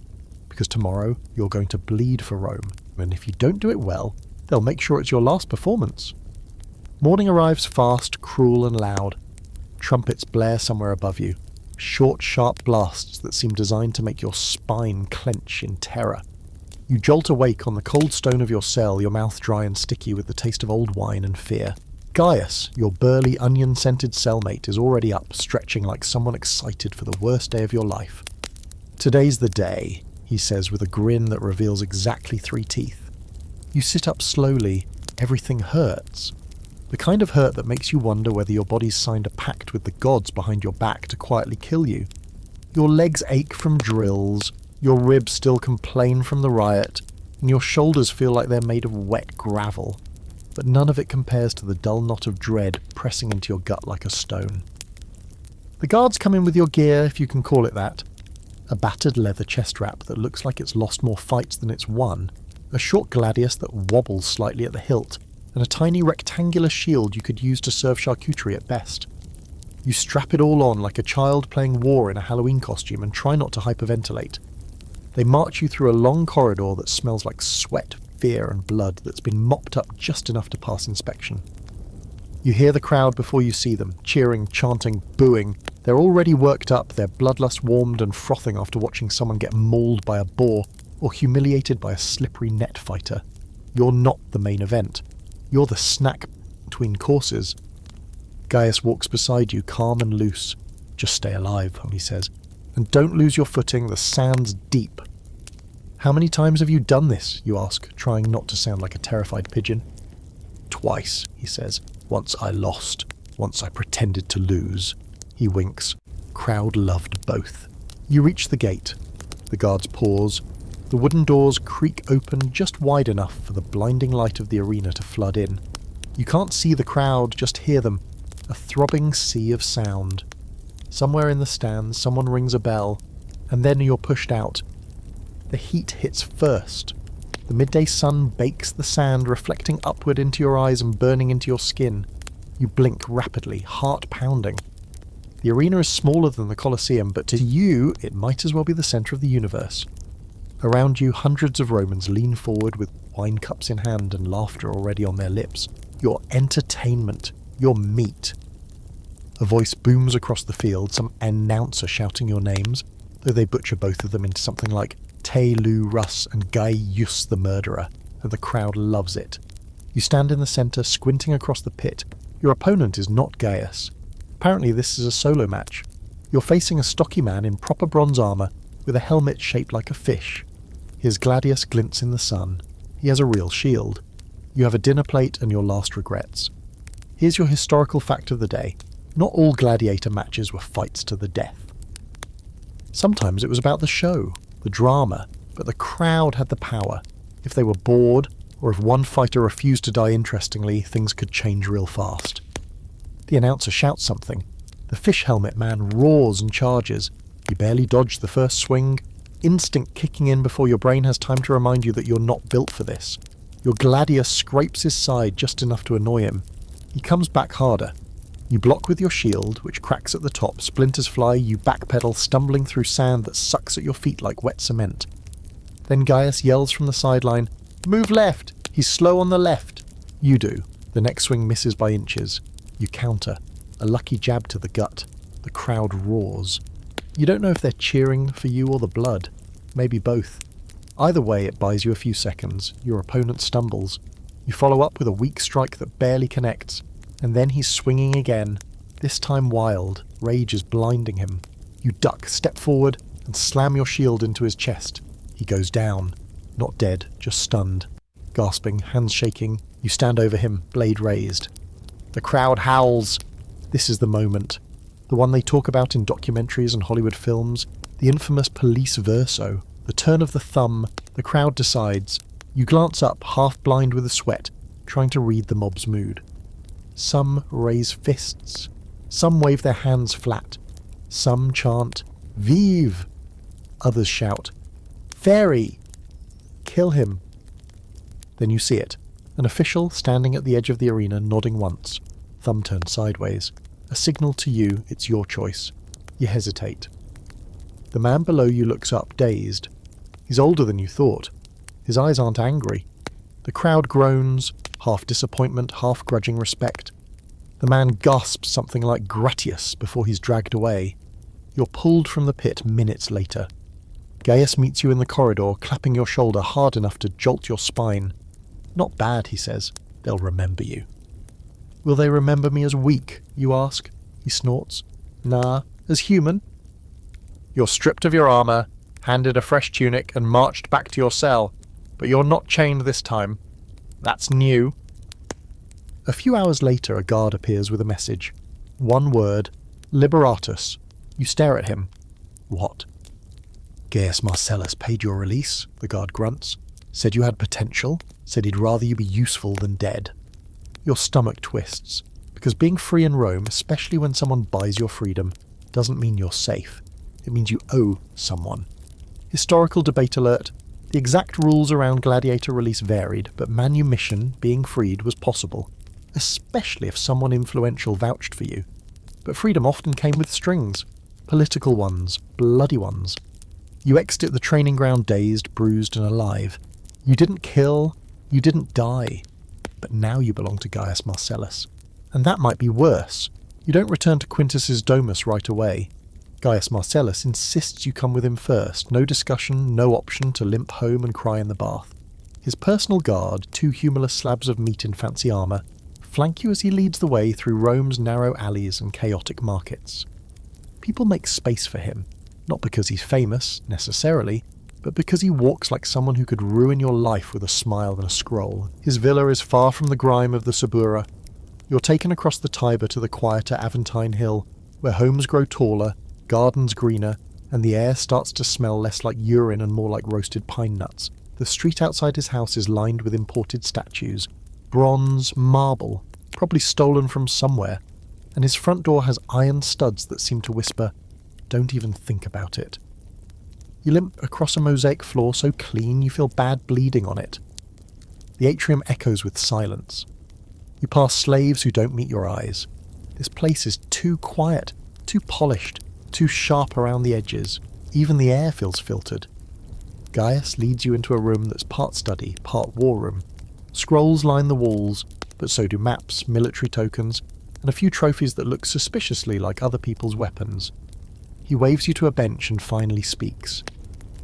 Because tomorrow you're going to bleed for Rome, and if you don't do it well, they'll make sure it's your last performance. Morning arrives fast, cruel and loud. Trumpets blare somewhere above you. Short, sharp blasts that seem designed to make your spine clench in terror. You jolt awake on the cold stone of your cell, your mouth dry and sticky with the taste of old wine and fear. Gaius, your burly, onion-scented cellmate, is already up, stretching like someone excited for the worst day of your life. Today's the day, he says with a grin that reveals exactly 3 teeth. You sit up slowly. Everything hurts. The kind of hurt that makes you wonder whether your body's signed a pact with the gods behind your back to quietly kill you. Your legs ache from drills, your ribs still complain from the riot, and your shoulders feel like they're made of wet gravel. But none of it compares to the dull knot of dread pressing into your gut like a stone. The guards come in with your gear, if you can call it that. A battered leather chest wrap that looks like it's lost more fights than it's won, a short gladius that wobbles slightly at the hilt, and a tiny rectangular shield you could use to serve charcuterie at best. You strap it all on like a child playing war in a Halloween costume and try not to hyperventilate. They march you through a long corridor that smells like sweat, fear and blood that's been mopped up just enough to pass inspection. You hear the crowd before you see them, cheering, chanting, booing. They're already worked up, their bloodlust warmed and frothing after watching someone get mauled by a boar or humiliated by a slippery net fighter. You're not the main event. You're the snack between courses. Gaius walks beside you, calm and loose. Just stay alive, he says. And don't lose your footing, the sand's deep. How many times have you done this, you ask, trying not to sound like a terrified pigeon. Twice, he says. Once I lost. Once I pretended to lose. He winks. Crowd loved both. You reach the gate. The guards pause. The wooden doors creak open just wide enough for the blinding light of the arena to flood in. You can't see the crowd, just hear them. A throbbing sea of sound. Somewhere in the stands, someone rings a bell, and then you're pushed out. The heat hits first. The midday sun bakes the sand, reflecting upward into your eyes and burning into your skin. You blink rapidly, heart pounding. The arena is smaller than the Colosseum, but to you, it might as well be the centre of the universe. Around you, hundreds of Romans lean forward with wine cups in hand and laughter already on their lips. Your entertainment. Your meat. A voice booms across the field, some announcer shouting your names, though they butcher both of them into something like Te Lu Russ and Gaius the murderer, and the crowd loves it. You stand in the centre, squinting across the pit. Your opponent is not Gaius. Apparently this is a solo match. You're facing a stocky man in proper bronze armour, with a helmet shaped like a fish. His gladius glints in the sun. He has a real shield. You have a dinner plate and your last regrets. Here's your historical fact of the day. Not all gladiator matches were fights to the death. Sometimes it was about the show, the drama, but the crowd had the power. If they were bored, or if one fighter refused to die interestingly, things could change real fast. The announcer shouts something. The fish helmet man roars and charges. You barely dodge the first swing, instinct kicking in before your brain has time to remind you that you're not built for this. Your gladius scrapes his side just enough to annoy him. He comes back harder. You block with your shield, which cracks at the top, splinters fly, you backpedal, stumbling through sand that sucks at your feet like wet cement. Then Gaius yells from the sideline, "Move left! He's slow on the left!" You do. The next swing misses by inches. You counter. A lucky jab to the gut. The crowd roars. You don't know if they're cheering for you or the blood. Maybe both. Either way, it buys you a few seconds. Your opponent stumbles. You follow up with a weak strike that barely connects. And then he's swinging again. This time wild. Rage is blinding him. You duck, step forward, and slam your shield into his chest. He goes down. Not dead, just stunned. Gasping, hands shaking, you stand over him, blade raised. The crowd howls. This is the moment. The one they talk about in documentaries and Hollywood films. The infamous police verso. The turn of the thumb. The crowd decides. You glance up, half blind with a sweat, trying to read the mob's mood. Some raise fists. Some wave their hands flat. Some chant, "Vive!" Others shout, "Fairy! Kill him!" Then you see it. An official standing at the edge of the arena nodding once. Thumb turned sideways. A signal to you it's your choice. You hesitate. The man below you looks up, dazed. He's older than you thought. His eyes aren't angry. The crowd groans, half disappointment, half grudging respect. The man gasps something like "Gratius" before he's dragged away. You're pulled from the pit minutes later. Gaius meets you in the corridor, clapping your shoulder hard enough to jolt your spine. "Not bad," he says. "They'll remember you." "Will they remember me as weak?" you ask. He snorts. "Nah, as human." You're stripped of your armour, handed a fresh tunic, and marched back to your cell. But you're not chained this time. That's new. A few hours later, a guard appears with a message. One word, Liberatus. You stare at him. What? "Gaius Marcellus paid your release," the guard grunts. "Said you had potential, said he'd rather you be useful than dead." Your stomach twists, because being free in Rome, especially when someone buys your freedom, doesn't mean you're safe. It means you owe someone. Historical debate alert. The exact rules around gladiator release varied, but manumission, being freed, was possible, especially if someone influential vouched for you. But freedom often came with strings. Political ones, bloody ones. You exit the training ground dazed, bruised, and alive. You didn't kill, you didn't die. But now you belong to Gaius Marcellus. And that might be worse. You don't return to Quintus's domus right away. Gaius Marcellus insists you come with him first. No discussion, no option to limp home and cry in the bath. His personal guard, 2 humorless slabs of meat in fancy armour, flank you as he leads the way through Rome's narrow alleys and chaotic markets. People make space for him, not because he's famous, necessarily, but because he walks like someone who could ruin your life with a smile and a scroll. His villa is far from the grime of the Subura. You're taken across the Tiber to the quieter Aventine Hill, where homes grow taller, gardens greener, and the air starts to smell less like urine and more like roasted pine nuts. The street outside his house is lined with imported statues. Bronze, marble, probably stolen from somewhere, and his front door has iron studs that seem to whisper, "Don't even think about it." You limp across a mosaic floor so clean you feel bad bleeding on it. The atrium echoes with silence. You pass slaves who don't meet your eyes. This place is too quiet, too polished, too sharp around the edges. Even the air feels filtered. Gaius leads you into a room that's part study, part war room. Scrolls line the walls, but so do maps, military tokens, and a few trophies that look suspiciously like other people's weapons. He waves you to a bench and finally speaks.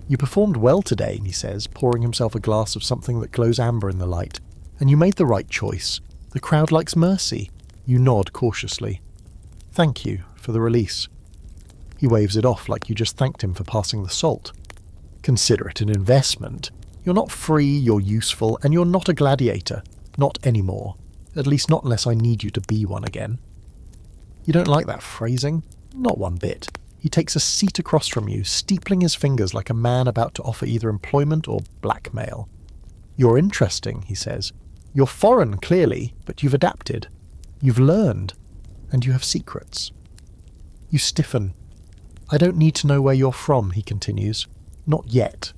"You performed well today," he says, pouring himself a glass of something that glows amber in the light. "And you made the right choice. The crowd likes mercy." You nod cautiously. "Thank you for the release." He waves it off like you just thanked him for passing the salt. "Consider it an investment. You're not free, you're useful, and you're not a gladiator. Not anymore. At least not unless I need you to be one again." You don't like that phrasing? Not one bit. He takes a seat across from you, steepling his fingers like a man about to offer either employment or blackmail. "You're interesting," he says. "You're foreign, clearly, but you've adapted. You've learned. And you have secrets." You stiffen. "I don't need to know where you're from," he continues. "Not yet.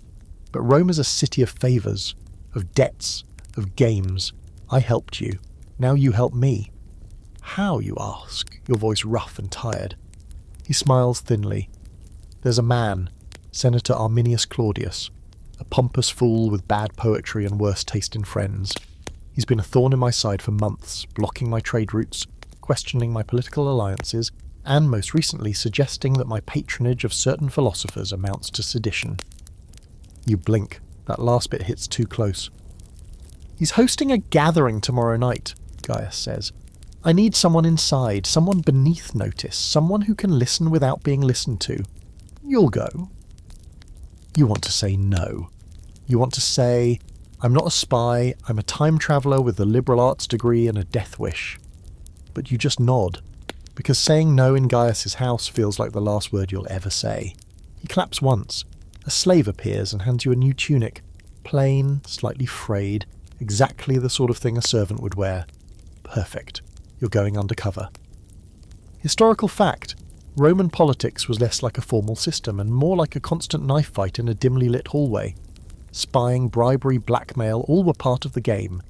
But Rome is a city of favours, of debts, of games. I helped you. Now you help me. How, you ask, your voice rough and tired. He smiles thinly. There's a man, Senator Arminius Claudius, a pompous fool with bad poetry and worse taste in friends. He's been a thorn in my side for months, blocking my trade routes, questioning my political alliances, and most recently suggesting that my patronage of certain philosophers amounts to sedition. You blink. That last bit hits too close. He's hosting a gathering tomorrow night, Gaius says. I need someone inside, someone beneath notice, someone who can listen without being listened to. You'll go. You want to say no. You want to say, I'm not a spy, I'm a time traveller with a liberal arts degree and a death wish. But you just nod, because saying no in Gaius's house feels like the last word you'll ever say. He claps once. A slave appears and hands you a new tunic. Plain, slightly frayed, exactly the sort of thing a servant would wear. Perfect. You're going undercover. Historical fact. Roman politics was less like a formal system and more like a constant knife fight in a dimly lit hallway. Spying, bribery, blackmail, all were part of the game.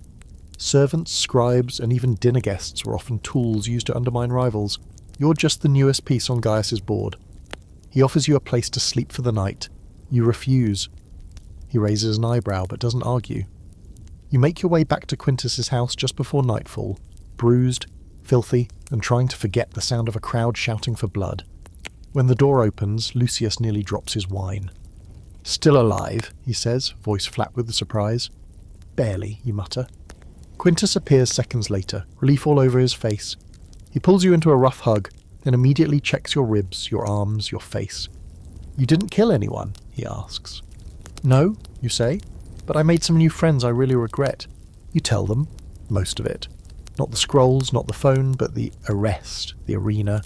Servants, scribes, and even dinner guests were often tools used to undermine rivals. You're just the newest piece on Gaius's board. He offers you a place to sleep for the night. You refuse. He raises an eyebrow but doesn't argue. You make your way back to Quintus's house just before nightfall, bruised, filthy, and trying to forget the sound of a crowd shouting for blood. When the door opens, Lucius nearly drops his wine. Still alive, he says, voice flat with surprise. Barely, you mutter. Quintus appears seconds later, relief all over his face. He pulls you into a rough hug, then immediately checks your ribs, your arms, your face. You didn't kill anyone, he asks. No, you say, but I made some new friends I really regret. You tell them, most of it. Not the scrolls, not the phone, but the arrest, the arena,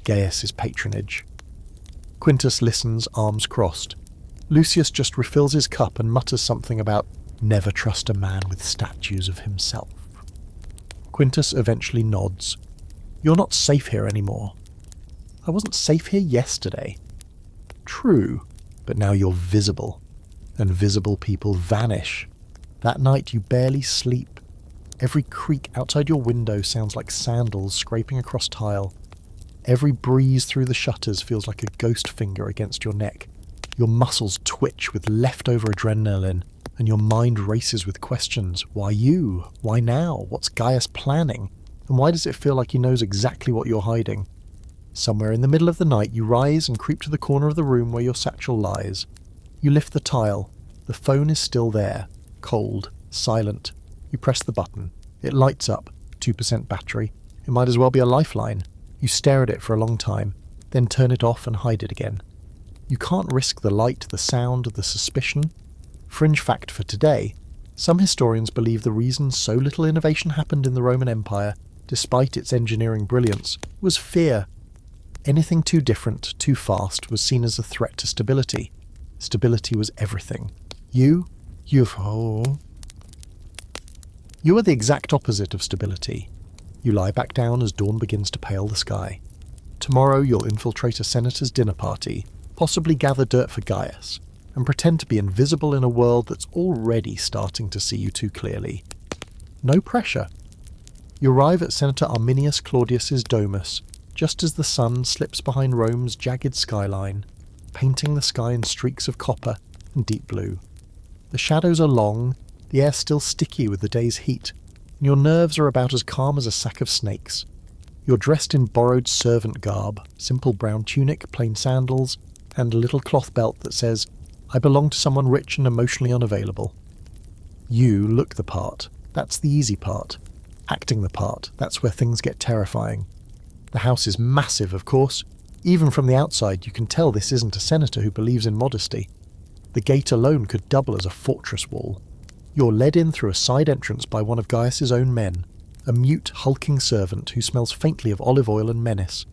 Gaius's patronage. Quintus listens, arms crossed. Lucius just refills his cup and mutters something about never trust a man with statues of himself. Quintus eventually nods. You're not safe here anymore. I wasn't safe here yesterday. True, but now you're visible, and visible people vanish. That night you barely sleep. Every creak outside your window sounds like sandals scraping across tile. Every breeze through the shutters feels like a ghost finger against your neck. Your muscles twitch with leftover adrenaline, and your mind races with questions. Why you? Why now? What's Gaius planning? And why does it feel like he knows exactly what you're hiding? Somewhere in the middle of the night, you rise and creep to the corner of the room where your satchel lies. You lift the tile. The phone is still there, cold, silent. You press the button. It lights up, 2% battery. It might as well be a lifeline. You stare at it for a long time, then turn it off and hide it again. You can't risk the light, the sound, the suspicion. Fringe fact for today, some historians believe the reason so little innovation happened in the Roman Empire, despite its engineering brilliance, was fear. Anything too different, too fast, was seen as a threat to stability. Stability was everything. You are the exact opposite of stability. You lie back down as dawn begins to pale the sky. Tomorrow you'll infiltrate a senator's dinner party, possibly gather dirt for Gaius, and pretend to be invisible in a world that's already starting to see you too clearly. No pressure. You arrive at Senator Arminius Claudius's domus, just as the sun slips behind Rome's jagged skyline, painting the sky in streaks of copper and deep blue. The shadows are long, the air still sticky with the day's heat, and your nerves are about as calm as a sack of snakes. You're dressed in borrowed servant garb, simple brown tunic, plain sandals, and a little cloth belt that says, I belong to someone rich and emotionally unavailable. You look the part. That's the easy part. Acting the part, that's where things get terrifying. The house is massive, of course. Even from the outside, you can tell this isn't a senator who believes in modesty. The gate alone could double as a fortress wall. You're led in through a side entrance by one of Gaius's own men, a mute, hulking servant who smells faintly of olive oil and menace.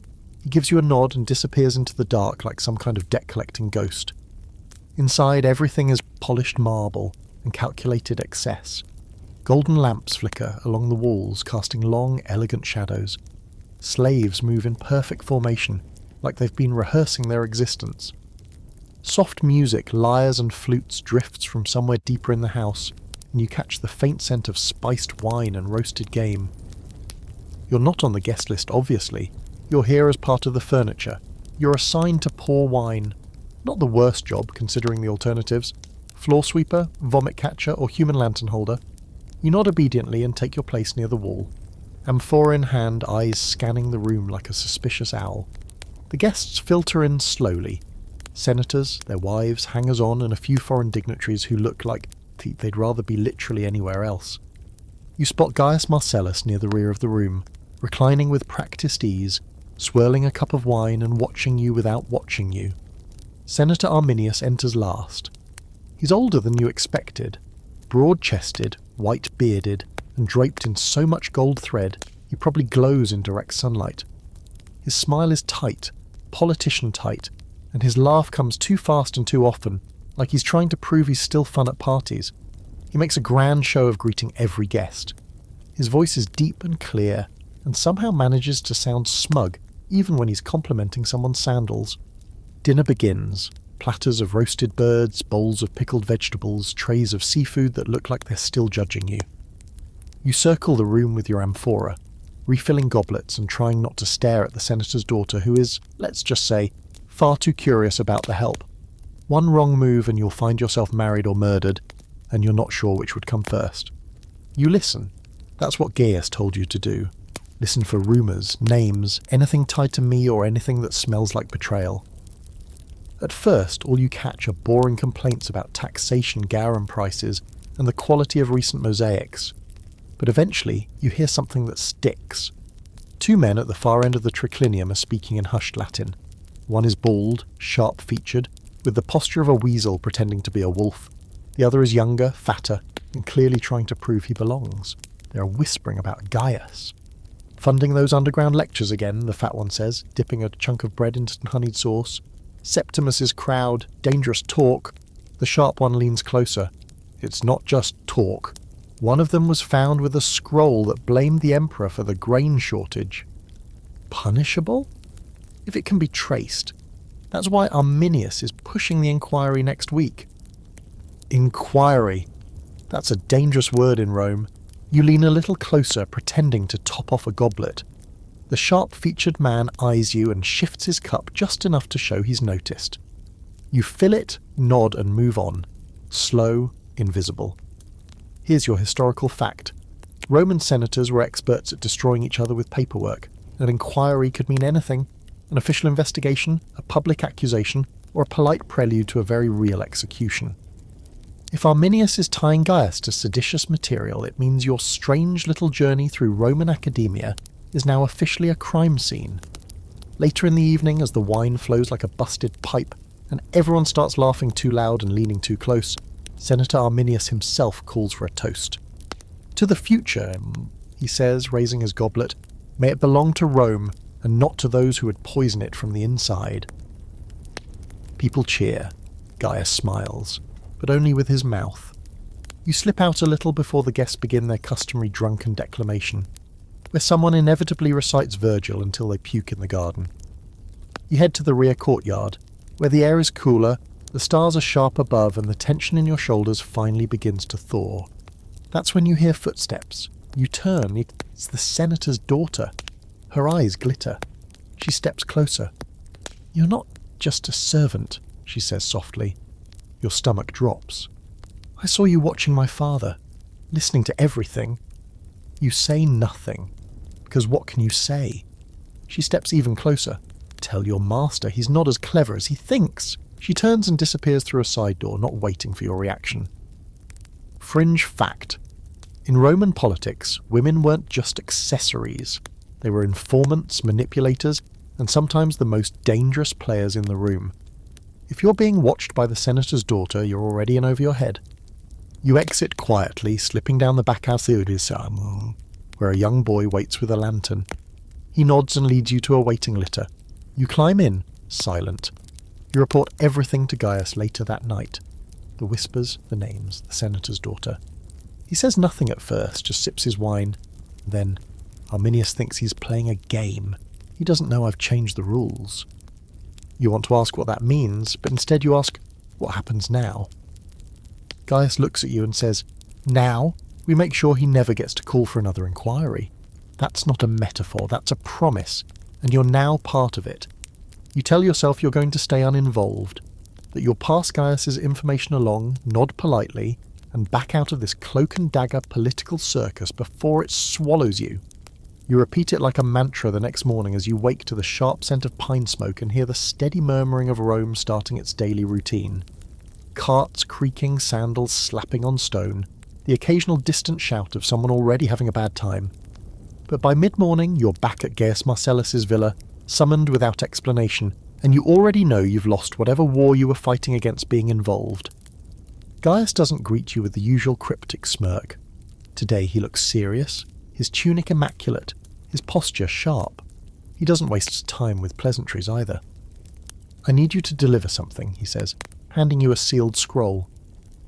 He gives you a nod and disappears into the dark like some kind of debt-collecting ghost. Inside, everything is polished marble and calculated excess. Golden lamps flicker along the walls, casting long, elegant shadows. Slaves move in perfect formation, like they've been rehearsing their existence. Soft music, lyres and flutes drifts from somewhere deeper in the house, and you catch the faint scent of spiced wine and roasted game. You're not on the guest list, obviously. You're here as part of the furniture. You're assigned to pour wine. Not the worst job, considering the alternatives. Floor sweeper, vomit catcher, or human lantern holder. You nod obediently and take your place near the wall. Amphora in hand, eyes scanning the room like a suspicious owl. The guests filter in slowly. Senators, their wives, hangers-on, and a few foreign dignitaries who look like they'd rather be literally anywhere else. You spot Gaius Marcellus near the rear of the room, reclining with practiced ease, swirling a cup of wine and watching you without watching you. Senator Arminius enters last. He's older than you expected, broad-chested, white-bearded, and draped in so much gold thread he probably glows in direct sunlight. His smile is tight, politician tight, and his laugh comes too fast and too often, like he's trying to prove he's still fun at parties. He makes a grand show of greeting every guest. His voice is deep and clear, and somehow manages to sound smug, even when he's complimenting someone's sandals. Dinner begins. Platters of roasted birds, bowls of pickled vegetables, trays of seafood that look like they're still judging you. You circle the room with your amphora, refilling goblets and trying not to stare at the senator's daughter, who is, let's just say, far too curious about the help. One wrong move and you'll find yourself married or murdered, and you're not sure which would come first. You listen. That's what Gaius told you to do. Listen for rumours, names, anything tied to me or anything that smells like betrayal. At first, all you catch are boring complaints about taxation, garum prices, and the quality of recent mosaics. But eventually, you hear something that sticks. Two men at the far end of the triclinium are speaking in hushed Latin. One is bald, sharp-featured, with the posture of a weasel pretending to be a wolf. The other is younger, fatter, and clearly trying to prove he belongs. They are whispering about Gaius. Funding those underground lectures again, the fat one says, dipping a chunk of bread into honeyed sauce. Septimus's crowd, dangerous talk. The sharp one leans closer. It's not just talk. One of them was found with a scroll that blamed the emperor for the grain shortage. Punishable? If it can be traced. That's why Arminius is pushing the inquiry next week. Inquiry. That's a dangerous word in Rome. You lean a little closer, pretending to top off a goblet. The sharp-featured man eyes you and shifts his cup just enough to show he's noticed. You fill it, nod and move on. Slow, invisible. Here's your historical fact. Roman senators were experts at destroying each other with paperwork. An inquiry could mean anything. An official investigation, a public accusation, or a polite prelude to a very real execution. If Arminius is tying Gaius to seditious material, it means your strange little journey through Roman academia is now officially a crime scene. Later in the evening, as the wine flows like a busted pipe, and everyone starts laughing too loud and leaning too close, Senator Arminius himself calls for a toast. To the future, he says, raising his goblet, may it belong to Rome, and not to those who would poison it from the inside. People cheer. Gaius smiles, but only with his mouth. You slip out a little before the guests begin their customary drunken declamation, where someone inevitably recites Virgil until they puke in the garden. You head to the rear courtyard, where the air is cooler, the stars are sharp above, and the tension in your shoulders finally begins to thaw. That's when you hear footsteps. You turn. It's the senator's daughter. Her eyes glitter. She steps closer. "You're not just a servant," she says softly. Your stomach drops. "I saw you watching my father, listening to everything." You say nothing, because what can you say? She steps even closer. "Tell your master he's not as clever as he thinks." She turns and disappears through a side door, not waiting for your reaction. Fringe fact. In Roman politics, women weren't just accessories. They were informants, manipulators, and sometimes the most dangerous players in the room. If you're being watched by the senator's daughter, you're already in over your head. You exit quietly, slipping down the backhouse where a young boy waits with a lantern. He nods and leads you to a waiting litter. You climb in, silent. You report everything to Gaius later that night. The whispers, the names, the senator's daughter. He says nothing at first, just sips his wine. Then, Arminius thinks he's playing a game. He doesn't know I've changed the rules. You want to ask what that means, but instead you ask, what happens now? Gaius looks at you and says, "Now, we make sure he never gets to call for another inquiry. That's not a metaphor, that's a promise, and you're now part of it. You tell yourself you're going to stay uninvolved, that you'll pass Gaius's information along, nod politely, and back out of this cloak and dagger political circus before it swallows you. You repeat it like a mantra the next morning as you wake to the sharp scent of pine smoke and hear the steady murmuring of Rome starting its daily routine. Carts creaking, sandals slapping on stone, the occasional distant shout of someone already having a bad time. But by mid-morning, you're back at Gaius Marcellus's villa, summoned without explanation, and you already know you've lost whatever war you were fighting against being involved. Gaius doesn't greet you with the usual cryptic smirk. Today he looks serious, his tunic immaculate, his posture sharp. He doesn't waste time with pleasantries either. "I need you to deliver something," he says, handing you a sealed scroll.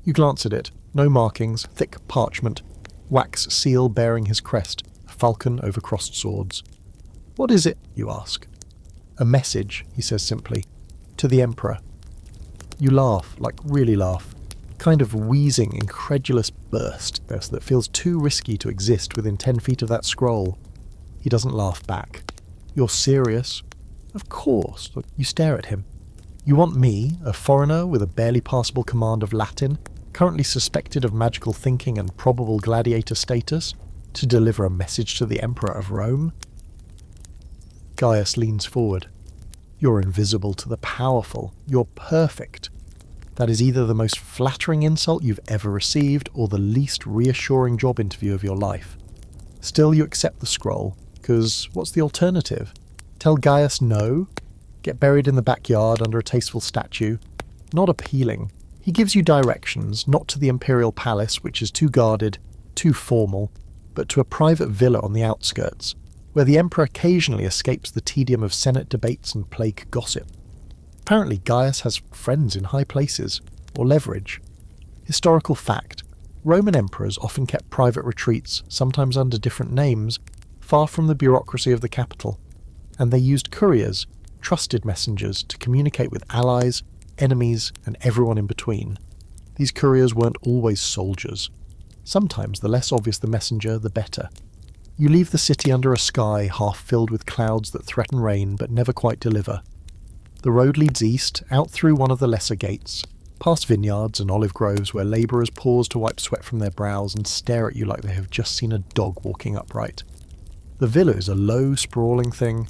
You glance at it. No markings, thick parchment, wax seal bearing his crest, a falcon over crossed swords. "What is it?" you ask. "A message," he says simply, "to the Emperor." You laugh, like really laugh. Kind of wheezing, incredulous burst that feels too risky to exist within 10 feet of that scroll. He doesn't laugh back. "You're serious?" "Of course." You stare at him. "You want me, a foreigner with a barely passable command of Latin, currently suspected of magical thinking and probable gladiator status, to deliver a message to the Emperor of Rome?" Gaius leans forward. "You're invisible to the powerful. You're perfect." That is either the most flattering insult you've ever received or the least reassuring job interview of your life. Still, you accept the scroll, because what's the alternative? Tell Gaius no? Get buried in the backyard under a tasteful statue? Not appealing. He gives you directions, not to the imperial palace, which is too guarded, too formal, but to a private villa on the outskirts, where the emperor occasionally escapes the tedium of senate debates and plague gossip. Apparently Gaius has friends in high places, or leverage. Historical fact, Roman emperors often kept private retreats, sometimes under different names, far from the bureaucracy of the capital, and they used couriers, trusted messengers, to communicate with allies, enemies, and everyone in between. These couriers weren't always soldiers. Sometimes the less obvious the messenger, the better. You leave the city under a sky half filled with clouds that threaten rain but never quite deliver. The road leads east, out through one of the lesser gates, past vineyards and olive groves where labourers pause to wipe sweat from their brows and stare at you like they have just seen a dog walking upright. The villa is a low, sprawling thing.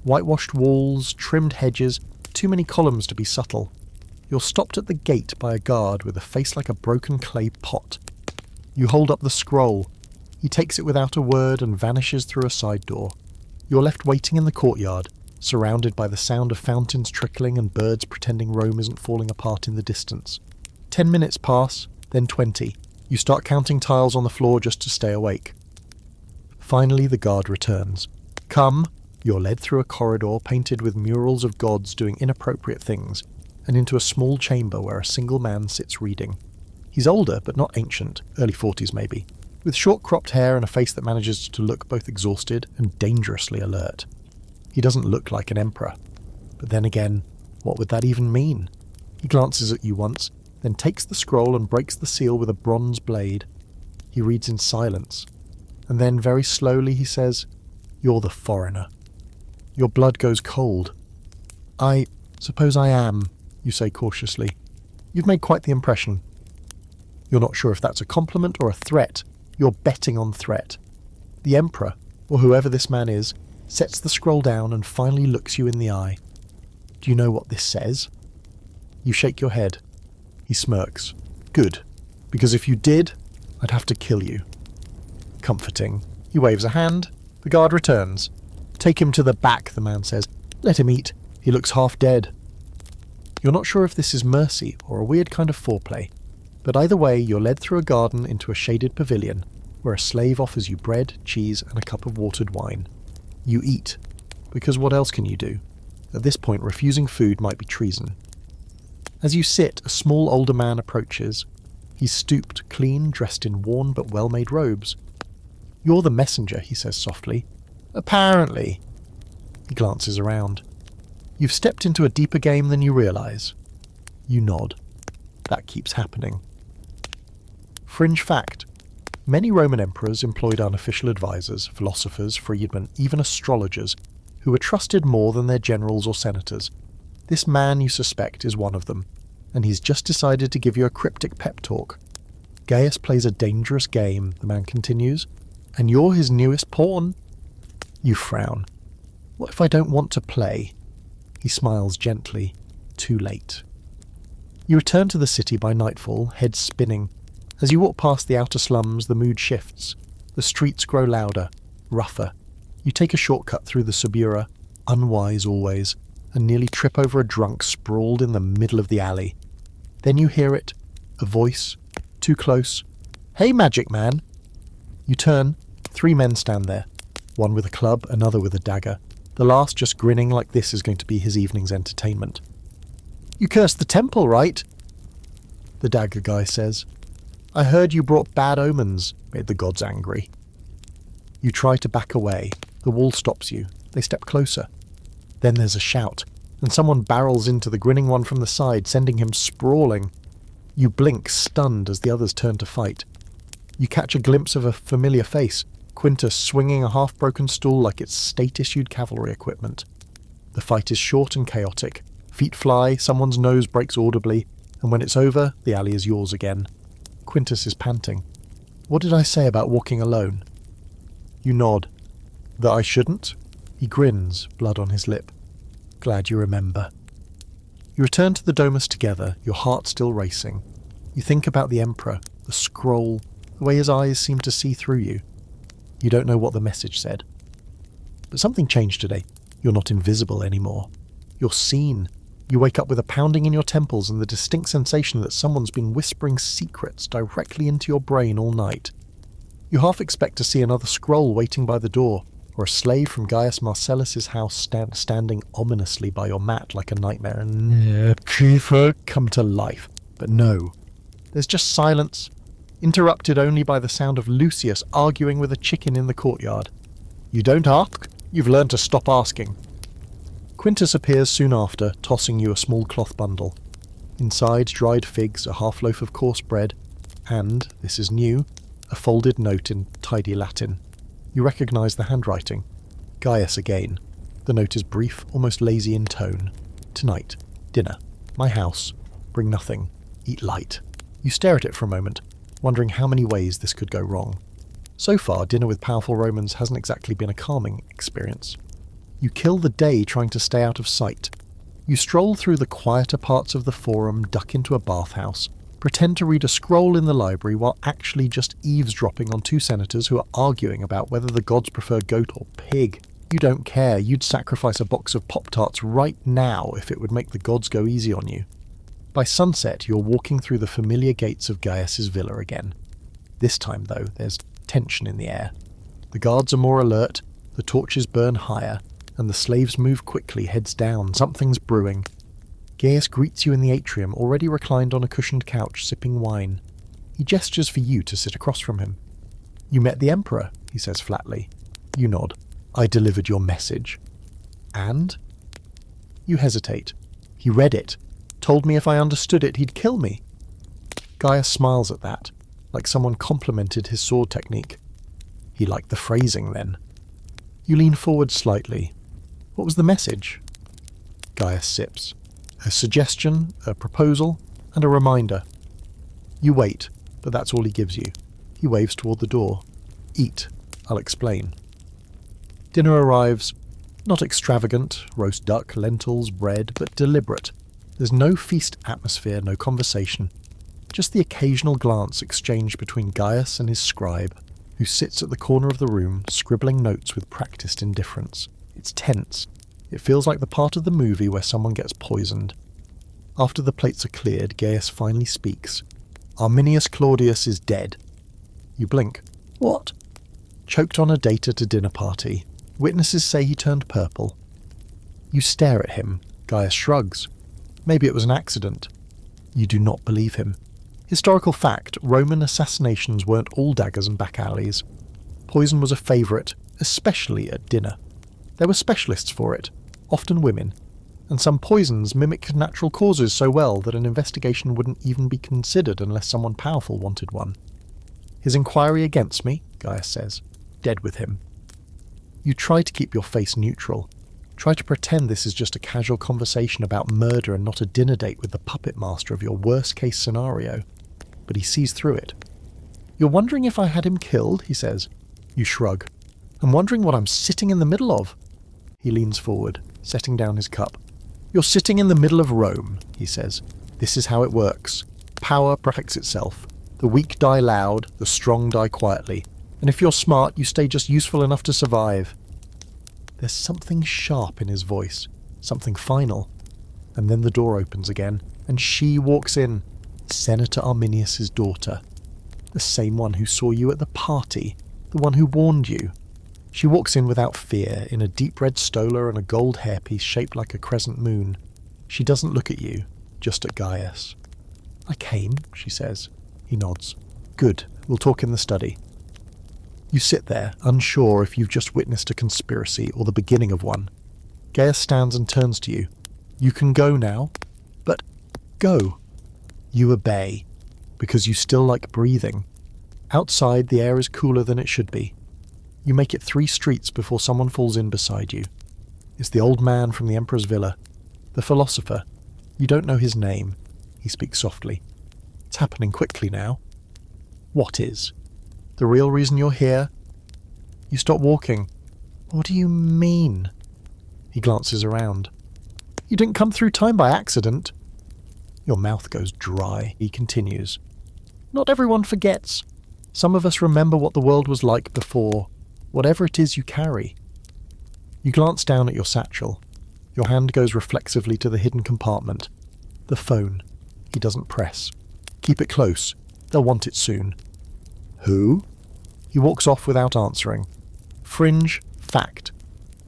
Whitewashed walls, trimmed hedges, too many columns to be subtle. You're stopped at the gate by a guard with a face like a broken clay pot. You hold up the scroll. He takes it without a word and vanishes through a side door. You're left waiting in the courtyard, surrounded by the sound of fountains trickling and birds pretending Rome isn't falling apart in the distance. 10 minutes pass, then 20. You start counting tiles on the floor just to stay awake. Finally, the guard returns. "Come." You're led through a corridor painted with murals of gods doing inappropriate things, and into a small chamber where a single man sits reading. He's older, but not ancient, early 40s maybe, with short cropped hair and a face that manages to look both exhausted and dangerously alert. He doesn't look like an emperor. But then again, what would that even mean? He glances at you once, then takes the scroll and breaks the seal with a bronze blade. He reads in silence, and then very slowly he says, "You're the foreigner." Your blood goes cold. "I suppose I am," you say cautiously. "You've made quite the impression." You're not sure if that's a compliment or a threat. You're betting on threat. The emperor, or whoever this man is, sets the scroll down and finally looks you in the eye. "Do you know what this says?" You shake your head. He smirks. "Good, because if you did, I'd have to kill you." Comforting. He waves a hand. The guard returns. "Take him to the back," the man says. "Let him eat. He looks half dead." You're not sure if this is mercy or a weird kind of foreplay, but either way you're led through a garden into a shaded pavilion, where a slave offers you bread, cheese, and a cup of watered wine. You eat, because what else can you do? At this point, refusing food might be treason. As you sit, a small older man approaches. He's stooped, clean, dressed in worn but well-made robes. "You're the messenger," he says softly. "Apparently." He glances around. You've stepped into a deeper game than you realise. You nod. That keeps happening. Fringe fact. Many Roman emperors employed unofficial advisors, philosophers, freedmen, even astrologers, who were trusted more than their generals or senators. This man you suspect is one of them, and he's just decided to give you a cryptic pep talk. Gaius plays a dangerous game, the man continues, and you're his newest pawn. You frown. What if I don't want to play? He smiles gently. Too late. You return to the city by nightfall, head spinning. As you walk past the outer slums, the mood shifts. The streets grow louder, rougher. You take a shortcut through the Subura, unwise always, and nearly trip over a drunk sprawled in the middle of the alley. Then you hear it, a voice, too close. "Hey, magic man!" You turn. 3 men stand there, one with a club, another with a dagger, the last just grinning like this is going to be his evening's entertainment. "You cursed the temple, right?" The dagger guy says. "I heard you brought bad omens," made the gods angry. You try to back away. The wall stops you. They step closer. Then there's a shout, and someone barrels into the grinning one from the side, sending him sprawling. You blink, stunned, as the others turn to fight. You catch a glimpse of a familiar face, Quintus swinging a half-broken stool like it's state-issued cavalry equipment. The fight is short and chaotic. Feet fly, someone's nose breaks audibly, and when it's over, the alley is yours again. Quintus is panting. "What did I say about walking alone?" You nod. "That I shouldn't?" He grins, blood on his lip. "Glad you remember." You return to the domus together, your heart still racing. You think about the Emperor, the scroll, the way his eyes seem to see through you. You don't know what the message said. But something changed today. You're not invisible anymore. You're seen. You wake up with a pounding in your temples and the distinct sensation that someone's been whispering secrets directly into your brain all night. You half expect to see another scroll waiting by the door, or a slave from Gaius Marcellus's house standing ominously by your mat like a nightmare and Kiefer come to life. But no. There's just silence, interrupted only by the sound of Lucius arguing with a chicken in the courtyard. You don't ask, you've learned to stop asking. Quintus appears soon after, tossing you a small cloth bundle. Inside, dried figs, a half-loaf of coarse bread, and, this is new, a folded note in tidy Latin. You recognise the handwriting. Gaius again. The note is brief, almost lazy in tone. Tonight, dinner. My house. Bring nothing. Eat light. You stare at it for a moment, wondering how many ways this could go wrong. So far, dinner with powerful Romans hasn't exactly been a calming experience. You kill the day trying to stay out of sight. You stroll through the quieter parts of the forum, duck into a bathhouse, pretend to read a scroll in the library while actually just eavesdropping on 2 senators who are arguing about whether the gods prefer goat or pig. You don't care. You'd sacrifice a box of Pop-Tarts right now if it would make the gods go easy on you. By sunset, you're walking through the familiar gates of Gaius's villa again. This time, though, there's tension in the air. The guards are more alert, the torches burn higher, and the slaves move quickly, heads down. Something's brewing. Gaius greets you in the atrium, already reclined on a cushioned couch, sipping wine. He gestures for you to sit across from him. "You met the Emperor," he says flatly. You nod. "I delivered your message." "And?" You hesitate. "He read it. Told me if I understood it, he'd kill me." Gaius smiles at that, like someone complimented his sword technique. He liked the phrasing, then. You lean forward slightly. "What was the message?" Gaius sips. "A suggestion, a proposal, and a reminder." You wait, but that's all he gives you. He waves toward the door. "Eat. I'll explain." Dinner arrives. Not extravagant, roast duck, lentils, bread, but deliberate. There's no feast atmosphere, no conversation. Just the occasional glance exchanged between Gaius and his scribe, who sits at the corner of the room, scribbling notes with practiced indifference. It's tense. It feels like the part of the movie where someone gets poisoned. After the plates are cleared, Gaius finally speaks. "Arminius Claudius is dead." You blink. "What?" "Choked on a date at a dinner party. Witnesses say he turned purple." You stare at him. Gaius shrugs. "Maybe it was an accident." You do not believe him. Historical fact, Roman assassinations weren't all daggers and back alleys. Poison was a favourite, especially at dinner. There were specialists for it, often women, and some poisons mimic natural causes so well that an investigation wouldn't even be considered unless someone powerful wanted one. His inquiry against me, Gaius says. Dead with him. You try to keep your face neutral. Try to pretend this is just a casual conversation about murder and not a dinner date with the puppet master of your worst-case scenario. But he sees through it. You're wondering if I had him killed, he says. You shrug. I'm wondering what I'm sitting in the middle of. He leans forward, setting down his cup. You're sitting in the middle of Rome, he says. This is how it works. Power protects itself. The weak die loud, the strong die quietly. And if you're smart, you stay just useful enough to survive. There's something sharp in his voice, something final. And then the door opens again, and she walks in, Senator Arminius's daughter. The same one who saw you at the party, the one who warned you. She walks in without fear, in a deep red stola and a gold hairpiece shaped like a crescent moon. She doesn't look at you, just at Gaius. I came, she says. He nods. Good, we'll talk in the study. You sit there, unsure if you've just witnessed a conspiracy or the beginning of one. Gaius stands and turns to you. You can go now, but go. You obey, because you still like breathing. Outside, the air is cooler than it should be. You make it 3 streets before someone falls in beside you. It's the old man from the Emperor's villa, the philosopher. You don't know his name. He speaks softly. It's happening quickly now. What is? The real reason you're here? You stop walking. What do you mean? He glances around. You didn't come through time by accident. Your mouth goes dry. He continues. Not everyone forgets. Some of us remember what the world was like before, whatever it is you carry. You glance down at your satchel. Your hand goes reflexively to the hidden compartment. The phone. He doesn't press. Keep it close. They'll want it soon. Who? He walks off without answering. Fringe fact.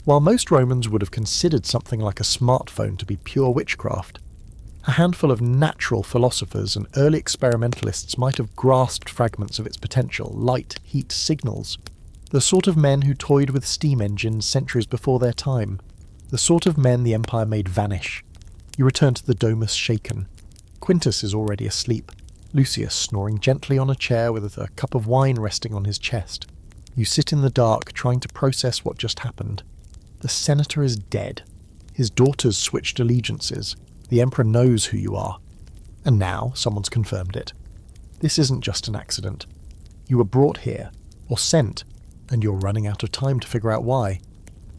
While most Romans would have considered something like a smartphone to be pure witchcraft, a handful of natural philosophers and early experimentalists might have grasped fragments of its potential, light, heat, signals. The sort of men who toyed with steam engines centuries before their time. The sort of men the Empire made vanish. You return to the domus shaken. Quintus is already asleep. Lucius snoring gently on a chair with a cup of wine resting on his chest. You sit in the dark, trying to process what just happened. The senator is dead. His daughters switched allegiances. The Emperor knows who you are. And now someone's confirmed it. This isn't just an accident. You were brought here, or sent, and you're running out of time to figure out why.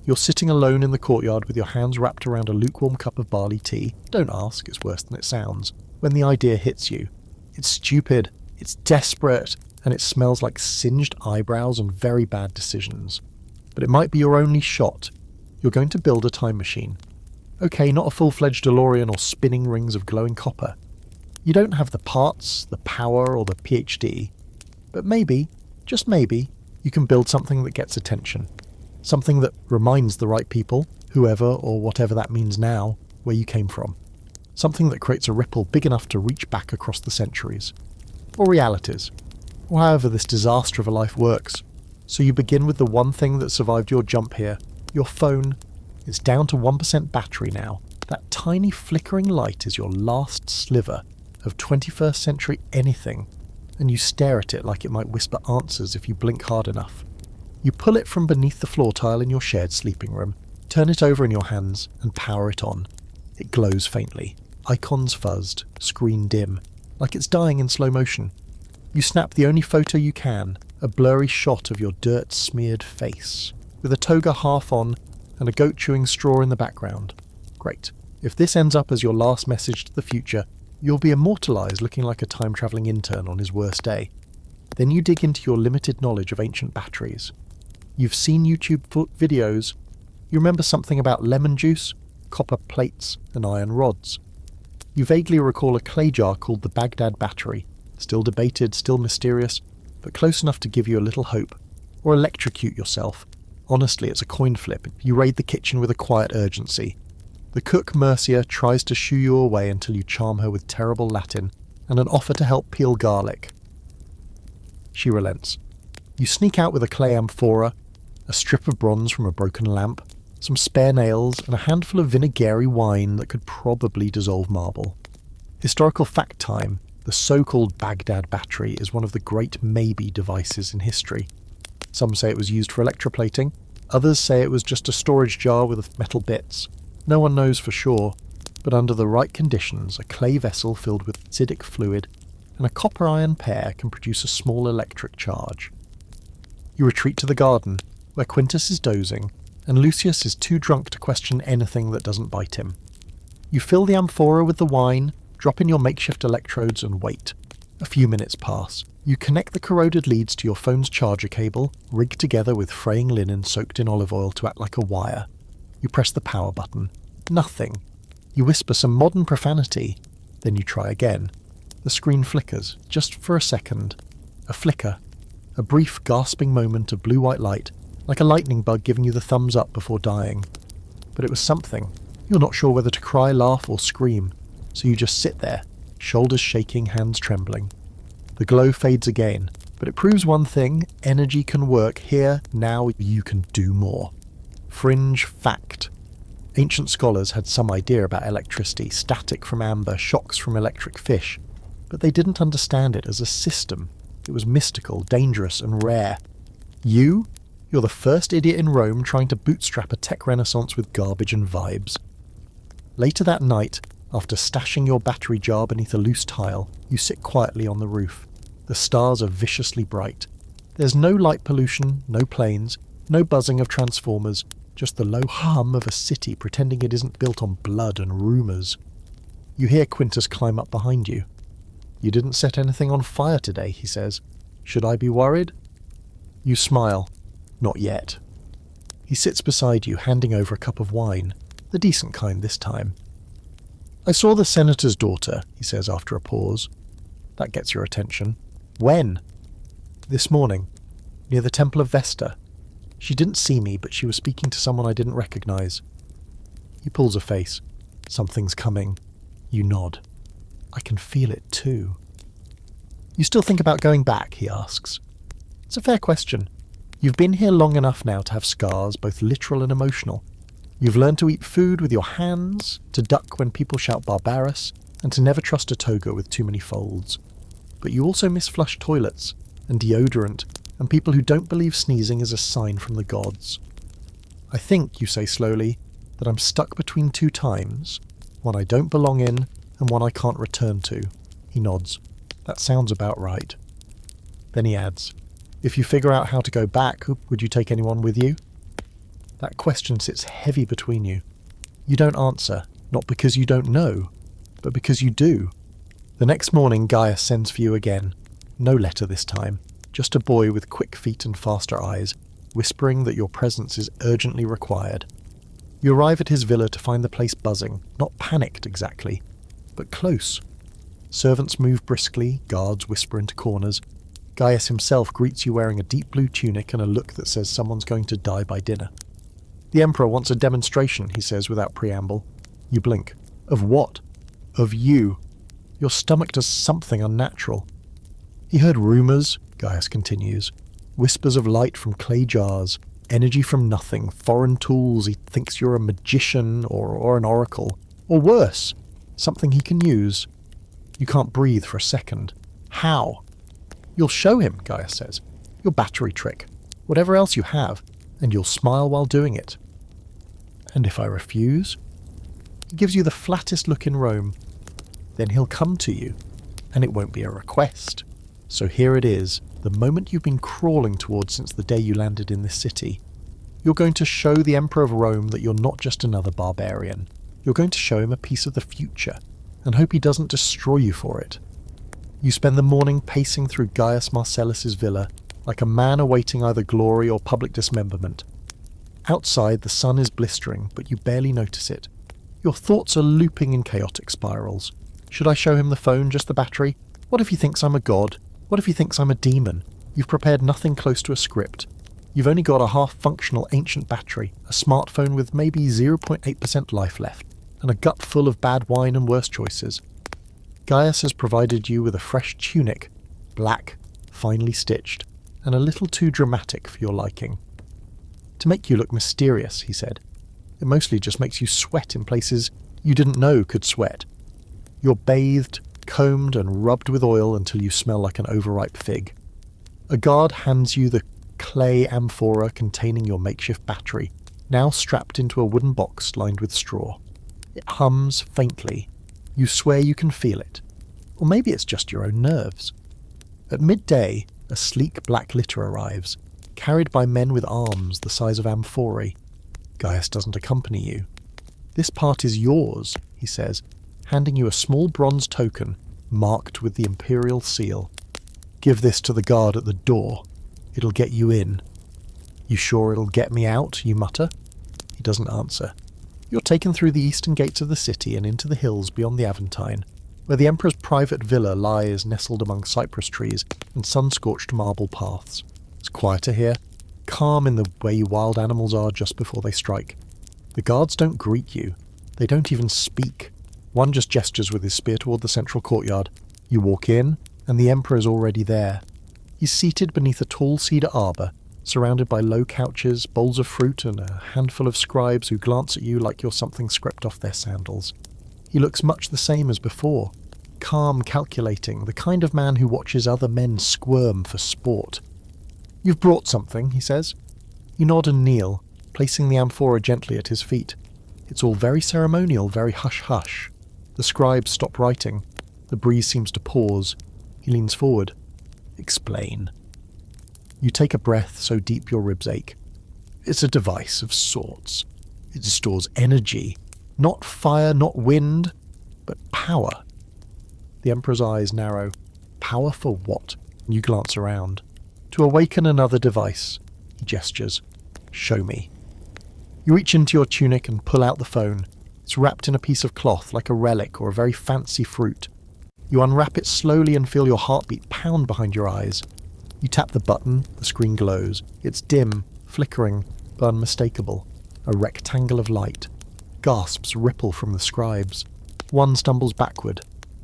You're sitting alone in the courtyard with your hands wrapped around a lukewarm cup of barley tea. Don't ask, it's worse than it sounds. When the idea hits you, it's stupid, it's desperate, and it smells like singed eyebrows and very bad decisions. But it might be your only shot. You're going to build a time machine. Okay, not a full-fledged DeLorean or spinning rings of glowing copper. You don't have the parts, the power, or the PhD. But maybe, just maybe, you can build something that gets attention. Something that reminds the right people, whoever or whatever that means now, where you came from. Something that creates a ripple big enough to reach back across the centuries. Or realities. Or however this disaster of a life works. So you begin with the one thing that survived your jump here, your phone. It's down to 1% battery now. That tiny flickering light is your last sliver of 21st century anything, and you stare at it like it might whisper answers if you blink hard enough. You pull it from beneath the floor tile in your shared sleeping room, turn it over in your hands, and power it on. It glows faintly. Icons fuzzed, screen dim, like it's dying in slow motion. You snap the only photo you can, a blurry shot of your dirt-smeared face, with a toga half on and a goat chewing straw in the background. Great. If this ends up as your last message to the future, you'll be immortalized looking like a time-traveling intern on his worst day. Then you dig into your limited knowledge of ancient batteries. You've seen YouTube videos. You remember something about lemon juice, copper plates, and iron rods. You vaguely recall a clay jar called the Baghdad Battery, still debated, still mysterious, but close enough to give you a little hope, or electrocute yourself. Honestly, it's a coin flip. You raid the kitchen with a quiet urgency. The cook Mercia tries to shoo you away until you charm her with terrible Latin and an offer to help peel garlic. She relents. You sneak out with a clay amphora, a strip of bronze from a broken lamp, some spare nails, and a handful of vinegary wine that could probably dissolve marble. Historical fact time. The so-called Baghdad battery is one of the great maybe devices in history. Some say it was used for electroplating, others say it was just a storage jar with metal bits. No one knows for sure, but under the right conditions, a clay vessel filled with acidic fluid and a copper-iron pair can produce a small electric charge. You retreat to the garden, where Quintus is dozing, and Lucius is too drunk to question anything that doesn't bite him. You fill the amphora with the wine, drop in your makeshift electrodes and wait. A few minutes pass. You connect the corroded leads to your phone's charger cable, rigged together with fraying linen soaked in olive oil to act like a wire. You press the power button. Nothing. You whisper some modern profanity. Then you try again. The screen flickers, just for a second. A flicker. A brief, gasping moment of blue-white light, like a lightning bug giving you the thumbs up before dying. But it was something. You're not sure whether to cry, laugh, or scream, so you just sit there, shoulders shaking, hands trembling. The glow fades again, but it proves one thing: energy can work here, now, you can do more. Fringe fact. Ancient scholars had some idea about electricity, static from amber, shocks from electric fish, but they didn't understand it as a system. It was mystical, dangerous, and rare. You're the first idiot in Rome trying to bootstrap a tech renaissance with garbage and vibes. Later that night, after stashing your battery jar beneath a loose tile, you sit quietly on the roof. The stars are viciously bright. There's no light pollution, no planes, no buzzing of transformers, just the low hum of a city pretending it isn't built on blood and rumours. You hear Quintus climb up behind you. "You didn't set anything on fire today," he says. "Should I be worried?" You smile. Not yet. He sits beside you, handing over a cup of wine, the decent kind this time. "I saw the senator's daughter," he says after a pause. That gets your attention. "When?" "This morning, near the Temple of Vesta. She didn't see me, but she was speaking to someone I didn't recognize." He pulls a face. "Something's coming." You nod. "I can feel it too." "You still think about going back?" he asks. It's a fair question. You've been here long enough now to have scars, both literal and emotional. You've learned to eat food with your hands, to duck when people shout barbarous, and to never trust a toga with too many folds. But you also miss flush toilets, and deodorant, and people who don't believe sneezing is a sign from the gods. "I think," you say slowly, "that I'm stuck between two times, one I don't belong in, and one I can't return to." He nods. "That sounds about right." Then he adds, "If you figure out how to go back, would you take anyone with you?" That question sits heavy between you. You don't answer, not because you don't know, but because you do. The next morning, Gaius sends for you again. No letter this time, just a boy with quick feet and faster eyes, whispering that your presence is urgently required. You arrive at his villa to find the place buzzing, not panicked exactly, but close. Servants move briskly, guards whisper into corners. Gaius himself greets you wearing a deep blue tunic and a look that says someone's going to die by dinner. "The Emperor wants a demonstration," he says without preamble. You blink. "Of what?" "Of you." Your stomach does something unnatural. "He heard rumours," Gaius continues. "Whispers of light from clay jars, energy from nothing, foreign tools. He thinks you're a magician or an oracle. Or worse, something he can use." You can't breathe for a second. "How?" "You'll show him," Gaius says. "Your battery trick. Whatever else you have, and you'll smile while doing it." "And if I refuse?" He gives you the flattest look in Rome. "Then he'll come to you, and it won't be a request. So here it is, the moment you've been crawling towards since the day you landed in this city. You're going to show the Emperor of Rome that you're not just another barbarian. You're going to show him a piece of the future, and hope he doesn't destroy you for it." You spend the morning pacing through Gaius Marcellus's villa, like a man awaiting either glory or public dismemberment. Outside, the sun is blistering, but you barely notice it. Your thoughts are looping in chaotic spirals. Should I show him the phone, just the battery? What if he thinks I'm a god? What if he thinks I'm a demon? You've prepared nothing close to a script. You've only got a half-functional ancient battery, a smartphone with maybe 0.8% life left, and a gut full of bad wine and worse choices. Gaius has provided you with a fresh tunic, black, finely stitched, and a little too dramatic for your liking. "To make you look mysterious," he said. "It mostly just makes you sweat in places you didn't know could sweat. You're bathed, combed and rubbed with oil until you smell like an overripe fig. A guard hands you the clay amphora containing your makeshift battery, now strapped into a wooden box lined with straw. It hums faintly. You swear you can feel it. Or maybe it's just your own nerves. At midday, a sleek black litter arrives, carried by men with arms the size of amphorae. Gaius doesn't accompany you. This part is yours, he says, handing you a small bronze token marked with the imperial seal. Give this to the guard at the door. It'll get you in. You sure it'll get me out, you mutter? He doesn't answer. You're taken through the eastern gates of the city and into the hills beyond the Aventine, where the Emperor's private villa lies nestled among cypress trees and sun-scorched marble paths. It's quieter here, calm in the way wild animals are just before they strike. The guards don't greet you. They don't even speak. One just gestures with his spear toward the central courtyard. You walk in, and the Emperor is already there. He's seated beneath a tall cedar arbour, surrounded by low couches, bowls of fruit, and a handful of scribes who glance at you like you're something scraped off their sandals. He looks much the same as before, calm, calculating, the kind of man who watches other men squirm for sport. You've brought something, he says. You nod and kneel, placing the amphora gently at his feet. It's all very ceremonial, very hush-hush. The scribes stop writing. The breeze seems to pause. He leans forward. Explain. You take a breath so deep your ribs ache. It's a device of sorts. It stores energy. Not fire, not wind, but power. The Emperor's eyes narrow. Power for what? You glance around. To awaken another device. He gestures. Show me. You reach into your tunic and pull out the phone. It's wrapped in a piece of cloth like a relic or a very fancy fruit. You unwrap it slowly and feel your heartbeat pound behind your eyes. You tap the button, the screen glows. It's dim, flickering, but unmistakable. A rectangle of light. Gasps ripple from the scribes. One stumbles backward.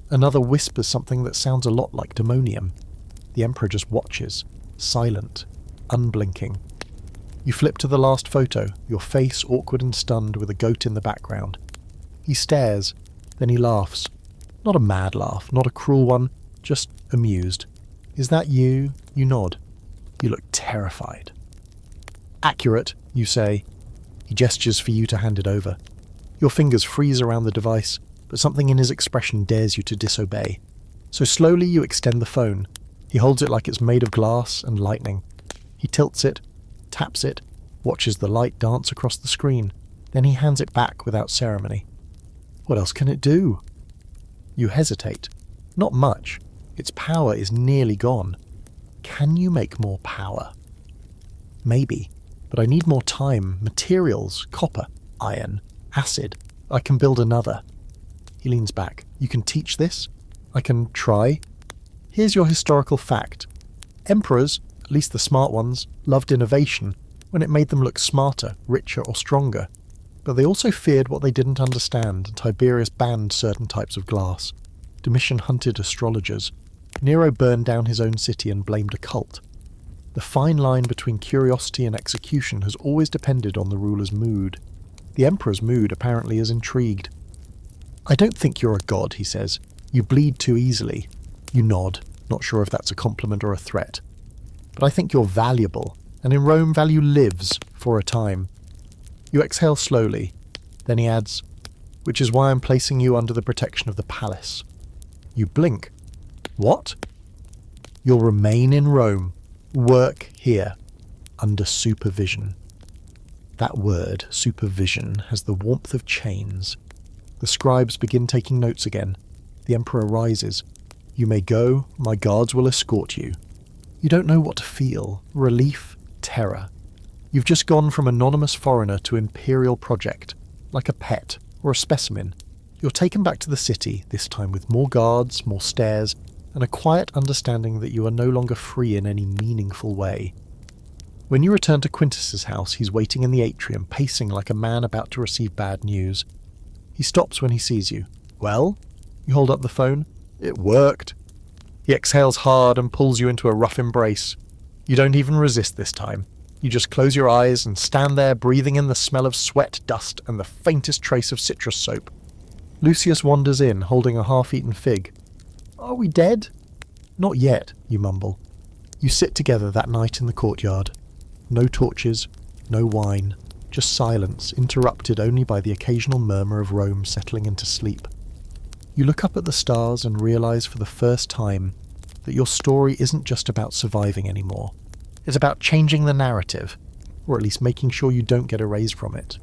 Another whispers something that sounds a lot like demonium. The Emperor just watches, silent, unblinking. You flip to the last photo, your face awkward and stunned with a goat in the background. He stares, then he laughs. Not a mad laugh, not a cruel one, just amused. Is that you? You nod. You look terrified. Accurate, you say. He gestures for you to hand it over. Your fingers freeze around the device, but something in his expression dares you to disobey. So slowly you extend the phone. He holds it like it's made of glass and lightning. He tilts it, taps it, watches the light dance across the screen. Then he hands it back without ceremony. What else can it do? You hesitate. Not much. Its power is nearly gone. Can you make more power? Maybe, but I need more time, materials, copper, iron, acid. I can build another. He leans back. You can teach this? I can try. Here's your historical fact. Emperors, at least the smart ones, loved innovation when it made them look smarter, richer or stronger. But they also feared what they didn't understand, and Tiberius banned certain types of glass. Domitian hunted astrologers. Nero burned down his own city and blamed a cult. The fine line between curiosity and execution has always depended on the ruler's mood. The Emperor's mood apparently is intrigued. I don't think you're a god, he says. You bleed too easily. You nod, not sure if that's a compliment or a threat. But I think you're valuable, and in Rome value lives, for a time. You exhale slowly. Then he adds, which is why I'm placing you under the protection of the palace. You blink. What? You'll remain in Rome, work here, under supervision. That word, supervision, has the warmth of chains. The scribes begin taking notes again. The Emperor rises. You may go, my guards will escort you. You don't know what to feel. Relief, terror. You've just gone from anonymous foreigner to imperial project, like a pet or a specimen. You're taken back to the city, this time with more guards, more stairs, and a quiet understanding that you are no longer free in any meaningful way. When you return to Quintus's house, he's waiting in the atrium, pacing like a man about to receive bad news. He stops when he sees you. Well? You hold up the phone. It worked. He exhales hard and pulls you into a rough embrace. You don't even resist this time. You just close your eyes and stand there breathing in the smell of sweat, dust, and the faintest trace of citrus soap. Lucius wanders in, holding a half-eaten fig. Are we dead? Not yet, you mumble. You sit together that night in the courtyard. No torches, no wine, just silence, interrupted only by the occasional murmur of Rome settling into sleep. You look up at the stars and realise for the first time that your story isn't just about surviving anymore. It's about changing the narrative, or at least making sure you don't get erased from it.